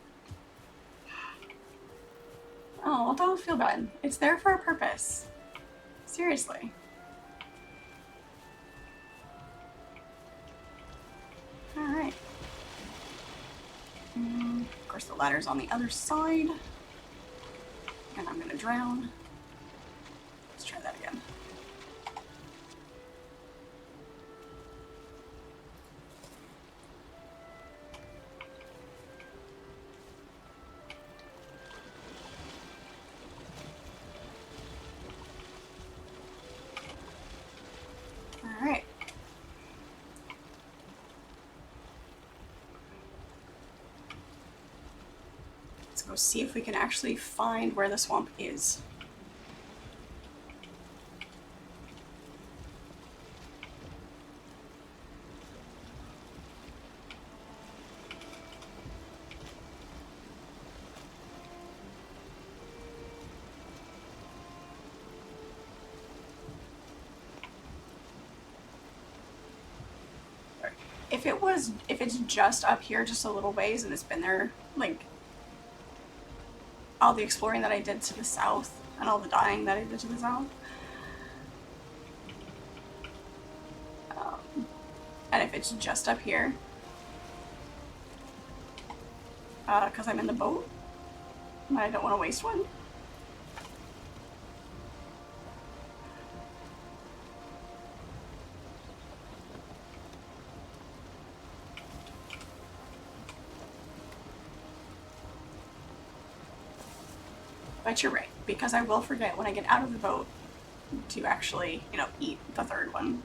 Speaker 1: Oh, well, don't feel bad. It's there for a purpose. Seriously. Alright. Of course, the ladder's on the other side. And I'm gonna drown. Let's try that again. Alright. Let's go see if we can actually find where the swamp is. If it's just up here just a little ways and it's been there, like, all the exploring that I did to the south and all the dying that I did to the south. And if it's just up here, because I'm in the boat, and I don't want to waste one. But you're right, because I will forget when I get out of the boat to actually, you know, eat the third one.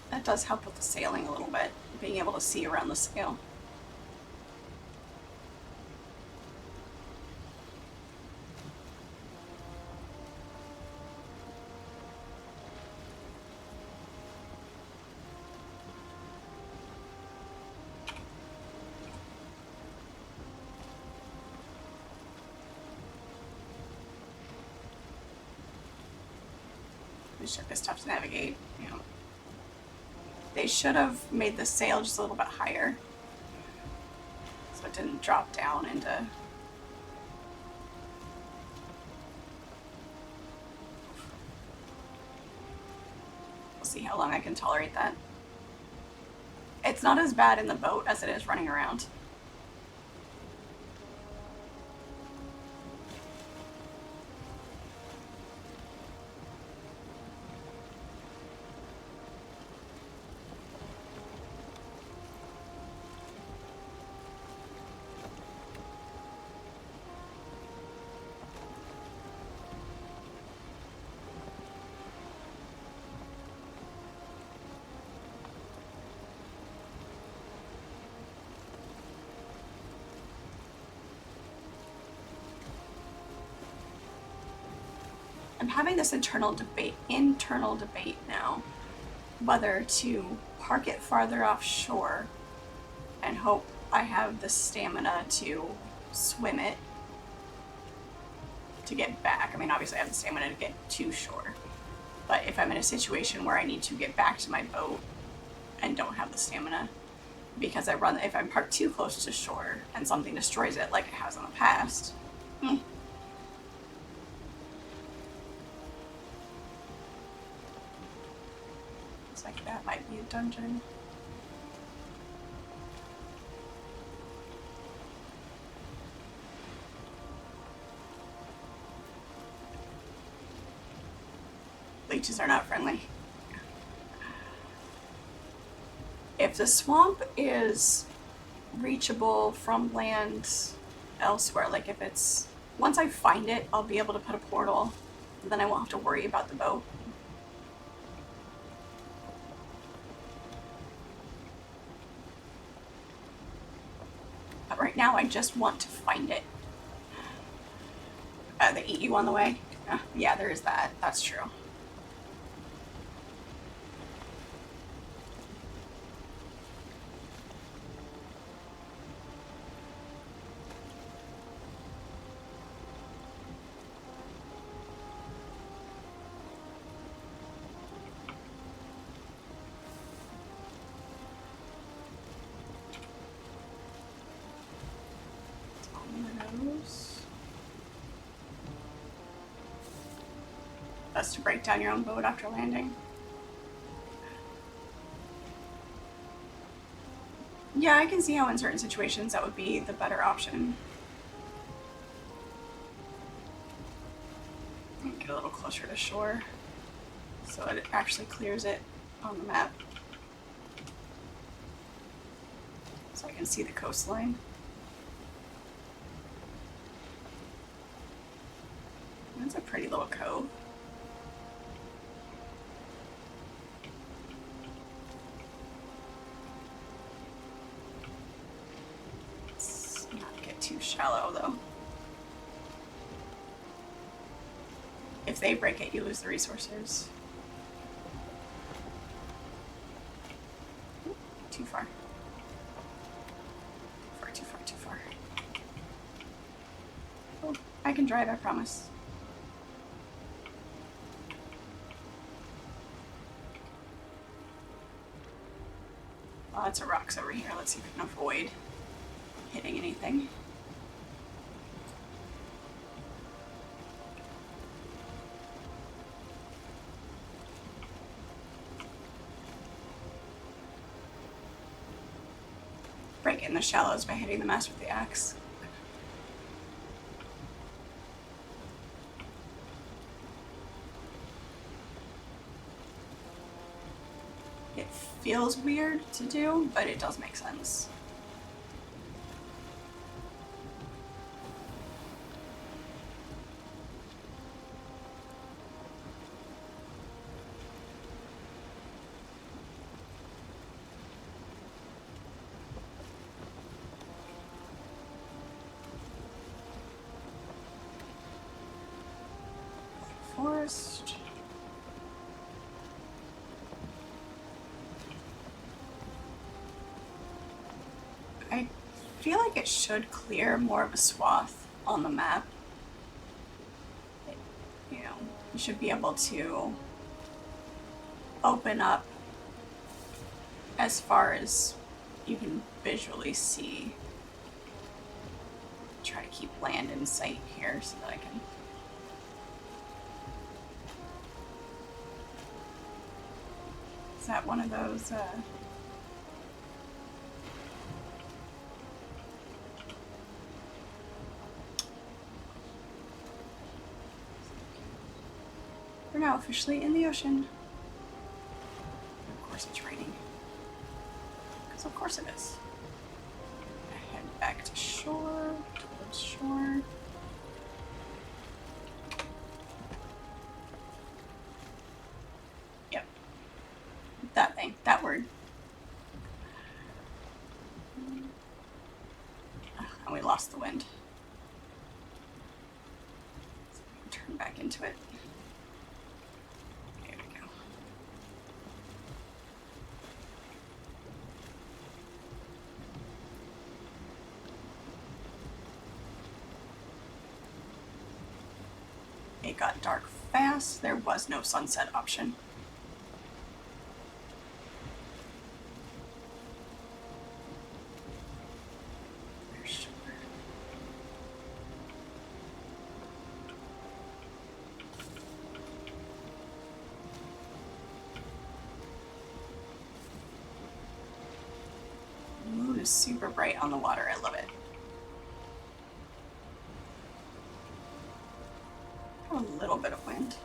Speaker 1: That does help with the sailing a little bit, being able to see around the sail. This ship is tough to navigate, you know. They should have made the sail just a little bit higher so it didn't drop down into... We'll see how long I can tolerate that. It's not as bad in the boat as it is running around. I'm having this internal debate now, whether to park it farther offshore and hope I have the stamina to swim it to get back. I mean, obviously I have the stamina to get to shore, but if I'm in a situation where I need to get back to my boat and don't have the stamina, because if I'm parked too close to shore and something destroys it like it has in the past, like that might be a dungeon. Leeches are not friendly. If the swamp is reachable from land elsewhere, like if it's... Once I find it, I'll be able to put a portal, and then I won't have to worry about the boat. Right now, I just want to find it. They eat you on the way? Yeah, there is that. That's true. Best to break down your own boat after landing. Yeah, I can see how in certain situations that would be the better option. Get a little closer to shore so it actually clears it on the map. So I can see the coastline. That's a pretty little cove. Let's not get too shallow though. If they break it, you lose the resources. Ooh, too far. Too far. Oh, I can drive, I promise. Lots of rocks over here. Let's see if we can avoid hitting anything. Break it in the shallows by hitting the mast with the axe. feels weird to do, but it does make sense. Forest. I feel like it should clear more of a swath on the map. You know, you should be able to open up as far as you can visually see. Try to keep land in sight here so that I can... Is that one of those, We're now officially in the ocean. Of course it's raining. Because of course it is. Head back to shore, towards shore. Yep. That thing, that word. And we lost the wind. So we can turn back into it. There we go. It got dark fast. There was no sunset option. Moon is super bright on the water. I love it. A little bit of wind.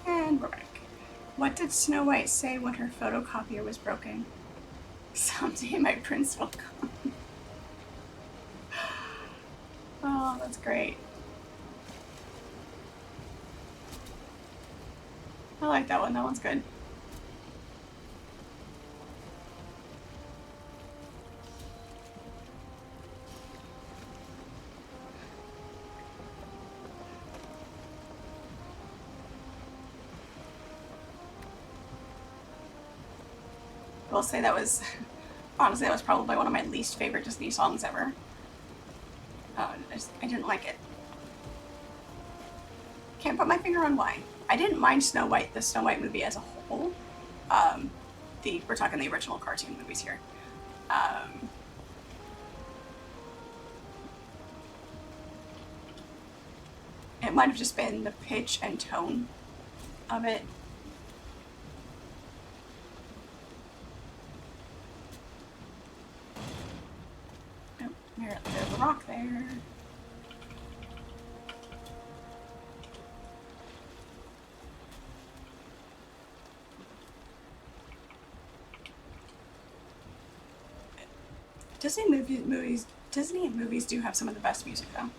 Speaker 1: And we're back. What did Snow White say when her photocopier was broken? Someday my prince will come. Oh, that's great. I like that one. That one's good. I will say that was, honestly, that was probably one of my least favorite Disney songs ever. I didn't like it. Can't put my finger on why. I didn't mind Snow White, the Snow White movie as a whole. We're talking the original cartoon movies here. It might have just been the pitch and tone of it. Oh, there's a rock there. Disney movies do have some of the best music, though.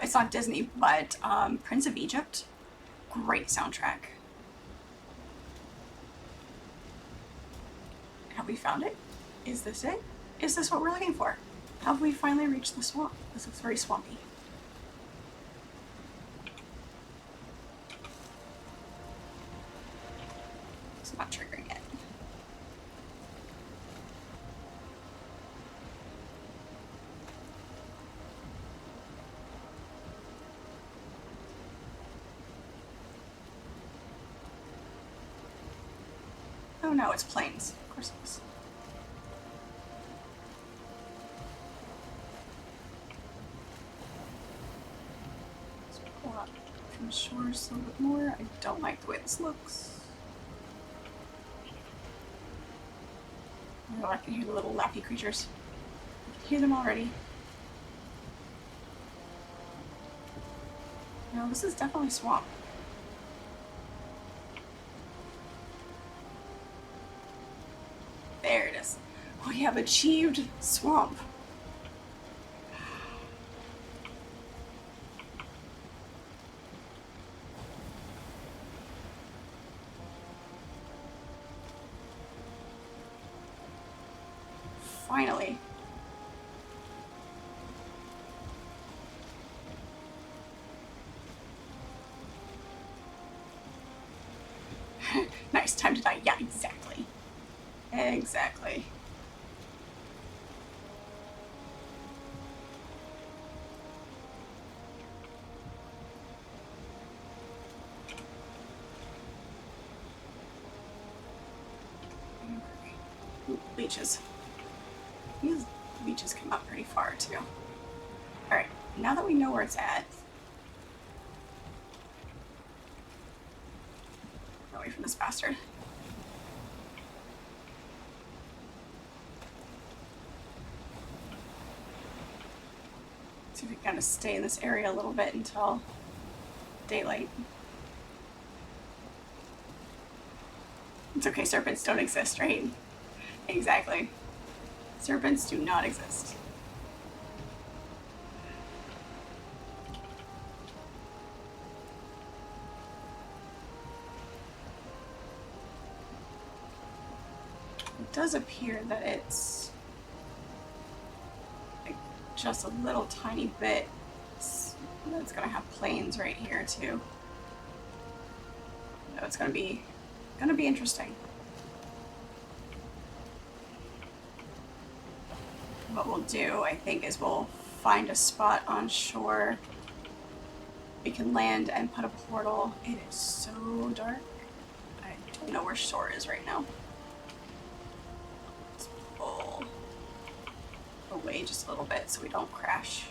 Speaker 1: It's not Disney, but Prince of Egypt, great soundtrack. Have we found it? Is this it? Is this what we're looking for? Have we finally reached the swamp? This looks very swampy. It's not triggering it. Oh no, it's plains. Of course it is. Let's pull up from the shore just a little bit more. I don't like the way this looks. Oh, I can hear the little lappy creatures. I can hear them already. No, this is definitely swamp. There it is. We have achieved swamp. Finally. Nice, time to die. Yeah, exactly. Exactly. Ooh, leeches. These leeches come up pretty far too. Alright, now that we know where it's at, get away from this bastard. See if we can kind of stay in this area a little bit until daylight. It's okay, serpents don't exist, right? Exactly. Serpents do not exist. It does appear that it's like just a little tiny bit. It's gonna have plains right here too. So it's gonna be interesting. What we'll do, I think, is we'll find a spot on shore. We can land and put a portal. It is so dark. I don't know where shore is right now. Let's pull away just a little bit so we don't crash.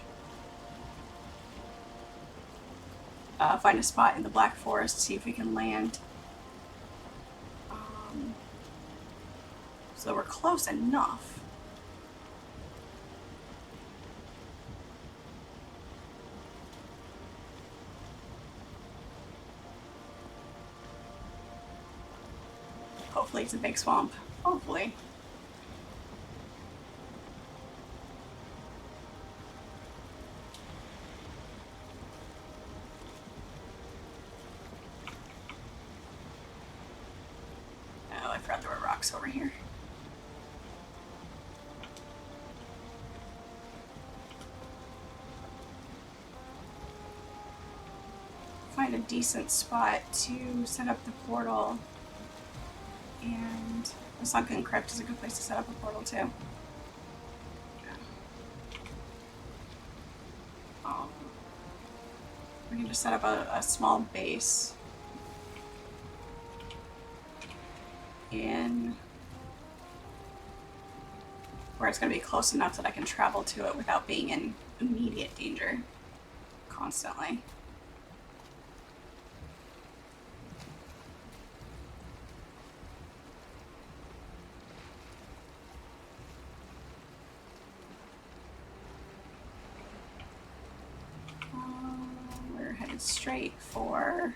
Speaker 1: Find a spot in the Black Forest, see if we can land. So we're close enough. Hopefully it's a big swamp. Hopefully. Oh, I forgot there were rocks over here. Find a decent spot to set up the portal. And the Sunken Crypt is a good place to set up a portal too. We can just set up a small base in where it's going to be close enough that I can travel to it without being in immediate danger constantly. We're headed straight for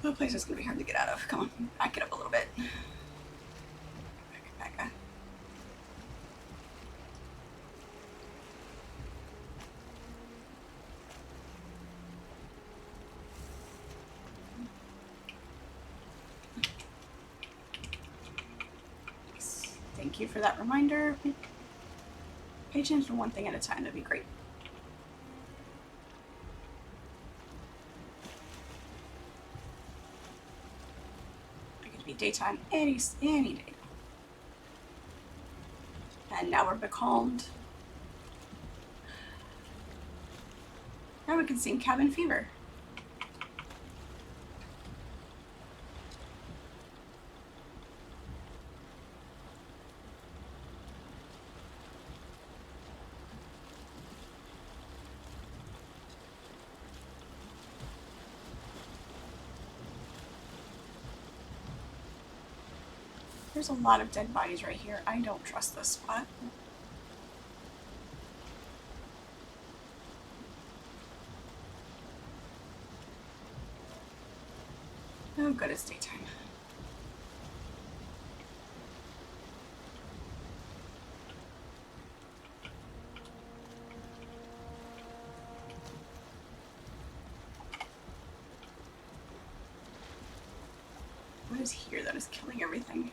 Speaker 1: the place that's going to be hard to get out of. Come on, back it up a little bit. Back up. Thank you for that reminder. Pay attention to one thing at a time, that'd be great. It could be daytime any day. And now we're becalmed. Now we can sing Cabin Fever. There's a lot of dead bodies right here. I don't trust this spot. Oh, good, it's daytime. What is here that is killing everything?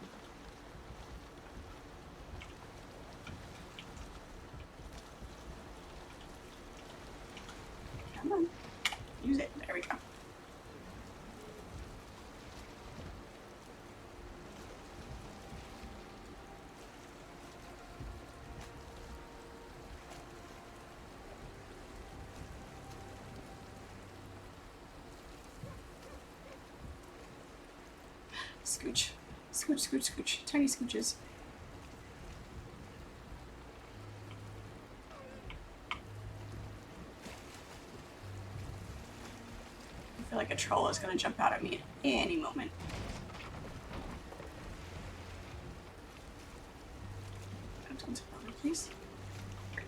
Speaker 1: Come on. Use it. There we go. Scooch. Scooch, scooch, scooch. Tiny scooches. I feel like a troll is going to jump out at me at any moment. Don't bother, please. Great.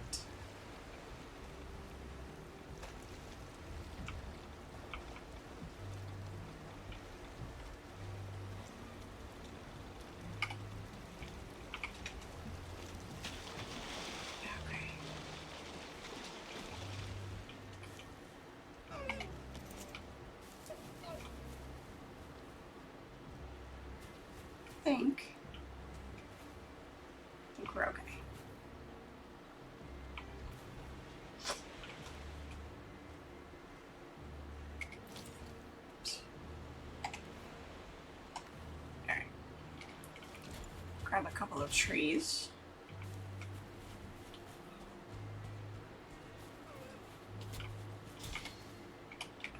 Speaker 1: I think we're okay. Alright. Grab a couple of trees.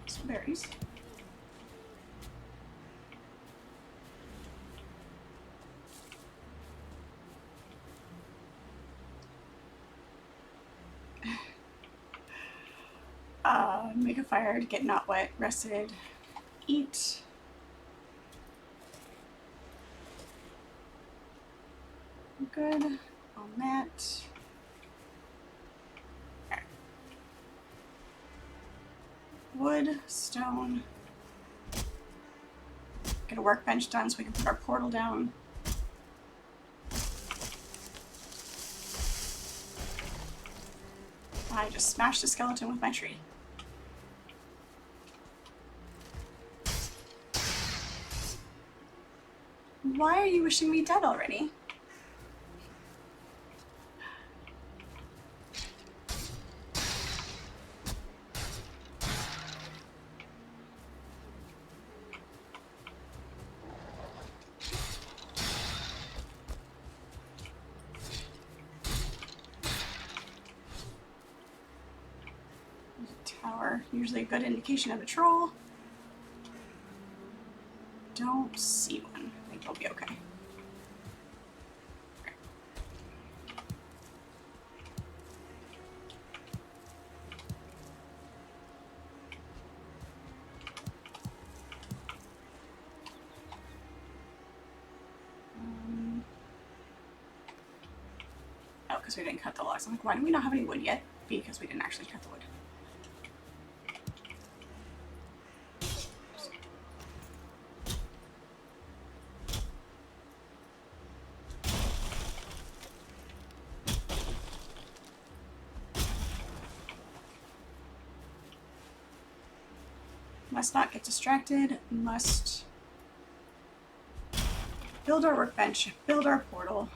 Speaker 1: Some berries. Make a fire to get not wet, rested, eat. Good on that. Okay. Wood, stone. Get a workbench done so we can put our portal down. I just smashed a skeleton with my tree. Why are you wishing me dead already? Tower, usually a good indication of a troll. Don't see one. I think we'll be okay. Oh, because we didn't cut the logs. I'm like, why do we not have any wood yet? Because we didn't actually cut the wood. Must not get distracted. Must build our workbench. Build our portal.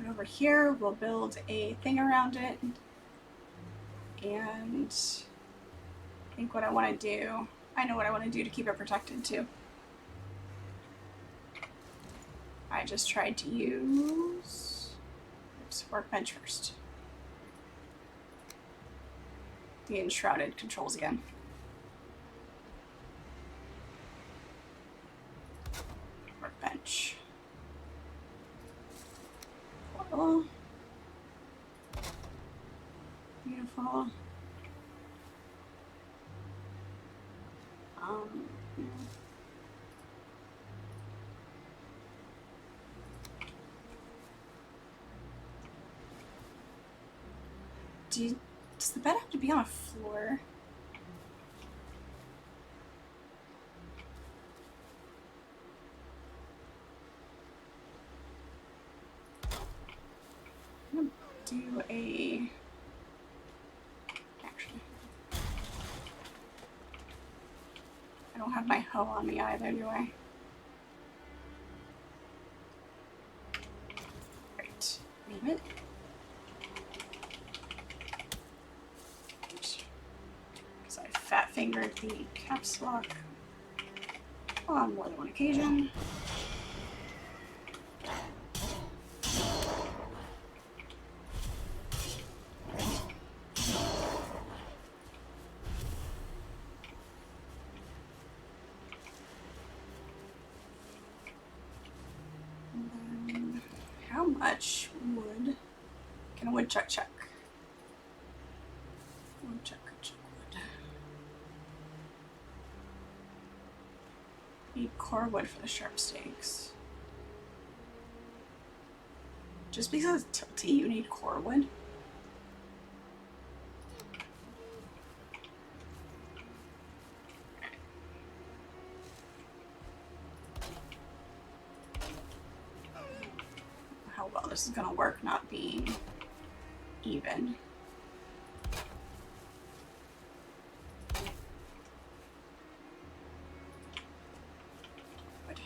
Speaker 1: Over here, we'll build a thing around it, and I think what I want to do I know what I want to do to keep it protected too. I just tried to use workbench first. The enshrouded controls again. Workbench. Portal. Beautiful. Yeah. Does the bed have to be on a floor? I'm gonna do a... Actually, I don't have my hoe on me either, do I? Right, name it. Because I fat fingered the caps lock on more than one occasion. How much wood can a woodchuck chuck? Woodchuck chuck wood. Need core wood for the sharp stakes. Just because it's tilty, you need core wood? How well this is gonna work not being even. Good.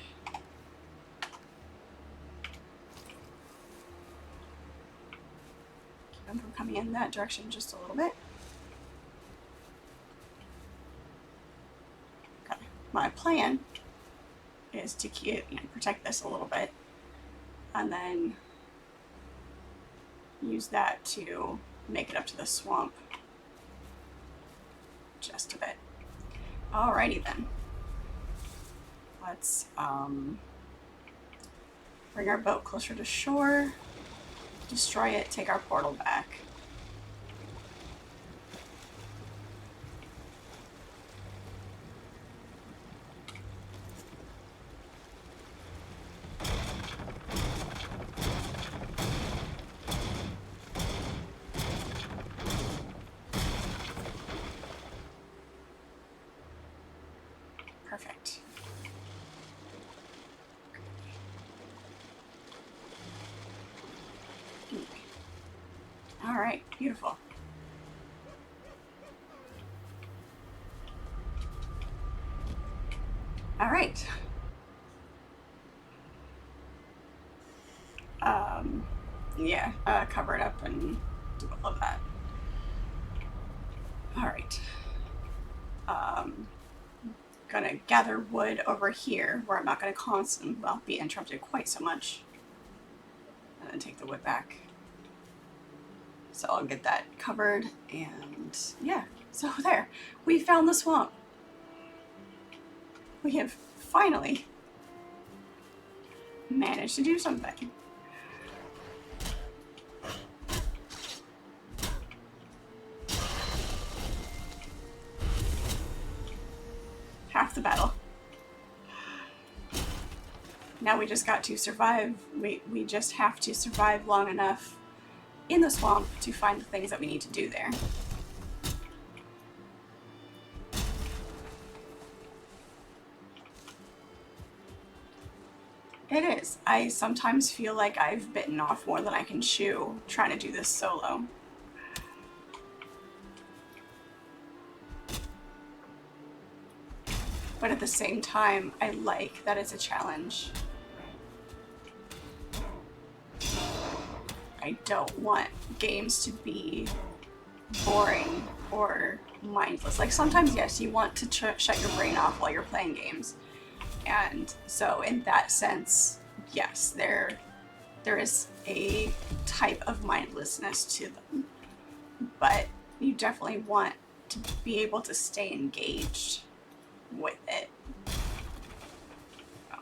Speaker 1: Keep them from coming in that direction just a little bit. Okay. My plan is to keep, protect this a little bit, and then use that to make it up to the swamp just a bit. Alrighty then. Let's bring our boat closer to shore, destroy it, take our portal back. Perfect. All right, beautiful. All right. Yeah, cover it up and do all of that. All right. Gonna gather wood over here where I'm not gonna be interrupted quite so much. And then take the wood back. So I'll get that covered, and yeah. So there, we found the swamp. We have finally managed to do something. Half the battle. Now we just got to survive. We just have to survive long enough in the swamp to find the things that we need to do there. It is. I sometimes feel like I've bitten off more than I can chew trying to do this solo. But at the same time, I like that it's a challenge. I don't want games to be boring or mindless. Like sometimes, yes, you want to shut your brain off while you're playing games. And so in that sense, yes, there is a type of mindlessness to them. But you definitely want to be able to stay engaged with it. So.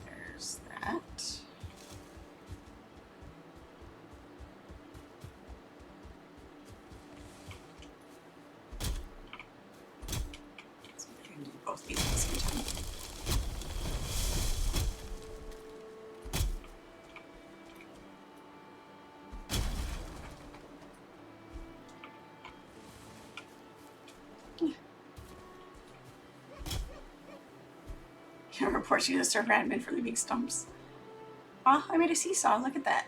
Speaker 1: There's that. Both these at the same time. Report you to the server admin for leaving stumps. Oh, I made a seesaw. Look at that.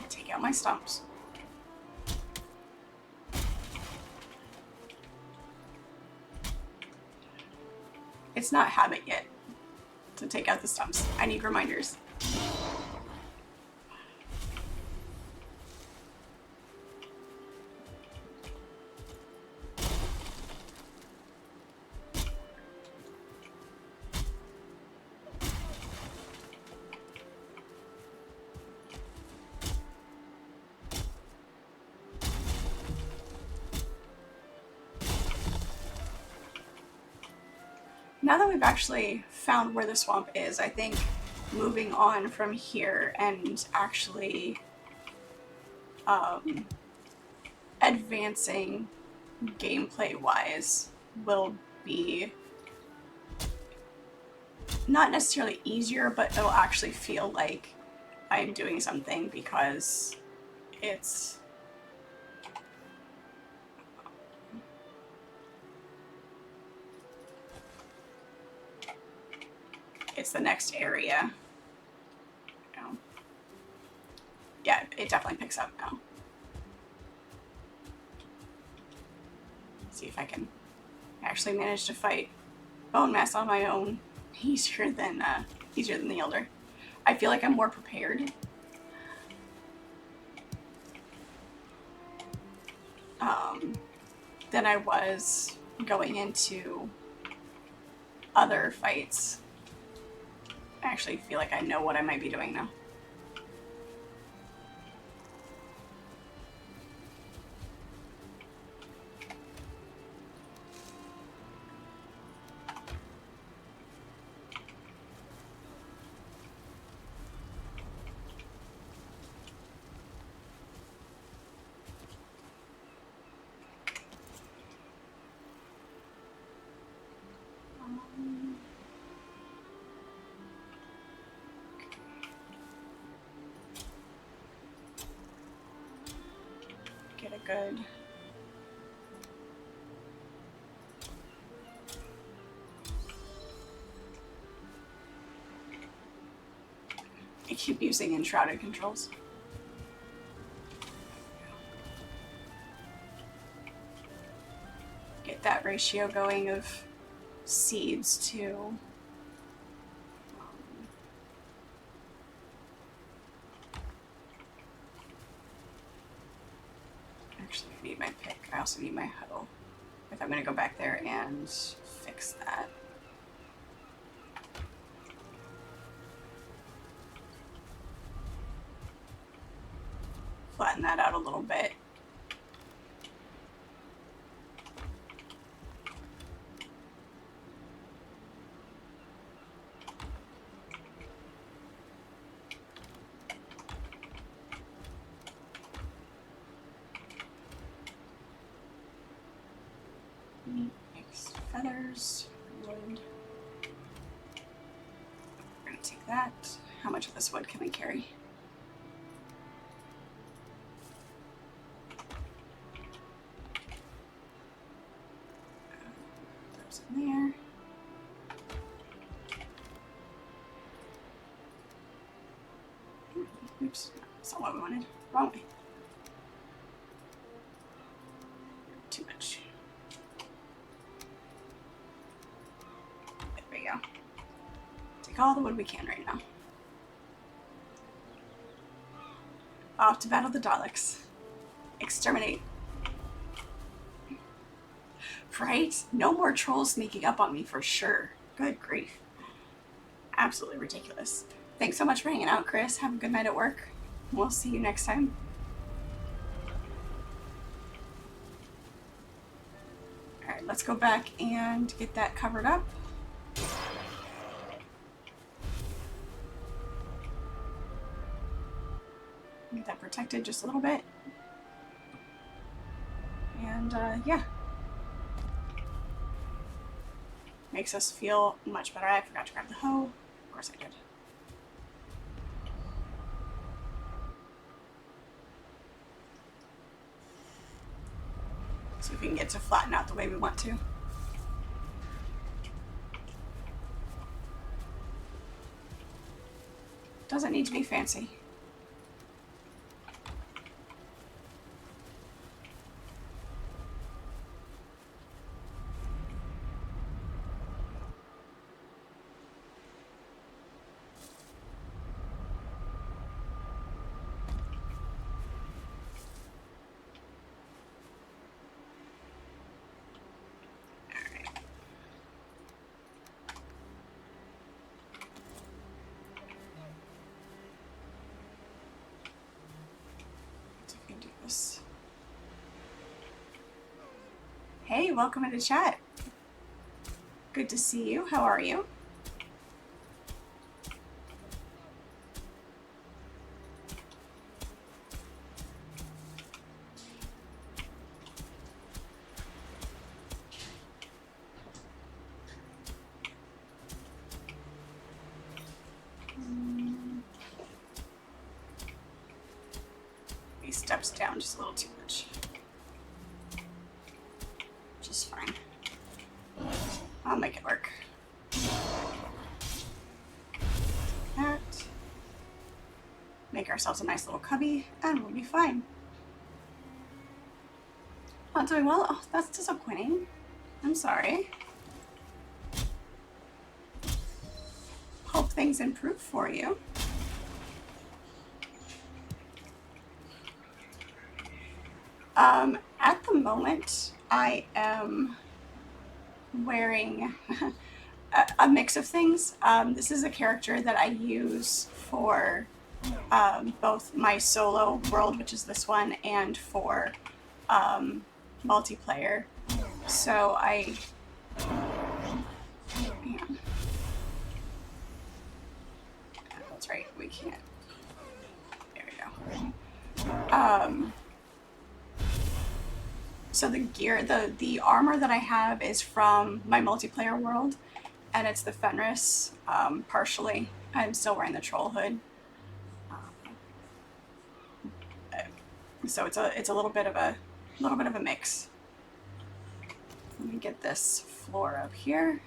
Speaker 1: Take out my stumps. It's not habit yet to take out the stumps. I need reminders. Now that we've actually found where the swamp is, I think moving on from here and actually advancing gameplay-wise will be not necessarily easier, but it'll actually feel like I'm doing something because it's the next area. You know. Yeah, it definitely picks up now. See if I can actually manage to fight bone mass on my own easier than the elder. I feel like I'm more prepared. Than I was going into other fights. I actually feel like I know what I might be doing now. Get a good I keep using enshrouded controls. Get that ratio going of seeds to actually I need my pick. I also need my huddle if I'm going to go back there and fix that. Flatten that out a little bit. Mixed feathers, wood. We're going to take that. How much of this wood can I carry? Those in there. Oops, that's not what we wanted. Wrong way. too much. There we go. Take all the wood we can right now. Off to battle the Daleks. Exterminate. Right? No more trolls sneaking up on me for sure. Good grief. Absolutely ridiculous. Thanks so much for hanging out, Chris. Have a good night at work. We'll see you next time. Alright, let's go back and get that covered up. Get that protected just a little bit. And yeah. Makes us feel much better. I forgot to grab the hoe. Of course I did. See if we can get to flatten out the way we want to. Doesn't need to be fancy. Hey, welcome into chat. Good to see you. How are you? He steps down just a little too much. Just fine. I'll make it work. That. Make ourselves a nice little cubby, and we'll be fine. Not doing well? Oh, that's disappointing. I'm sorry. Hope things improve for you. At the moment, I am wearing a mix of things. This is a character that I use for both my solo world, which is this one, and for multiplayer. So that's right, we can't. There we go. So the gear, the armor that I have is from my multiplayer world, and it's the Fenris, partially. I'm still wearing the troll hood. So it's a little bit of a mix. Let me get this floor up here.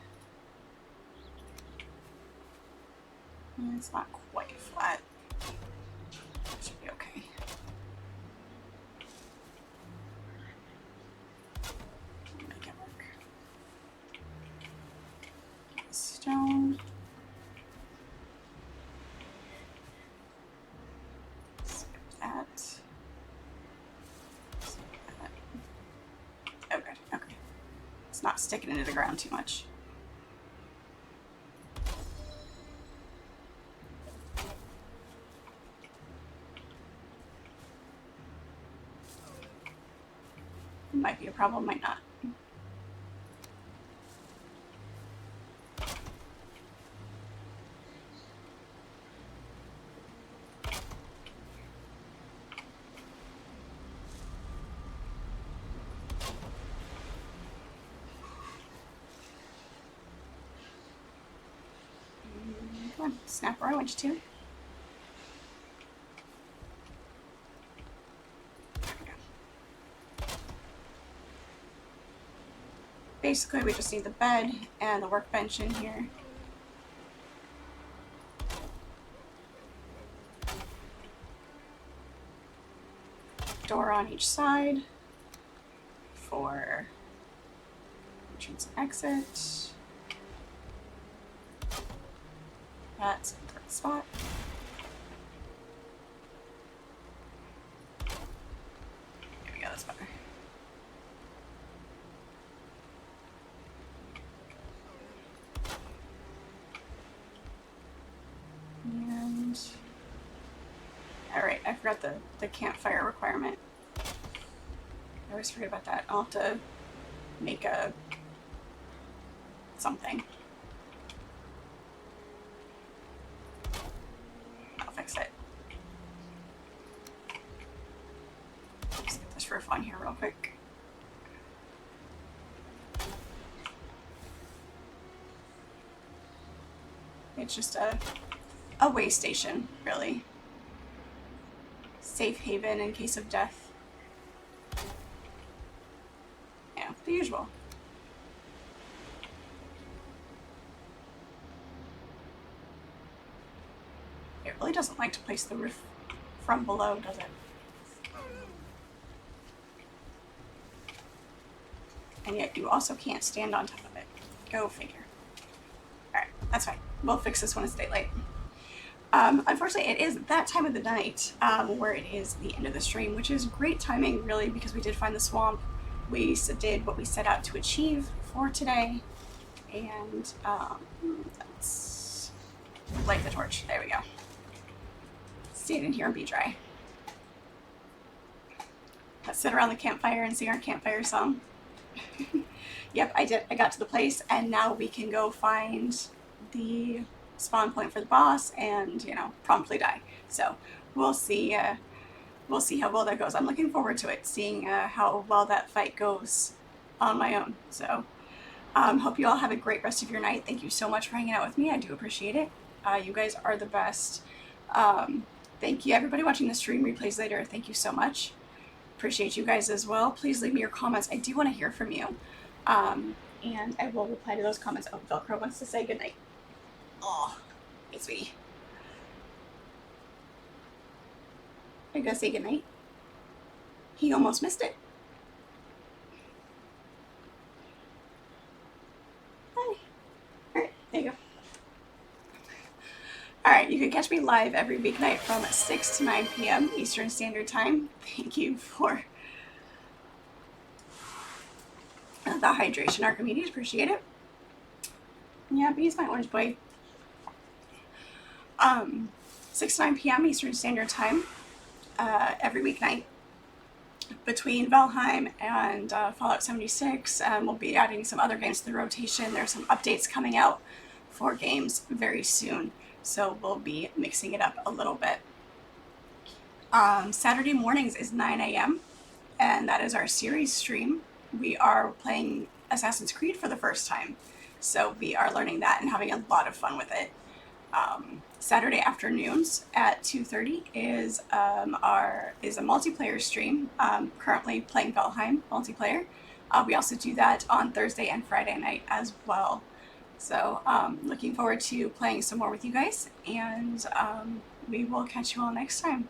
Speaker 1: It's not quite flat. Should be okay. Make it work. Stone. Skip that. Oh, good. Okay. It's not sticking into the ground too much. Might be a problem, might not. Come on, snap where I want you to. Basically, we just need the bed and the workbench in here. Door on each side. for entrance and exit. That's the correct spot. There we go, that's better. And alright, I forgot the campfire requirement. I always forget about that. I'll have to make a something. I'll fix it. Just get this for fun here real quick. It's just a way station, really. Safe haven in case of death. Yeah, the usual. It really doesn't like to place the roof from below, does it? And yet you also can't stand on top of it. Go figure. Alright, that's fine. We'll fix this when it's daylight. Unfortunately, it is that time of the night where it is the end of the stream, which is great timing, really, because we did find the swamp. We did what we set out to achieve for today. And let's light the torch. There we go. Stand in here and be dry. Let's sit around the campfire and sing our campfire song. Yep, I did. I got to the place, and now we can go find the spawn point for the boss and, you know, promptly die. So we'll see how well that goes. I'm looking forward to it, seeing how well that fight goes on my own. So hope you all have a great rest of your night. Thank you so much for hanging out with me. I do appreciate it. You guys are the best. Thank you, everybody watching the stream replays later. Thank you so much. Appreciate you guys as well. Please leave me your comments. I do want to hear from you. And I will reply to those comments. Oh, Velcro wants to say goodnight. Oh, hey, sweetie. Are you gonna say goodnight? He almost missed it. Hi. Alright, there you go. Alright, you can catch me live every weeknight from 6 to 9 p.m. Eastern Standard Time. Thank you for the hydration, Archimedes. Appreciate it. Yeah, but he's my orange boy. 6 to 9 p.m. Eastern Standard Time every weeknight between Valheim and Fallout 76. We'll be adding some other games to the rotation. There's some updates coming out for games very soon, so we'll be mixing it up a little bit. Saturday mornings is 9 a.m. and that is our series stream. We are playing Assassin's Creed for the first time, so we are learning that and having a lot of fun with it. Saturday afternoons at 2:30 is a multiplayer stream. Currently playing Valheim multiplayer. We also do that on Thursday and Friday night as well. So looking forward to playing some more with you guys, and we will catch you all next time.